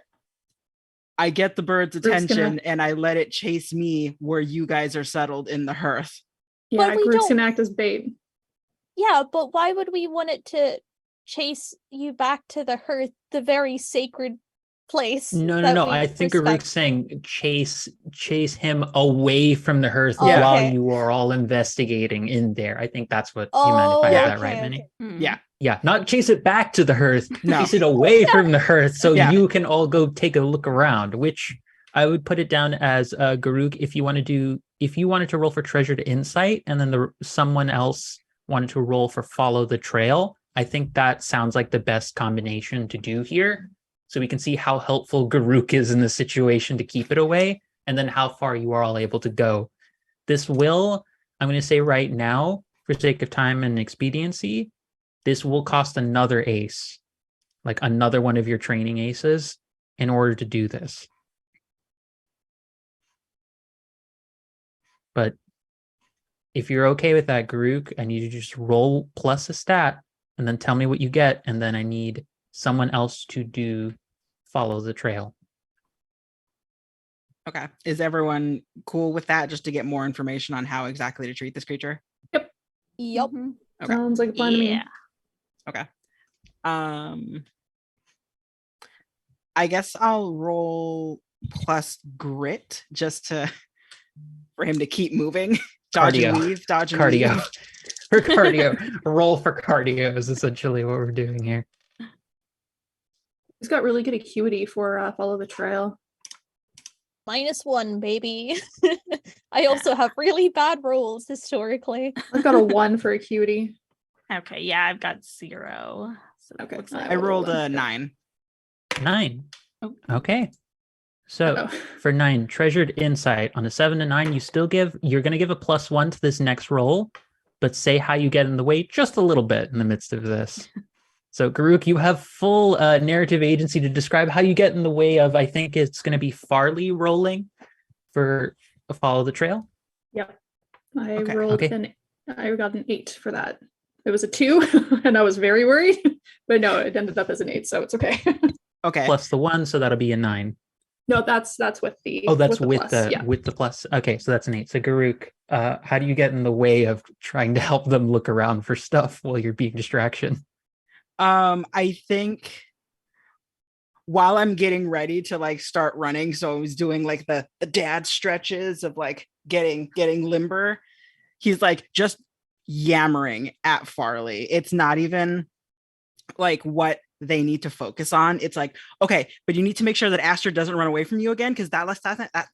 I get the bird's
Groot's gonna-
attention and I let it chase me where you guys are settled in the hearth.
Yeah,
But we
Groot's
don't-
gonna act as bait.
Yeah, but why would we want it to chase you back to the hearth, the very sacred place?
No.
we
I think
respect?
Aruk's saying chase him away from the hearth
Yeah.
while
Okay.
you are all investigating in there. I think that's what you
Oh,
meant. If I have that
okay,
right, Minnie.
okay.
Yeah.
Yeah, not chase it back to the hearth.
No.
Chase it away from the hearth so
Yeah.
you can all go take a look around. Which I would put it down as Garuk. If you wanted to roll for treasured insight, and then someone else wanted to roll for follow the trail, I think that sounds like the best combination to do here. So we can see how helpful Garuk is in the situation to keep it away, and then how far you are all able to go. This will, I'm going to say right now, for sake of time and expediency, this will cost another ace, like another one of your training aces, in order to do this. But if you're okay with that, Garuk, I need you to just roll plus a stat and then tell me what you get. And then I need someone else to do follow the trail.
Okay. Is everyone cool with that, just to get more information on how exactly to treat this creature?
Yup.
Mhm.
Okay.
Sounds like a plan to me.
Yeah.
Okay. I guess I'll roll plus grit just for him to keep moving. Dodge and
Cardio.
weave, dodge and
Cardio.
weave.
For cardio. Roll for cardio is essentially what we're doing here.
He's got really good acuity for follow the trail.
-1, baby. I also have really bad rolls historically.
I've got a 1 for acuity.
Okay, yeah, I've got 0. So it
Okay,
looks
I
like
I
rolled
rolled a
one.
9.
9.
Oh.
Okay. So
Uh-oh.
for 9, treasured insight on a 7 to 9, you're going to give a +1 to this next roll, but say how you get in the way just a little bit in the midst of this. So Garuk, you have full narrative agency to describe how you get in the way of, I think it's going to be Farley rolling for a follow the trail.
Yep. I
Okay,
rolled
okay.
I got an 8 for that. It was a 2 and I was very worried, but no, it ended up as an 8, so it's okay.
Okay.
Plus the 1, so that'll be a 9.
No, that's with the
Oh, that's
with the plus. Yeah.
with the plus. Okay, so that's an 8. So Garuk, how do you get in the way of trying to help them look around for stuff while you're being distraction?
I think while I'm getting ready to like start running, so I was doing like the dad stretches of like getting limber. He's like just yammering at Farley. It's not even like what they need to focus on. It's like, okay, but you need to make sure that Aster doesn't run away from you again, because that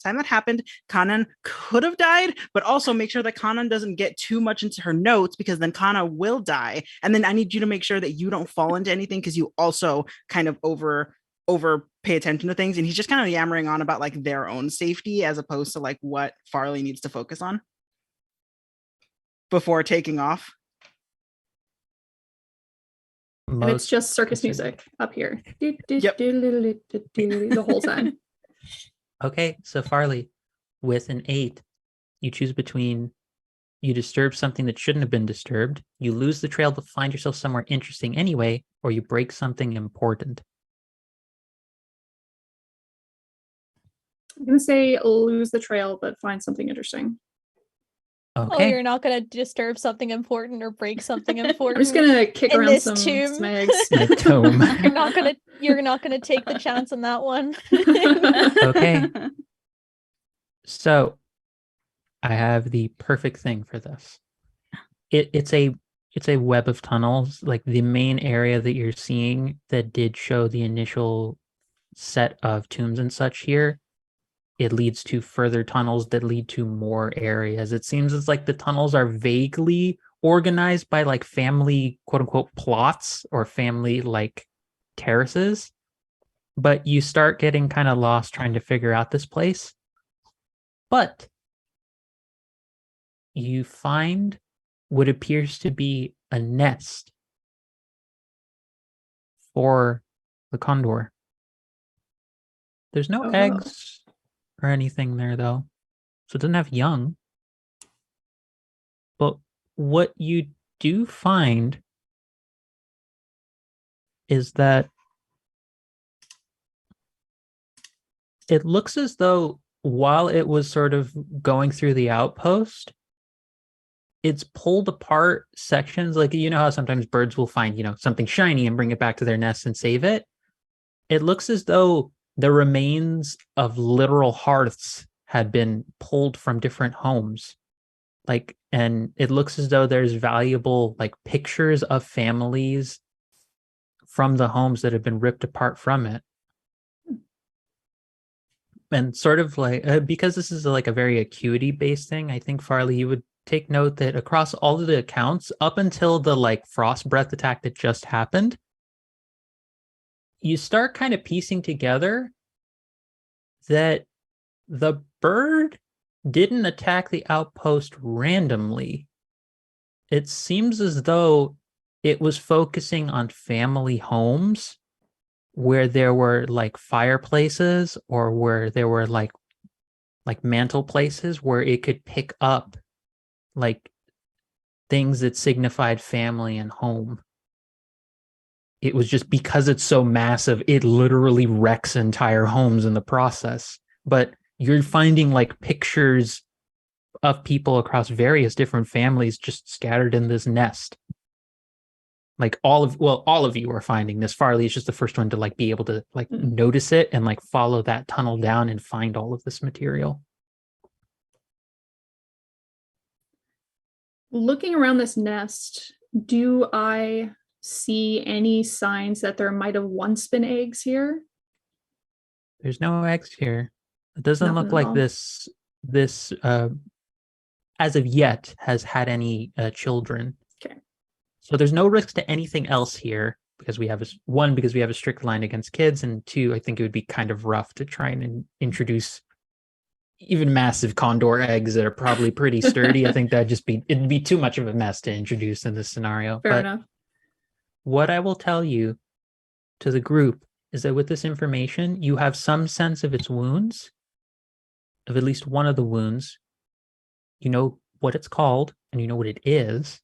time that happened, Kanan could have died, but also make sure that Kanan doesn't get too much into her notes, because then Kana will die. And then I need you to make sure that you don't fall into anything, because you also kind of over pay attention to things. And he's just kind of yammering on about like their own safety as opposed to like what Farley needs to focus on before taking off.
And it's just circus music up here.
Yep.
The whole time.
Okay, so Farley, with an 8, you choose between you disturb something that shouldn't have been disturbed, you lose the trail but find yourself somewhere interesting anyway, or you break something important.
I'm gonna say lose the trail, but find something interesting.
Oh,
Okay.
you're not gonna disturb something important or break something important.
I'm just gonna kick
In
around
this
some
tomb.
snags.
The tome.
You're not gonna take the chance on that one.
Okay. So I have the perfect thing for this. It's a web of tunnels. Like the main area that you're seeing that did show the initial set of tombs and such here, it leads to further tunnels that lead to more areas. It seems it's like the tunnels are vaguely organized by like family quote unquote plots or family like terraces, but you start getting kind of lost trying to figure out this place. But you find what appears to be a nest for the condor. There's no eggs or anything there, though. So it doesn't have young. But what you do find is that it looks as though while it was sort of going through the outpost, it's pulled apart sections. Like, you know how sometimes birds will find, something shiny and bring it back to their nest and save it? It looks as though the remains of literal hearths had been pulled from different homes. And it looks as though there's valuable, pictures of families from the homes that have been ripped apart from it. And sort of because this is a very acuity-based thing, I think, Farley, you would take note that across all of the accounts, up until the frost breath attack that just happened, you start kind of piecing together that the bird didn't attack the outpost randomly. It seems as though it was focusing on family homes where there were fireplaces, or where there were like mantle places where it could pick up things that signified family and home. It was just because it's so massive, it literally wrecks entire homes in the process. But you're finding pictures of people across various different families just scattered in this nest. All of you are finding this. Farley is just the first one to be able to notice it and follow that tunnel down and find all of this material.
Looking around this nest, do I see any signs that there might have once been eggs here?
There's no eggs here. It doesn't look like this as of yet has had any children.
Okay.
So there's no risk to anything else here, because we have a strict line against kids, and two, I think it would be kind of rough to try and introduce even massive condor eggs that are probably pretty sturdy. I think it'd be too much of a mess to introduce in this scenario.
Fair enough.
What I will tell you to the group is that with this information, you have some sense of its wounds, of at least one of the wounds. You know what it's called, and you know what it is.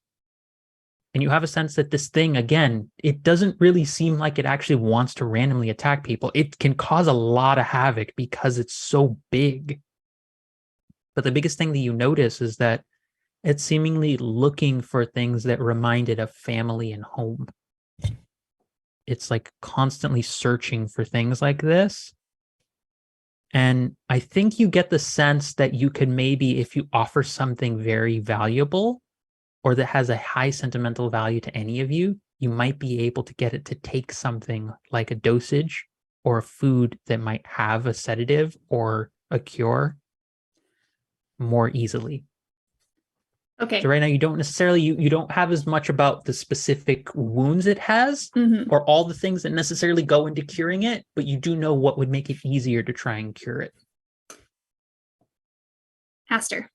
And you have a sense that this thing, again, it doesn't really seem like it actually wants to randomly attack people. It can cause a lot of havoc because it's so big. But the biggest thing that you notice is that it's seemingly looking for things that remind it of family and home. It's constantly searching for things like this. And I think you get the sense that you could maybe, if you offer something very valuable or that has a high sentimental value to any of you, you might be able to get it to take something like a dosage or a food that might have a sedative or a cure more easily.
Okay.
So right now you don't necessarily, you don't have as much about the specific wounds it has or all the things that necessarily go into curing it, but you do know what would make it easier to try and cure it.
Aster,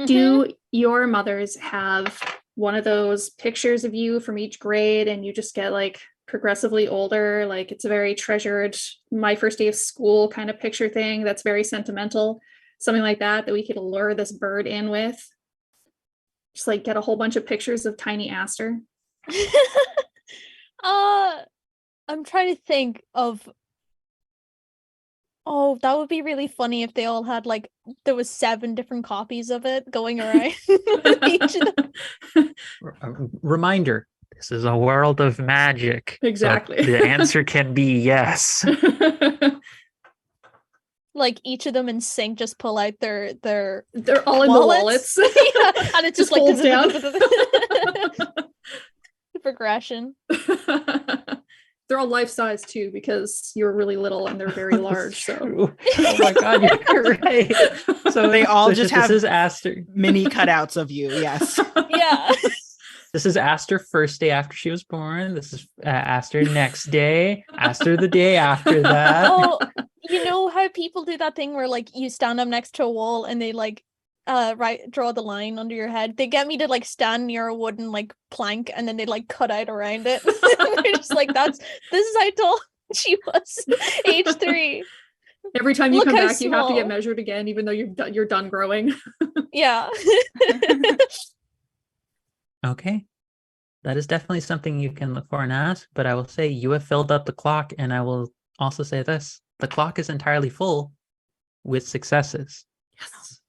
do your mothers have one of those pictures of you from each grade and you just get progressively older? It's a very treasured, my first day of school kind of picture thing that's very sentimental. Something like that we could lure this bird in with. Just get a whole bunch of pictures of tiny Aster.
I'm trying to think of. Oh, that would be really funny if they all had there was 7 different copies of it going around. Each of them.
Reminder: this is a world of magic.
Exactly.
The answer can be yes.
Each of them in sync just pull out their
they're all in
wallets.
the wallets.
And it's just
folds down.
the progression.
They're all life size too, because you're really little and they're very large. So
oh my god, you're right.
So they all just have
this is Aster.
mini cutouts of you. Yes.
Yeah.
This is Aster first day after she was born. This is Aster next day. Aster the day after that.
Oh, you know how people do that thing where like you stand up next to a wall and they like draw the line under your head. They get me to like stand near a wooden like plank and then they like cut out around it. They're just like, this is how tall she was, age 3.
Every time you
Look
come
how
back, you have to get
small.
measured again, even though you're done growing.
Yeah.
Okay. That is definitely something you can look for and ask, but I will say you have filled up the clock, and I will also say this. The clock is entirely full with successes.
Yes.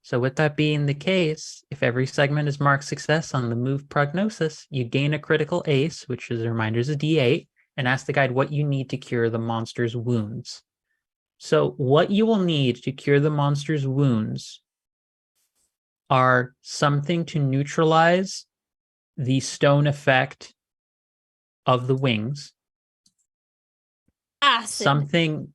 So with that being the case, if every segment is marked success on the move prognosis, you gain a critical ace, which is a reminder is a D8, and ask the guide what you need to cure the monster's wounds. So what you will need to cure the monster's wounds are something to neutralize the stone effect of the wings.
Acid.
Something.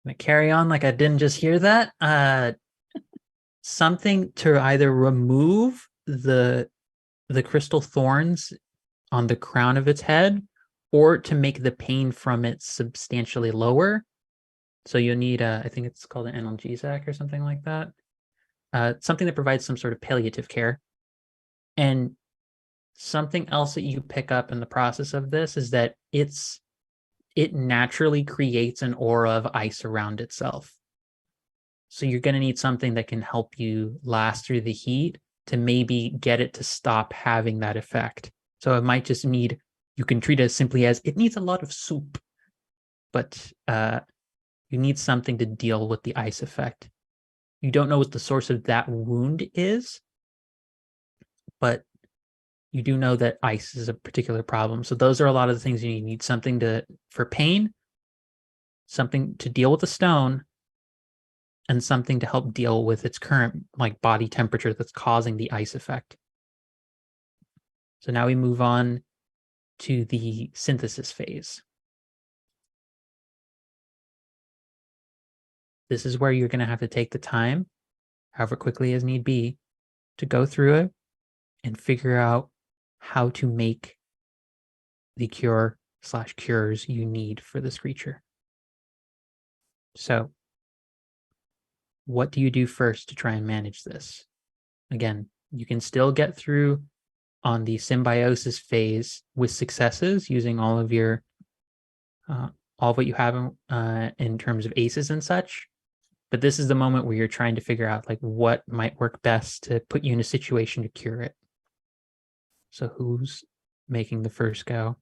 I'm gonna carry on like I didn't just hear that. Something to either remove the crystal thorns on the crown of its head, or to make the pain from it substantially lower. So you'll need I think it's called an analgesic or something like that. Something that provides some sort of palliative care. And something else that you pick up in the process of this is that it naturally creates an aura of ice around itself. So you're going to need something that can help you last through the heat to maybe get it to stop having that effect. So it might just need, you can treat it as simply as it needs a lot of soup, but you need something to deal with the ice effect. You don't know what the source of that wound is, but you do know that ice is a particular problem. So those are a lot of the things you need. You need something for pain, something to deal with the stone, and something to help deal with its current like body temperature that's causing the ice effect. So now we move on to the synthesis phase. This is where you're going to have to take the time, however quickly as need be, to go through it and figure out how to make the cure/cures you need for this creature. So, what do you do first to try and manage this? Again, you can still get through on the symbiosis phase with successes using all of your all of what you have in terms of aces and such. But this is the moment where you're trying to figure out like what might work best to put you in a situation to cure it. So who's making the first go?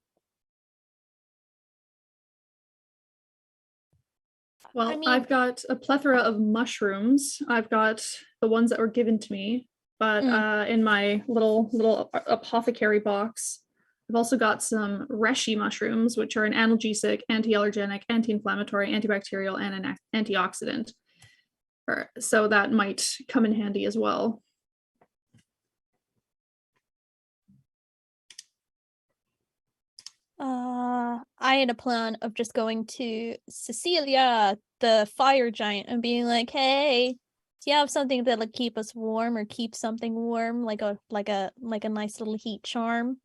Well,
I mean-
I've got a plethora of mushrooms. I've got the ones that were given to me, but in my little apothecary box, I've also got some reishi mushrooms, which are an analgesic, anti-allergenic, anti-inflammatory, antibacterial, and an antioxidant. So that might come in handy as well.
I had a plan of just going to Cecilia, the fire giant, and being like, "Hey, do you have something that like keep us warm or keep something warm, like a nice little heat charm?"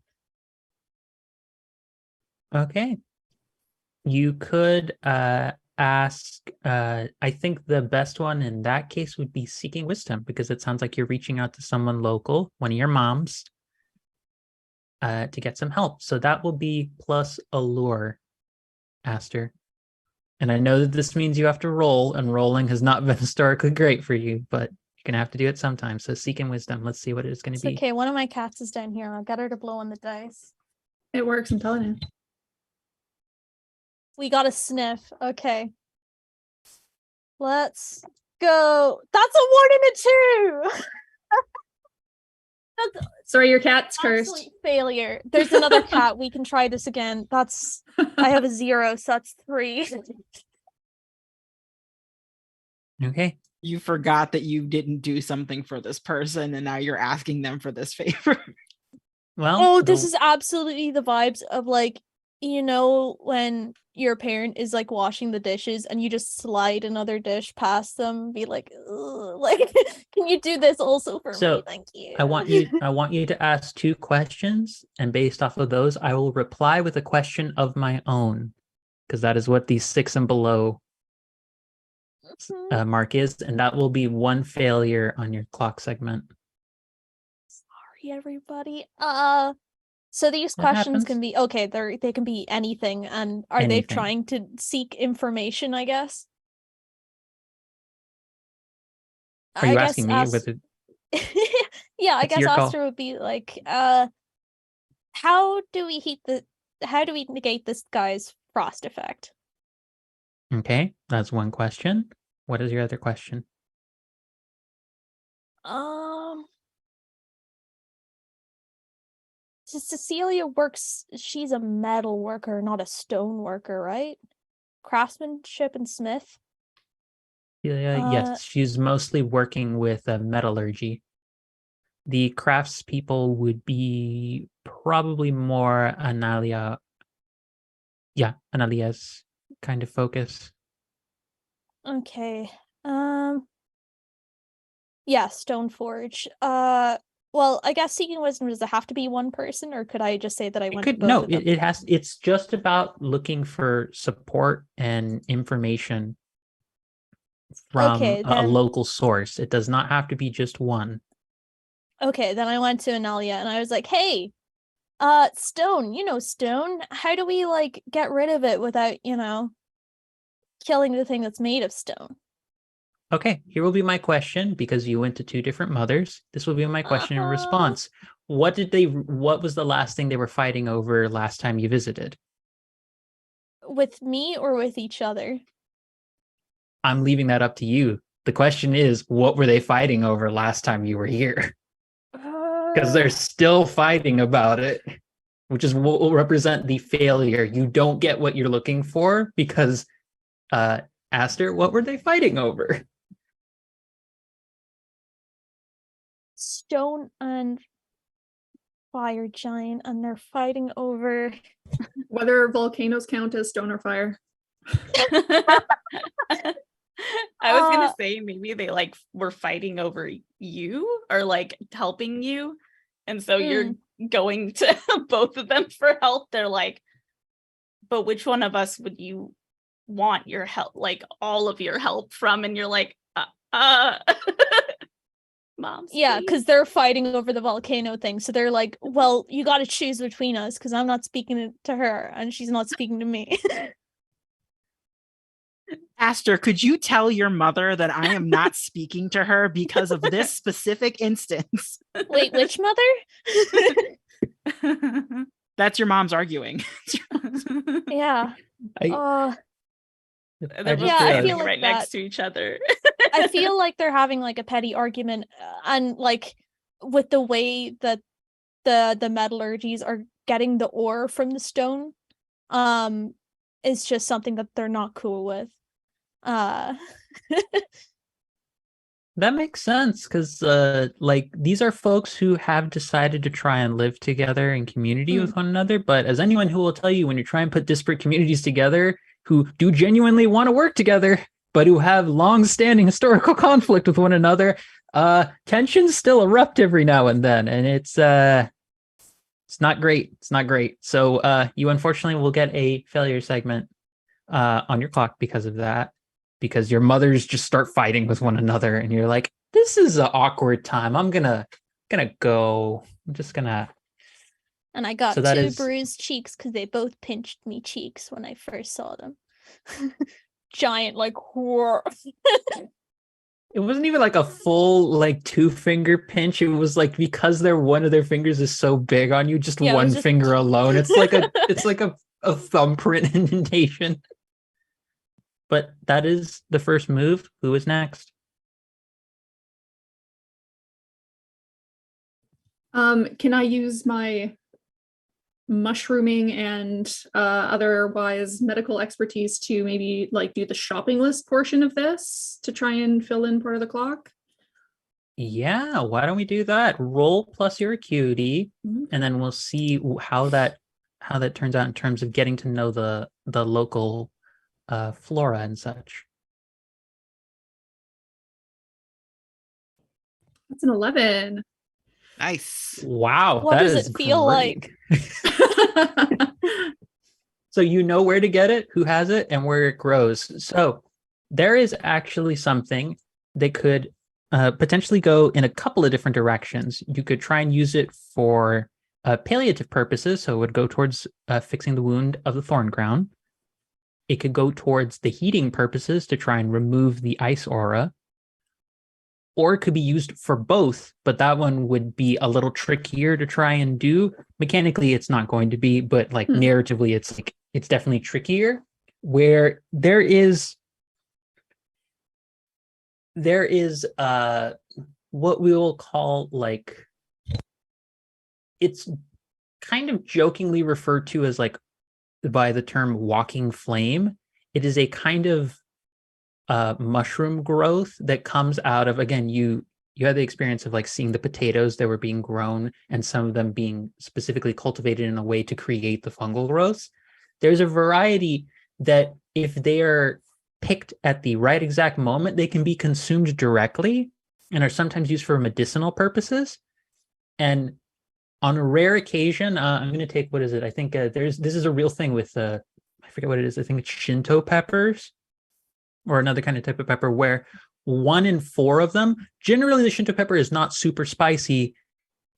Okay. You could ask, I think the best one in that case would be seeking wisdom, because it sounds like you're reaching out to someone local, one of your moms, to get some help. So that will be plus allure, Aster. And I know that this means you have to roll, and rolling has not been historically great for you, but you're going to have to do it sometime. So seeking wisdom, let's see what it is going to be.
Okay, one of my cats is down here. I'll get her to blow on the dice.
It works, I'm telling you.
We got a sniff. Okay. Let's go. That's a 1 and a 2. That's
Sorry, your cat's cursed.
absolute failure. There's another cat. We can try this again. I have a 0, so that's 3.
Okay.
You forgot that you didn't do something for this person, and now you're asking them for this favor.
Well,
Oh, this is absolutely the vibes of like you know, when your parent is like washing the dishes and you just slide another dish past them, be like, "Ugh," like, can you do this also for
So,
me? Thank you.
I want you to ask 2 questions, and based off of those, I will reply with a question of my own, because that is what the 6 and below mark is, and that will be 1 failure on your clock segment.
Sorry, everybody. So these
That
questions
happens.
can be okay. They can be anything, and are they
Anything.
trying to seek information? I guess.
Are you
I guess
asking me with it?
yeah, I
It's
guess
your call.
Aster would be like, how do we negate this guy's frost effect?
Okay, that's 1 question. What is your other question?
So Cecilia works, she's a metal worker, not a stone worker, right? Craftsmanship and smith.
Yes, she's mostly working with metallurgy. The crafts people would be probably more Analia's kind of focus.
Okay. Yeah, Stoneforge. Well, I guess seeking wisdom, does it have to be 1 person, or could I just say that I went to both of them?
It's just about looking for support and information from
Okay,
a
then
local source. It does not have to be just one.
okay, then I went to Analia and I was like, hey, stone, you know stone. How do we like get rid of it without, killing the thing that's made of stone?
Okay, here will be my question, because you went to 2 different mothers. This will be my question in
Uh-huh.
response. What was the last thing they were fighting over last time you visited?
With me or with each other?
I'm leaving that up to you. The question is, what were they fighting over last time you were here? Because they're still fighting about it, which is what will represent the failure. You don't get what you're looking for because, Aster, what were they fighting over?
Stone and fire giant, and they're fighting over
Whether volcanoes count as stone or fire.
I was gonna say maybe they like were fighting over you or like helping you, and so you're going to both of them for help. They're like, but which one of us would you want your help, like all of your help from? And you're like, Mom.
Yeah, because they're fighting over the volcano thing. So they're like, well, you got to choose between us because I'm not speaking to her and she's not speaking to me.
Aster, could you tell your mother that I am not speaking to her because of this specific instance?
Wait, which mother?
That's your mom's arguing.
Yeah.
They're both
I
standing
feel like
right next to each other.
I feel like they're having like a petty argument, and like with the way that the metallurgies are getting the ore from the stone, it's just something that they're not cool with.
That makes sense, because like these are folks who have decided to try and live together in community with one another. But as anyone who will tell you, when you try and put disparate communities together who do genuinely want to work together, but who have long-standing historical conflict with one another, tensions still erupt every now and then, and it's not great. It's not great. So you unfortunately will get a failure segment on your clock because of that. Because your mothers just start fighting with one another, and you're like, "This is an awkward time. I'm gonna go. I'm just gonna."
And I got 2 bruised cheeks because they both pinched me cheeks when I first saw them. Giant, like, whoa.
It wasn't even like a full like 2-finger pinch. It was like because one of their fingers is so big on you, just one finger alone. It's like a thumbprint indentation. But that is the first move. Who is next?
Can I use my mushrooming and otherwise medical expertise to maybe like do the shopping list portion of this to try and fill in part of the clock?
Yeah, why don't we do that? Roll plus your acuity, and then we'll see how that how that turns out in terms of getting to know the local flora and such.
That's an 11.
Nice.
Wow,
What
that
does
is
it feel
great.
like?
So you know where to get it, who has it, and where it grows. So there is actually something that could potentially go in a couple of different directions. You could try and use it for palliative purposes, so it would go towards fixing the wound of the thorn crown. It could go towards the heating purposes to try and remove the ice aura. Or it could be used for both, but that one would be a little trickier to try and do. Mechanically, it's not going to be, but like narratively, it's definitely trickier. Where there is what we will call like, it's kind of jokingly referred to as like by the term walking flame. It is a kind of mushroom growth that comes out of, again, you had the experience of like seeing the potatoes that were being grown and some of them being specifically cultivated in a way to create the fungal growths. There's a variety that if they are picked at the right exact moment, they can be consumed directly and are sometimes used for medicinal purposes. And on a rare occasion, I'm going to take, what is it? I think this is a real thing with, I forget what it is. I think it's Shinto peppers, or another kind of type of pepper, where 1 in 4 of them, generally the Shinto pepper is not super spicy,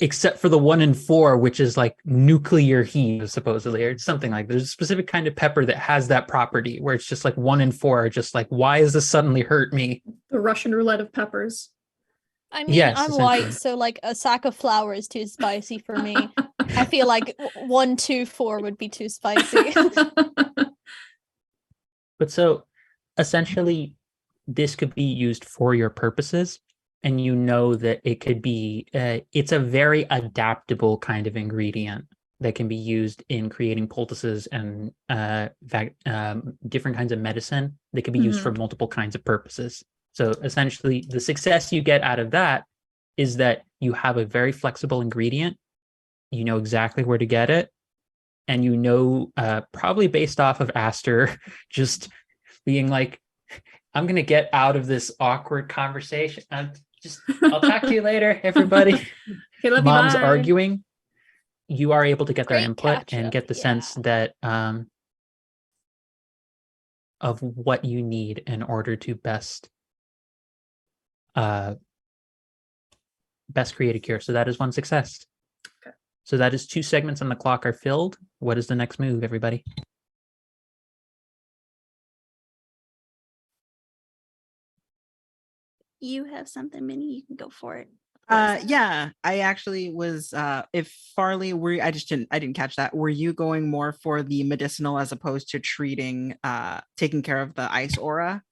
except for the 1 in 4, which is like nuclear heat, supposedly, or something like that. There's a specific kind of pepper that has that property, where it's just like 1 in 4 are just like, why is this suddenly hurt me?
The Russian roulette of peppers.
I mean,
Yes,
I'm white, so like a sack of flour is too spicy for me. I feel like 1, 2, 4 would be too spicy.
But so essentially, this could be used for your purposes, and you know that it could be, it's a very adaptable kind of ingredient that can be used in creating poultices and different kinds of medicine that can be used for multiple kinds of purposes. So essentially, the success you get out of that is that you have a very flexible ingredient, you know exactly where to get it, and you know, probably based off of Aster just being like, I'm going to get out of this awkward conversation. I'll talk to you later, everybody.
Okay, love
Mom's
you, bye.
arguing. You are able to get their
Great
input
catch
and
up,
get the sense that of what you need in order to best create a cure. So that is one success.
Okay.
So that is 2 segments on the clock are filled. What is the next move, everybody?
You have something, Minnie. You can go for it.
Yeah, I actually was if Farley were, I didn't catch that. Were you going more for the medicinal as opposed to treating taking care of the ice aura?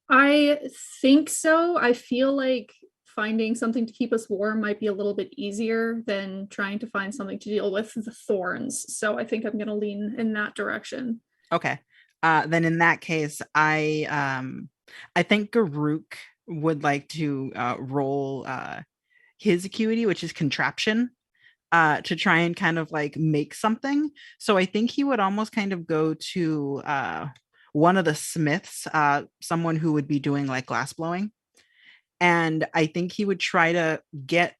I think so. I feel like finding something to keep us warm might be a little bit easier than trying to find something to deal with the thorns. So I think I'm going to lean in that direction.
Okay. Then in that case, I think Garuk would like to roll his acuity, which is contraption, to try and kind of like make something. So I think he would almost kind of go to one of the smiths, someone who would be doing like glass blowing. And I think he would try to get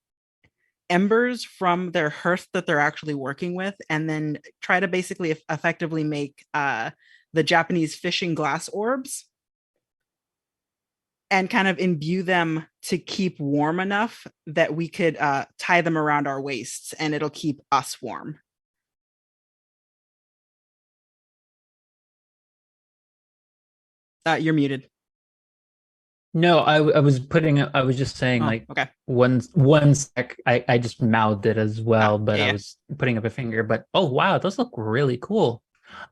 embers from their hearth that they're actually working with, and then try to basically effectively make the Japanese fishing glass orbs and kind of imbue them to keep warm enough that we could tie them around our waists and it'll keep us warm. You're muted.
No, I was just saying, like,
okay.
One sec. I just mouthed it as well, but
yeah.
I was putting up a finger. But oh wow, those look really cool.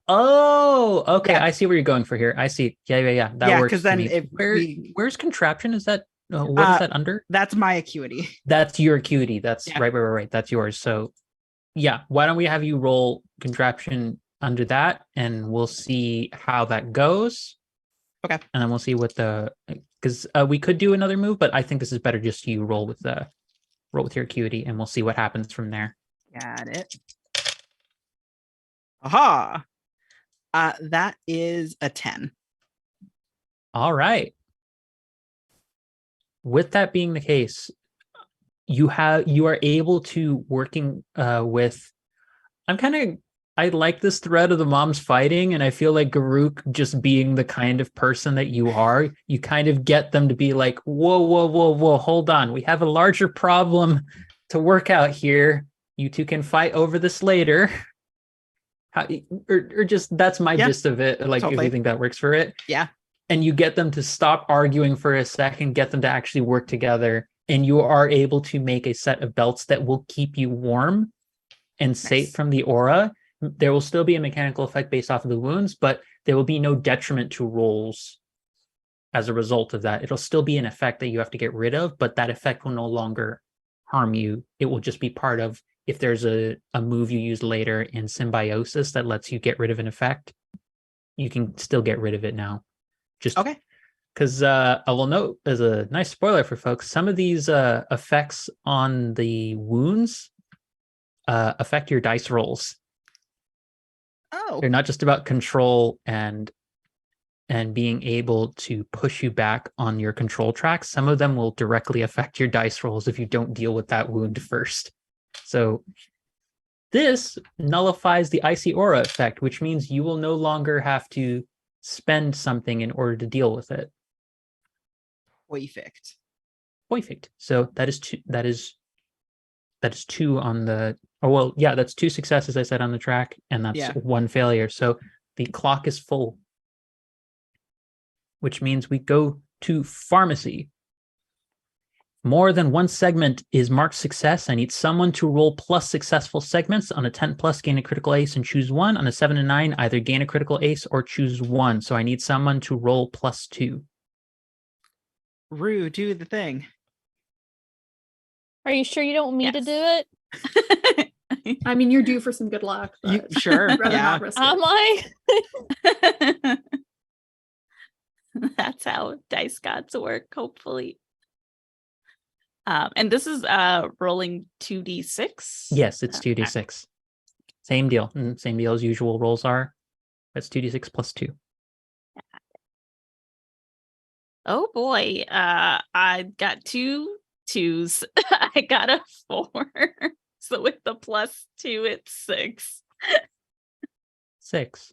Oh, okay.
Yeah.
I see where you're going for here. I see. Yeah. That works.
Because then
if where's contraption? Is that what is that under?
That's my acuity.
That's your acuity. That's right. That's yours. So yeah, why don't we have you roll contraption under that, and we'll see how that goes.
Okay.
And then we'll see what because we could do another move, but I think this is better just you roll with your acuity, and we'll see what happens from there.
Got it. Aha. That is a 10.
All right. With that being the case, you are able to working with. I like this thread of the moms fighting, and I feel like Garuk just being the kind of person that you are, you kind of get them to be like, whoa, whoa, whoa, whoa, hold on. We have a larger problem to work out here. You two can fight over this later. Or just that's my gist of it. Like,
totally.
if you think that works for it.
Yeah.
And you get them to stop arguing for a second, get them to actually work together, and you are able to make a set of belts that will keep you warm and safe from the aura. There will still be a mechanical effect based off of the wounds, but there will be no detriment to rolls as a result of that. It'll still be an effect that you have to get rid of, but that effect will no longer harm you. It will just be part of, if there's a move you use later in Symbiosis that lets you get rid of an effect, you can still get rid of it now. Just
okay.
Because I will note, as a nice spoiler for folks, some of these effects on the wounds affect your dice rolls.
Oh.
They're not just about control and being able to push you back on your control tracks. Some of them will directly affect your dice rolls if you don't deal with that wound first. So this nullifies the icy aura effect, which means you will no longer have to spend something in order to deal with it.
Perfect.
Perfect. So that is two on the. Oh well, yeah, that's 2 successes I said on the track, and that's 1 failure. So the clock is full, which means we go to pharmacy. More than one segment is marked success. I need someone to roll plus successful segments. On a 10 plus, gain a critical ace and choose 1. On a 7 and 9, either gain a critical ace or choose 1. So I need someone to roll plus 2.
Rue, do the thing.
Are you sure you don't want me to do it?
I mean, you're due for some good luck.
Sure.
Yeah.
Am I?
That's how dice gods work, hopefully. And this is rolling 2d6.
Yes, it's 2d6. Same deal. Same deal as usual rolls are. That's 2d6 plus 2.
Oh boy. I got 2 2s. I got a 4. So with the plus 2, it's 6.
6.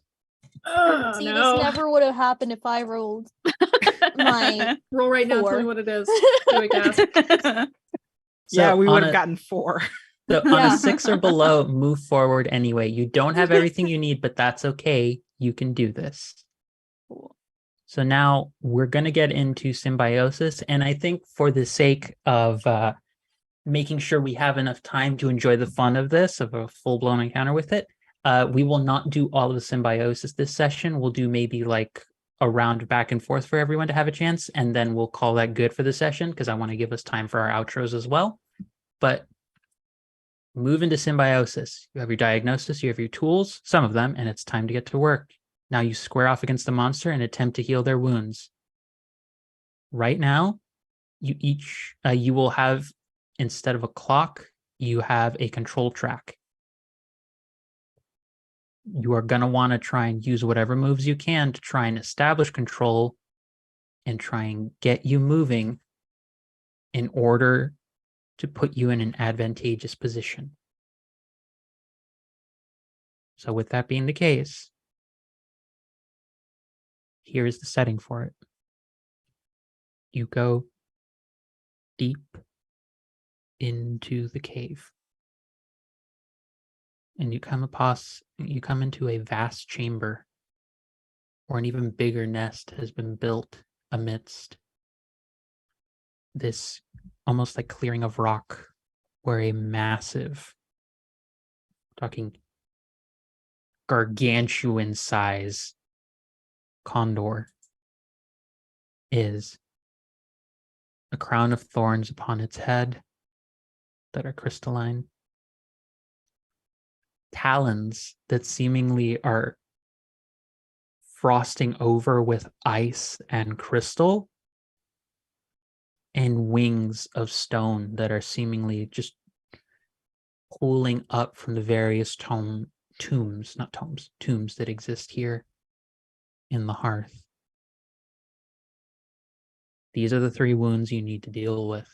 Oh,
See,
no.
this never would have happened if I rolled my
roll right now.
4.
Tell me what it is. Do it, guys.
Yeah, we would have gotten 4.
So on a 6 or below, move forward anyway. You don't have everything you need, but that's okay. You can do this.
Cool.
So now we're going to get into Symbiosis. And I think for the sake of making sure we have enough time to enjoy the fun of this, of a full-blown encounter with it, we will not do all of the Symbiosis this session. We'll do maybe like a round back and forth for everyone to have a chance, and then we'll call that good for the session because I want to give us time for our outros as well. But move into Symbiosis. You have your diagnosis, you have your tools, some of them, and it's time to get to work. Now you square off against the monster and attempt to heal their wounds. Right now, you will have, instead of a clock, you have a control track. You are going to want to try and use whatever moves you can to try and establish control and try and get you moving in order to put you in an advantageous position. So with that being the case, here is the setting for it. You go deep into the cave. And you come into a vast chamber, or an even bigger nest has been built amidst this almost like clearing of rock, where a massive, talking gargantuan size condor is. A crown of thorns upon its head that are crystalline. Talons that seemingly are frosting over with ice and crystal, and wings of stone that are seemingly just pulling up from the various tombs that exist here in the hearth. These are the 3 wounds you need to deal with.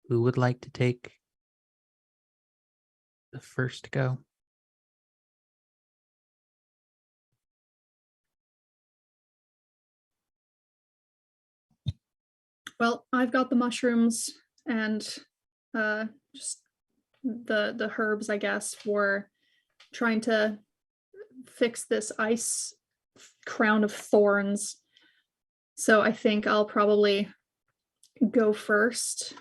Who would like to take the first go?
Well, I've got the mushrooms and just the herbs, I guess, for trying to fix this ice crown of thorns. So I think I'll probably go first.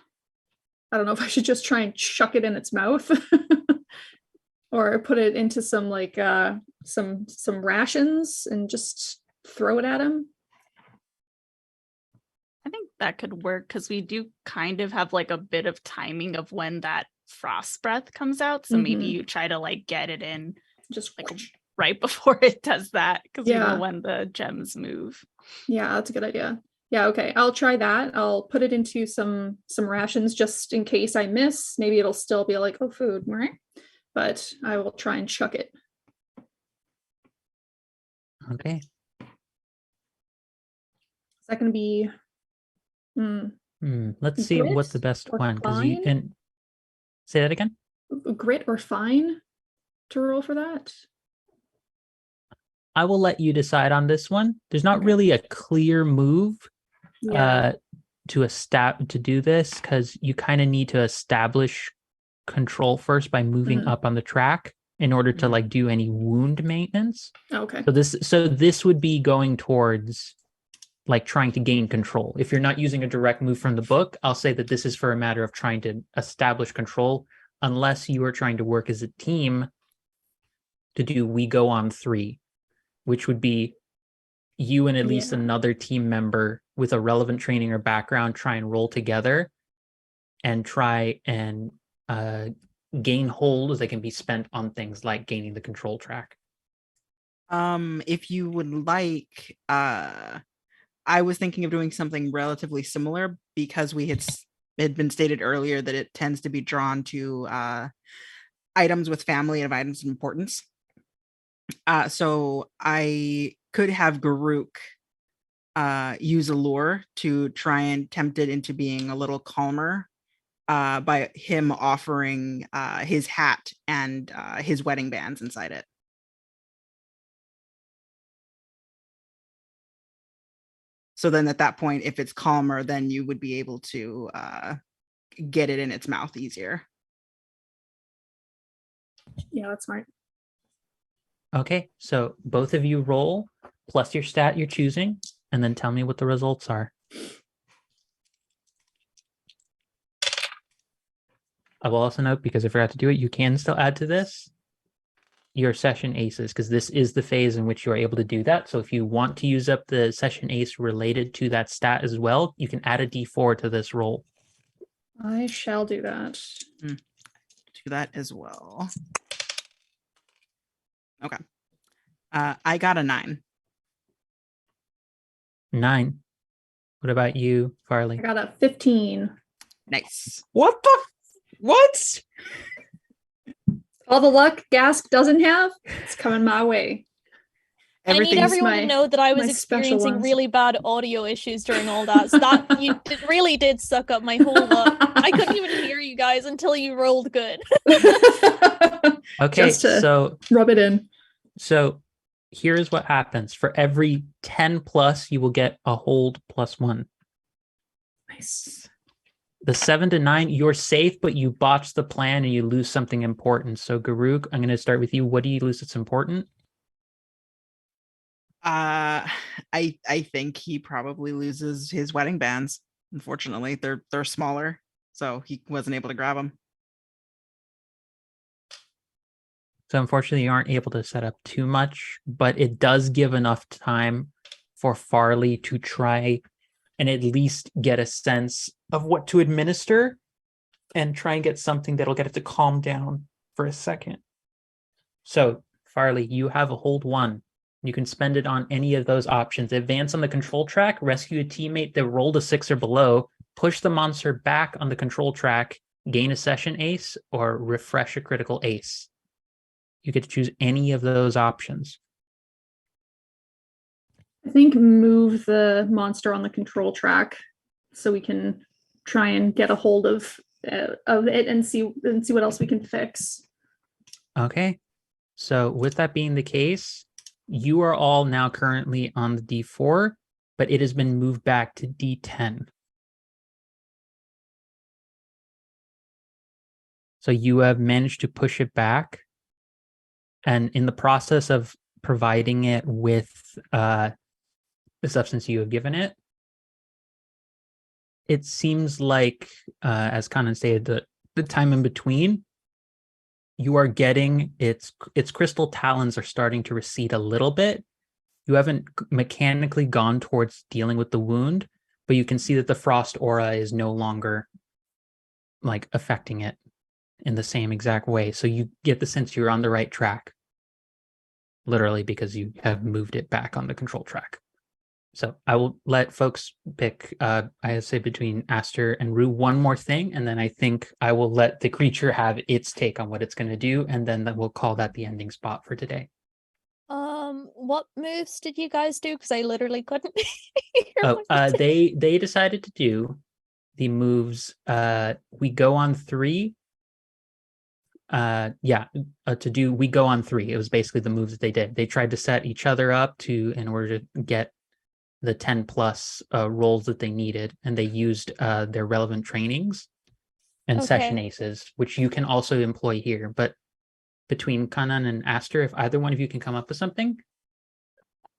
I don't know if I should just try and chuck it in its mouth or put it into some like some rations and just throw it at him.
I think that could work because we do kind of have like a bit of timing of when that frost breath comes out. So maybe you try to like get it in
just
like right before it does that because you
Yeah.
know when the gems move.
Yeah, that's a good idea. Yeah, okay. I'll try that. I'll put it into some rations just in case I miss. Maybe it'll still be like, oh, food, right? But I will try and chuck it.
Okay.
Is that going to be
Let's see what
Grit
the best
or
one, because you
fine?
and say that again.
grit or fine to roll for that?
I will let you decide on this one. There's not
Okay.
really a clear move
Yeah.
to do this because you kind of need to establish control first by moving up on the track in order to like do any wound maintenance.
Okay.
So this would be going towards like trying to gain control. If you're not using a direct move from the book, I'll say that this is for a matter of trying to establish control, unless you are trying to work as a team to do we go on 3, which would be you and at least another team member with a relevant training or background try and roll together and try and gain holds that can be spent on things like gaining the control track.
If you would like, I was thinking of doing something relatively similar because it had been stated earlier that it tends to be drawn to items with family and items of importance. So I could have Garuk use a lure to try and tempt it into being a little calmer by him offering his hat and his wedding bands inside it. So then at that point, if it's calmer, then you would be able to get it in its mouth easier.
Yeah, that's smart.
Okay, so both of you roll plus your stat you're choosing, and then tell me what the results are. I will also note, because I forgot to do it, you can still add to this your session aces, because this is the phase in which you are able to do that. So if you want to use up the session ace related to that stat as well, you can add a d4 to this roll.
I shall do that.
Do that as well. Okay. I got a 9.
9. What about you,
I
Farley?
got a 15.
Nice.
What?
All the luck Gask doesn't have, it's coming my way.
I need
Everything's
everyone to know that I was
my special
experiencing
ones.
really bad audio issues during all that. So that really did suck up my whole luck. I couldn't even hear you guys until you rolled good.
Okay,
Just to
so
rub it in.
So here's what happens. For every 10 plus, you will get a hold +1.
Nice.
The 7 to 9, you're safe, but you botch the plan and you lose something important. So Garuk, I'm going to start with you. What do you lose that's important?
I think he probably loses his wedding bands. Unfortunately, they're smaller, so he wasn't able to grab them.
So unfortunately, you aren't able to set up too much, but it does give enough time for Farley to try and at least get a sense of what to administer and try and get something that'll get it to calm down for a second. So Farley, you have a hold 1. You can spend it on any of those options. Advance on the control track, rescue a teammate that rolled a 6 or below, push the monster back on the control track, gain a session ace, or refresh a critical ace. You get to choose any of those options.
I think move the monster on the control track so we can try and get a hold of it and see what else we can fix.
Okay. So with that being the case, you are all now currently on the D4, but it has been moved back to D10. So you have managed to push it back. And in the process of providing it with the substance you have given it, it seems like, as Kanan stated, the time in between, you are getting its crystal talons are starting to recede a little bit. You haven't mechanically gone towards dealing with the wound, but you can see that the frost aura is no longer like affecting it in the same exact way. So you get the sense you're on the right track, literally, because you have moved it back on the control track. So I will let folks pick, I say between Aster and Rue, one more thing, and then I think I will let the creature have its take on what it's going to do, and then we'll call that the ending spot for today.
What moves did you guys do? Because I literally couldn't hear.
They decided to do the moves. We go on 3. We go on 3. It was basically the moves that they did. They tried to set each other up in order to get the 10 plus rolls that they needed, and they used their relevant trainings and session aces, which you can also employ here. But between Kanan and Aster, if either one of you can come up with something.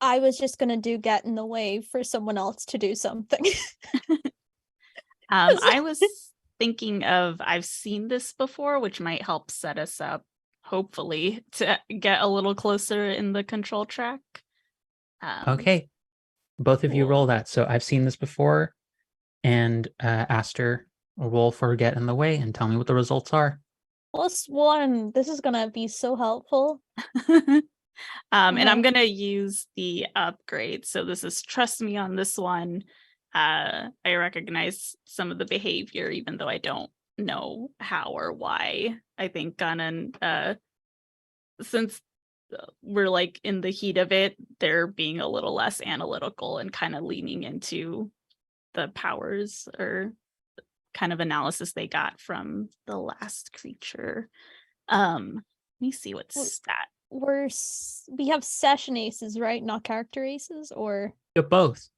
I was just gonna do get in the way for someone else to do something.
I was thinking of, I've seen this before, which might help set us up, hopefully, to get a little closer in the control track.
Okay. Both of you roll that. So I've seen this before, and Aster, roll for get in the way and tell me what the results are.
+1. This is gonna be so helpful.
And I'm gonna use the upgrade. So this is trust me on this one. I recognize some of the behavior, even though I don't know how or why. I think Ganon, since we're like in the heat of it, they're being a little less analytical and kind of leaning into the powers or kind of analysis they got from the last creature. Let me see what stat.
We have session aces, right? Not character aces, or
You're both.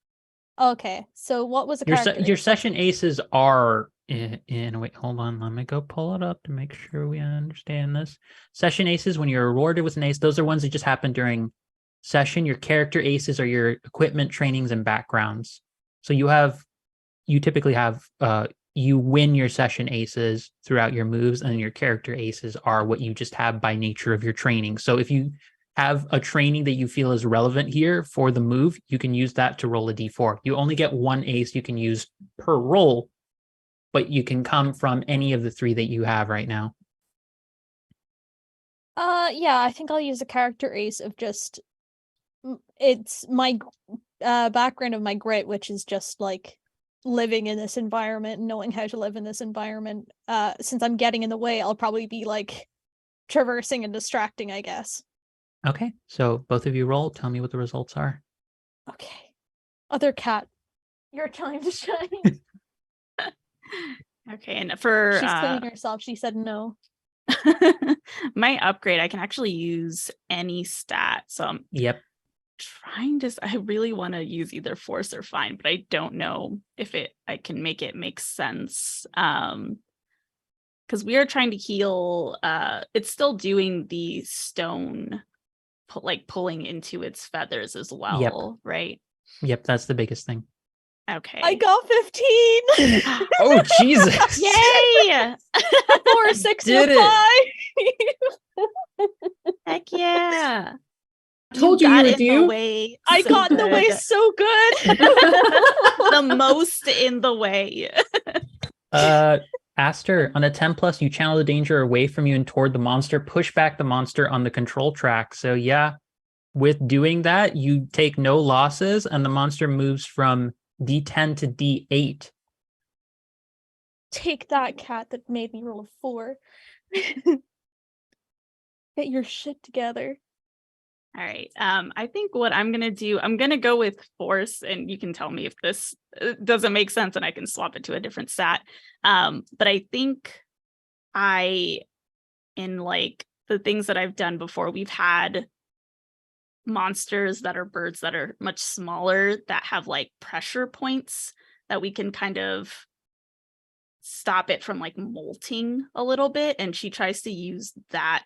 okay. So what was a character?
Your session aces are wait, hold on. Let me go pull it up to make sure we understand this. Session aces, when you're rewarded with an ace, those are ones that just happen during session. Your character aces are your equipment, trainings, and backgrounds. So you typically have you win your session aces throughout your moves, and your character aces are what you just have by nature of your training. So if you have a training that you feel is relevant here for the move, you can use that to roll a d4. You only get 1 ace you can use per roll, but you can come from any of the 3 that you have right now.
Yeah, I think I'll use a character ace of just it's my background of my grit, which is just like living in this environment, knowing how to live in this environment. Since I'm getting in the way, I'll probably be like traversing and distracting, I guess.
Okay, so both of you roll. Tell me what the results are.
Okay. Other cat, your time to shine.
Okay, and for
she's cleaning herself. She said no.
My upgrade, I can actually use any stat. So I'm I really want to use either force or find, but I don't know if I can make it make sense. Because we are trying to heal. It's still doing the stone, pulling into its feathers as well, right?
Yep, that's the biggest thing.
Okay.
I got 15.
Oh, Jesus.
Yay!
4, 6,
Did
and 5.
Heck yeah.
Told you
got
would
in the way.
I
so
got in the way
good.
so good.
The most in the way.
Aster, on a 10 plus, you channel the danger away from you and toward the monster. Push back the monster on the control track. So yeah, with doing that, you take no losses, and the monster moves from D10 to D8.
Take that, cat that made me roll a 4. Get your shit together.
All right. I think what I'm gonna do, I'm gonna go with force, and you can tell me if this doesn't make sense, and I can swap it to a different stat. But I think in like the things that I've done before, we've had monsters that are birds that are much smaller that have like pressure points that we can kind of stop it from like molting a little bit, and she tries to use that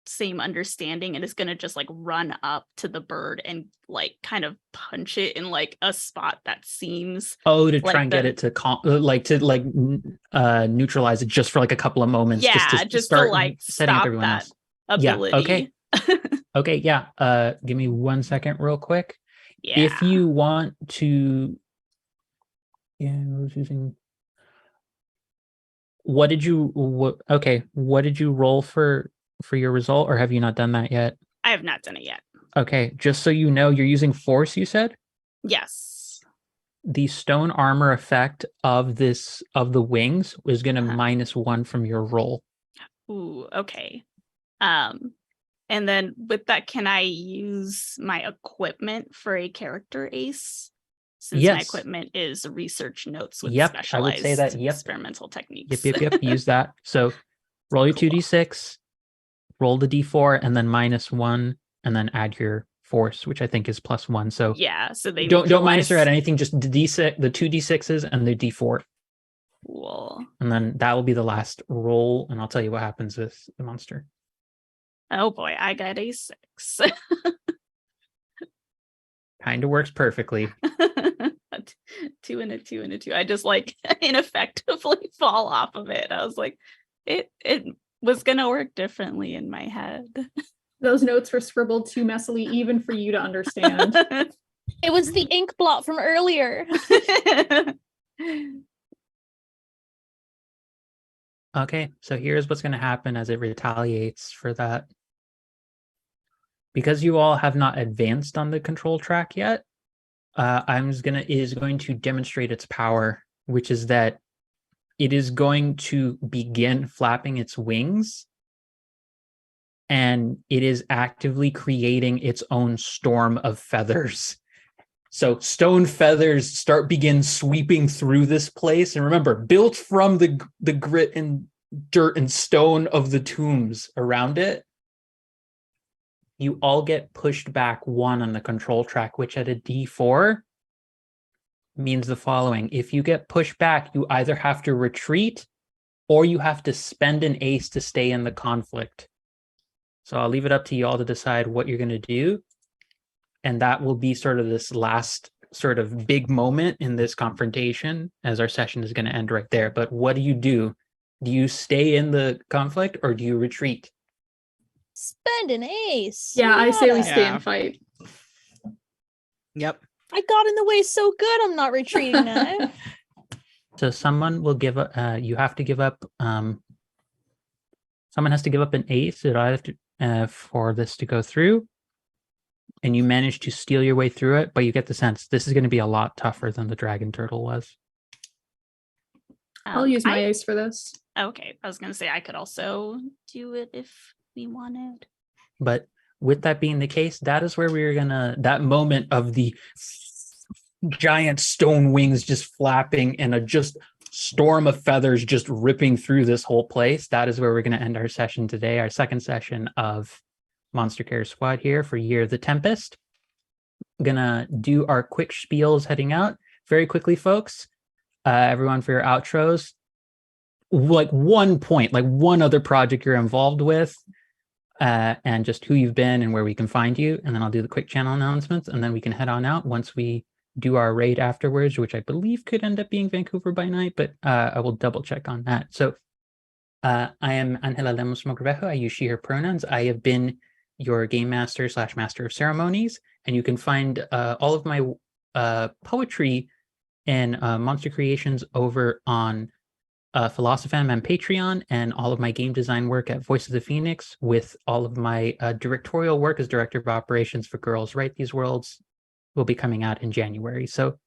same understanding and is going to just like run up to the bird and like kind of punch it in like a spot that seems
to
like
try and get it to neutralize it just for like a couple of moments.
Yeah,
just to start
like
setting up
stop
everyone
that
else.
ability.
Yeah, okay. Okay, yeah. Give me 1 second real quick.
Yeah.
If you want to, yeah, I was using. What did you roll for your result, or have you not done that yet?
I have not done it yet.
Okay, just so you know, you're using force, you said?
Yes.
The stone armor effect of the wings is going to -1 from your roll.
Ooh, okay. And then with that, can I use my equipment for a character ace? Since my equipment is research notes with specialized
I would say that,
experimental techniques.
Yep. Use that. So roll your 2d6, roll the d4, and then -1, and then add your force, which I think is +1. So
yeah, so they
don't minus or add anything, just the d6, the 2d6s and the d4.
Cool.
And then that will be the last roll, and I'll tell you what happens with the monster.
Oh boy, I got a 6.
Kind of works perfectly.
2 and a 2 and a 2. I just like ineffectively fall off of it. I was like, it was gonna work differently in my head.
Those notes were scribbled too messily even for you to understand.
It was the ink blot from earlier.
Okay, so here's what's going to happen as it retaliates for that. Because you all have not advanced on the control track yet, it is going to demonstrate its power, which is that it is going to begin flapping its wings, and it is actively creating its own storm of feathers. So stone feathers begin sweeping through this place. And remember, built from the grit and dirt and stone of the tombs around it, you all get pushed back 1 on the control track, which at a D4 means the following. If you get pushed back, you either have to retreat or you have to spend an ace to stay in the conflict. So I'll leave it up to you all to decide what you're going to do. And that will be sort of this last sort of big moment in this confrontation, as our session is going to end right there. But what do you do? Do you stay in the conflict or do you retreat?
Spend an ace.
Yeah, I say we stay and fight.
Yep.
I got in the way so good, I'm not retreating now.
So someone will give up, you have to give up, someone has to give up an ace for this to go through. And you manage to steal your way through it, but you get the sense this is going to be a lot tougher than the dragon turtle was.
I'll use my ace for this.
Okay, I was going to say I could also do it if we wanted.
But with that being the case, that is where that moment of the giant stone wings just flapping and a just storm of feathers just ripping through this whole place. That is where we're going to end our session today, our second session of Monster Care Squad here for Year of the Tempest. I'm gonna do our quick spiels heading out very quickly, folks. Everyone, for your outros, like one point, like one other project you're involved with, and just who you've been and where we can find you, and then I'll do the quick channel announcements, and then we can head on out once we do our raid afterwards, which I believe could end up being Vancouver by night, but I will double check on that. So I am Angela Lemos Mogrovejo. I use she, her pronouns. I have been your game master / master of ceremonies, and you can find all of my poetry and monster creations over on Philosopham and Patreon, and all of my game design work at Voice of the Phoenix, with all of my directorial work as director of operations for Girls Write These Worlds will be coming out in January. So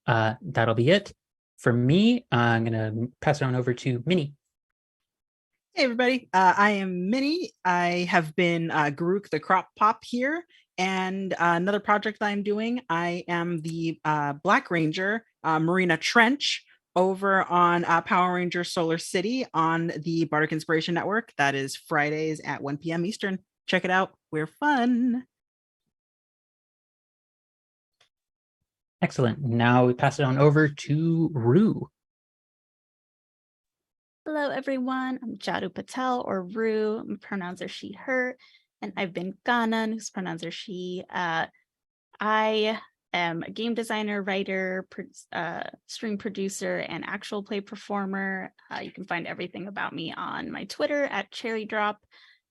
that'll be it. for me, I'm going to pass it on over to Minnie.
Hey everybody, I am Minnie. I have been Garuk the Crop Pop here, and another project I'm doing, I am the Black Ranger, Marina Trench, over on Power Ranger Solar City on the Bardic Inspiration Network. That is Fridays at 1 p.m. Eastern. Check it out. We're fun.
Excellent. Now we pass it on over to Rue.
Hello, everyone. I'm Jadu Patel, or Rue. My pronouns are she, her, and I've been Ganan, whose pronouns are she. I am a game designer, writer, stream producer, and actual play performer. You can find everything about me on my Twitter at Cherry Drop,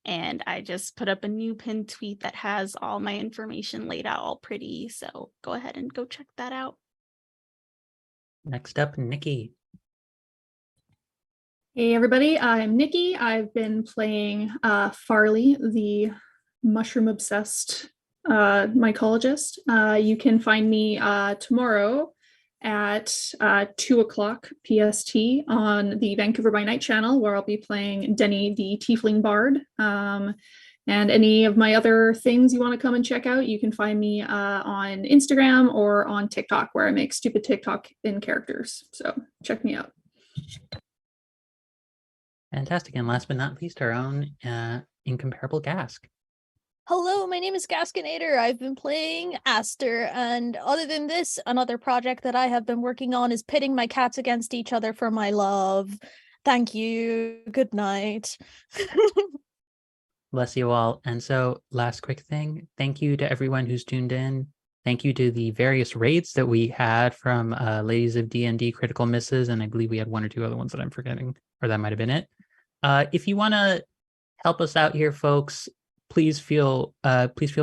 and I just put up a new pinned tweet that has all my information laid out all pretty, so go ahead and go check that out.
Next up, Nikki.
Hey everybody, I'm Nikki. I've been playing Farley, the mushroom-obsessed mycologist. You can find me tomorrow at 2 o'clock PST on the Vancouver by Night channel, where I'll be playing Denny, the Tiefling Bard. And any of my other things you want to come and check out, you can find me on Instagram or on TikTok, where I make stupid TikTok in characters. So check me out.
Fantastic. And last but not least, our own incomparable Gask.
Hello, my name is Gaskinator. I've been playing Aster, and other than this, another project that I have been working on is pitting my cats against each other for my love. Thank you. Good night.
Bless you all. And so last quick thing, thank you to everyone who's tuned in. Thank you to the various raids that we had from Ladies of D&D Critical Misses, and I believe we had one or two other ones that I'm forgetting, or that might have been it. If you want to help us out here, folks, please feel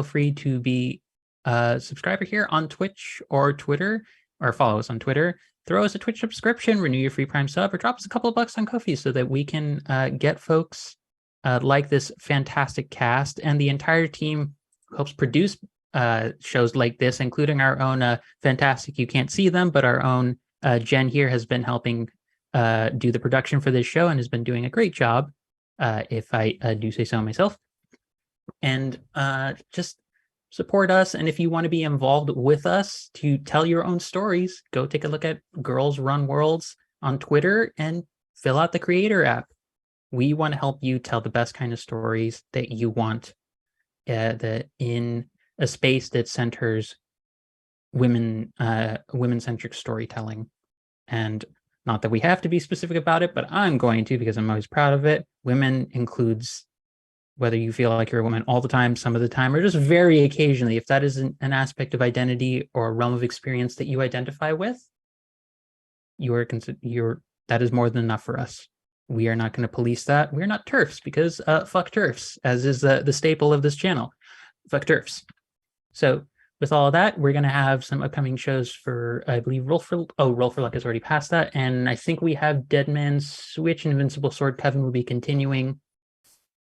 free to be a subscriber here on Twitch or Twitter, or follow us on Twitter. Throw us a Twitch subscription, renew your free Prime sub, or drop us a couple of bucks on Ko-fi so that we can get folks like this fantastic cast and the entire team who helps produce shows like this, including our own fantastic, you can't see them, but our own Jen here has been helping do the production for this show and has been doing a great job, if I do say so myself. And just support us. And if you want to be involved with us to tell your own stories, go take a look at Girls Run Worlds on Twitter and fill out the creator app. We want to help you tell the best kind of stories that you want, in a space that centers women-centric storytelling. And not that we have to be specific about it, but I'm going to, because I'm always proud of it. Women includes whether you feel like you're a woman all the time, some of the time, or just very occasionally. If that is an aspect of identity or a realm of experience that you identify with, that is more than enough for us. We are not going to police that. We're not TERFs, because fuck TERFs, as is the staple of this channel. Fuck TERFs. So with all of that, we're going to have some upcoming shows for, I believe, Roll for Luck is already past that. And I think we have Dead Man's Switch and Invincible Sword Coven will be continuing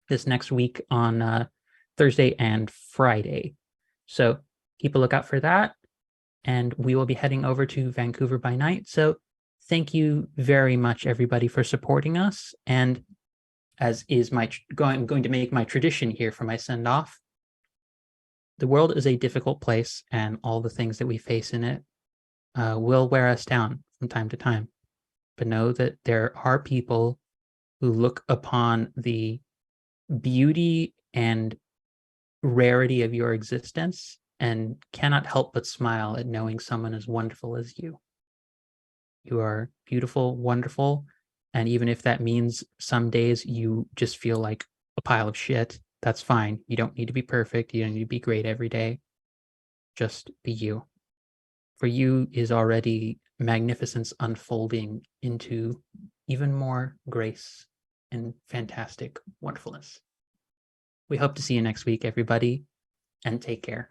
this next week on Thursday and Friday. So keep a lookout for that. And we will be heading over to Vancouver by night. So thank you very much, everybody, for supporting us. And as is my going to make my tradition here for my send-off, the world is a difficult place, and all the things that we face in it will wear us down from time to time. But know that there are people who look upon the beauty and rarity of your existence and cannot help but smile at knowing someone as wonderful as you. You are beautiful, wonderful, and even if that means some days you just feel like a pile of shit, that's fine. You don't need to be perfect. You don't need to be great every day. Just be you. For you is already magnificence unfolding into even more grace and fantastic wonderfulness. We hope to see you next week, everybody, and take care.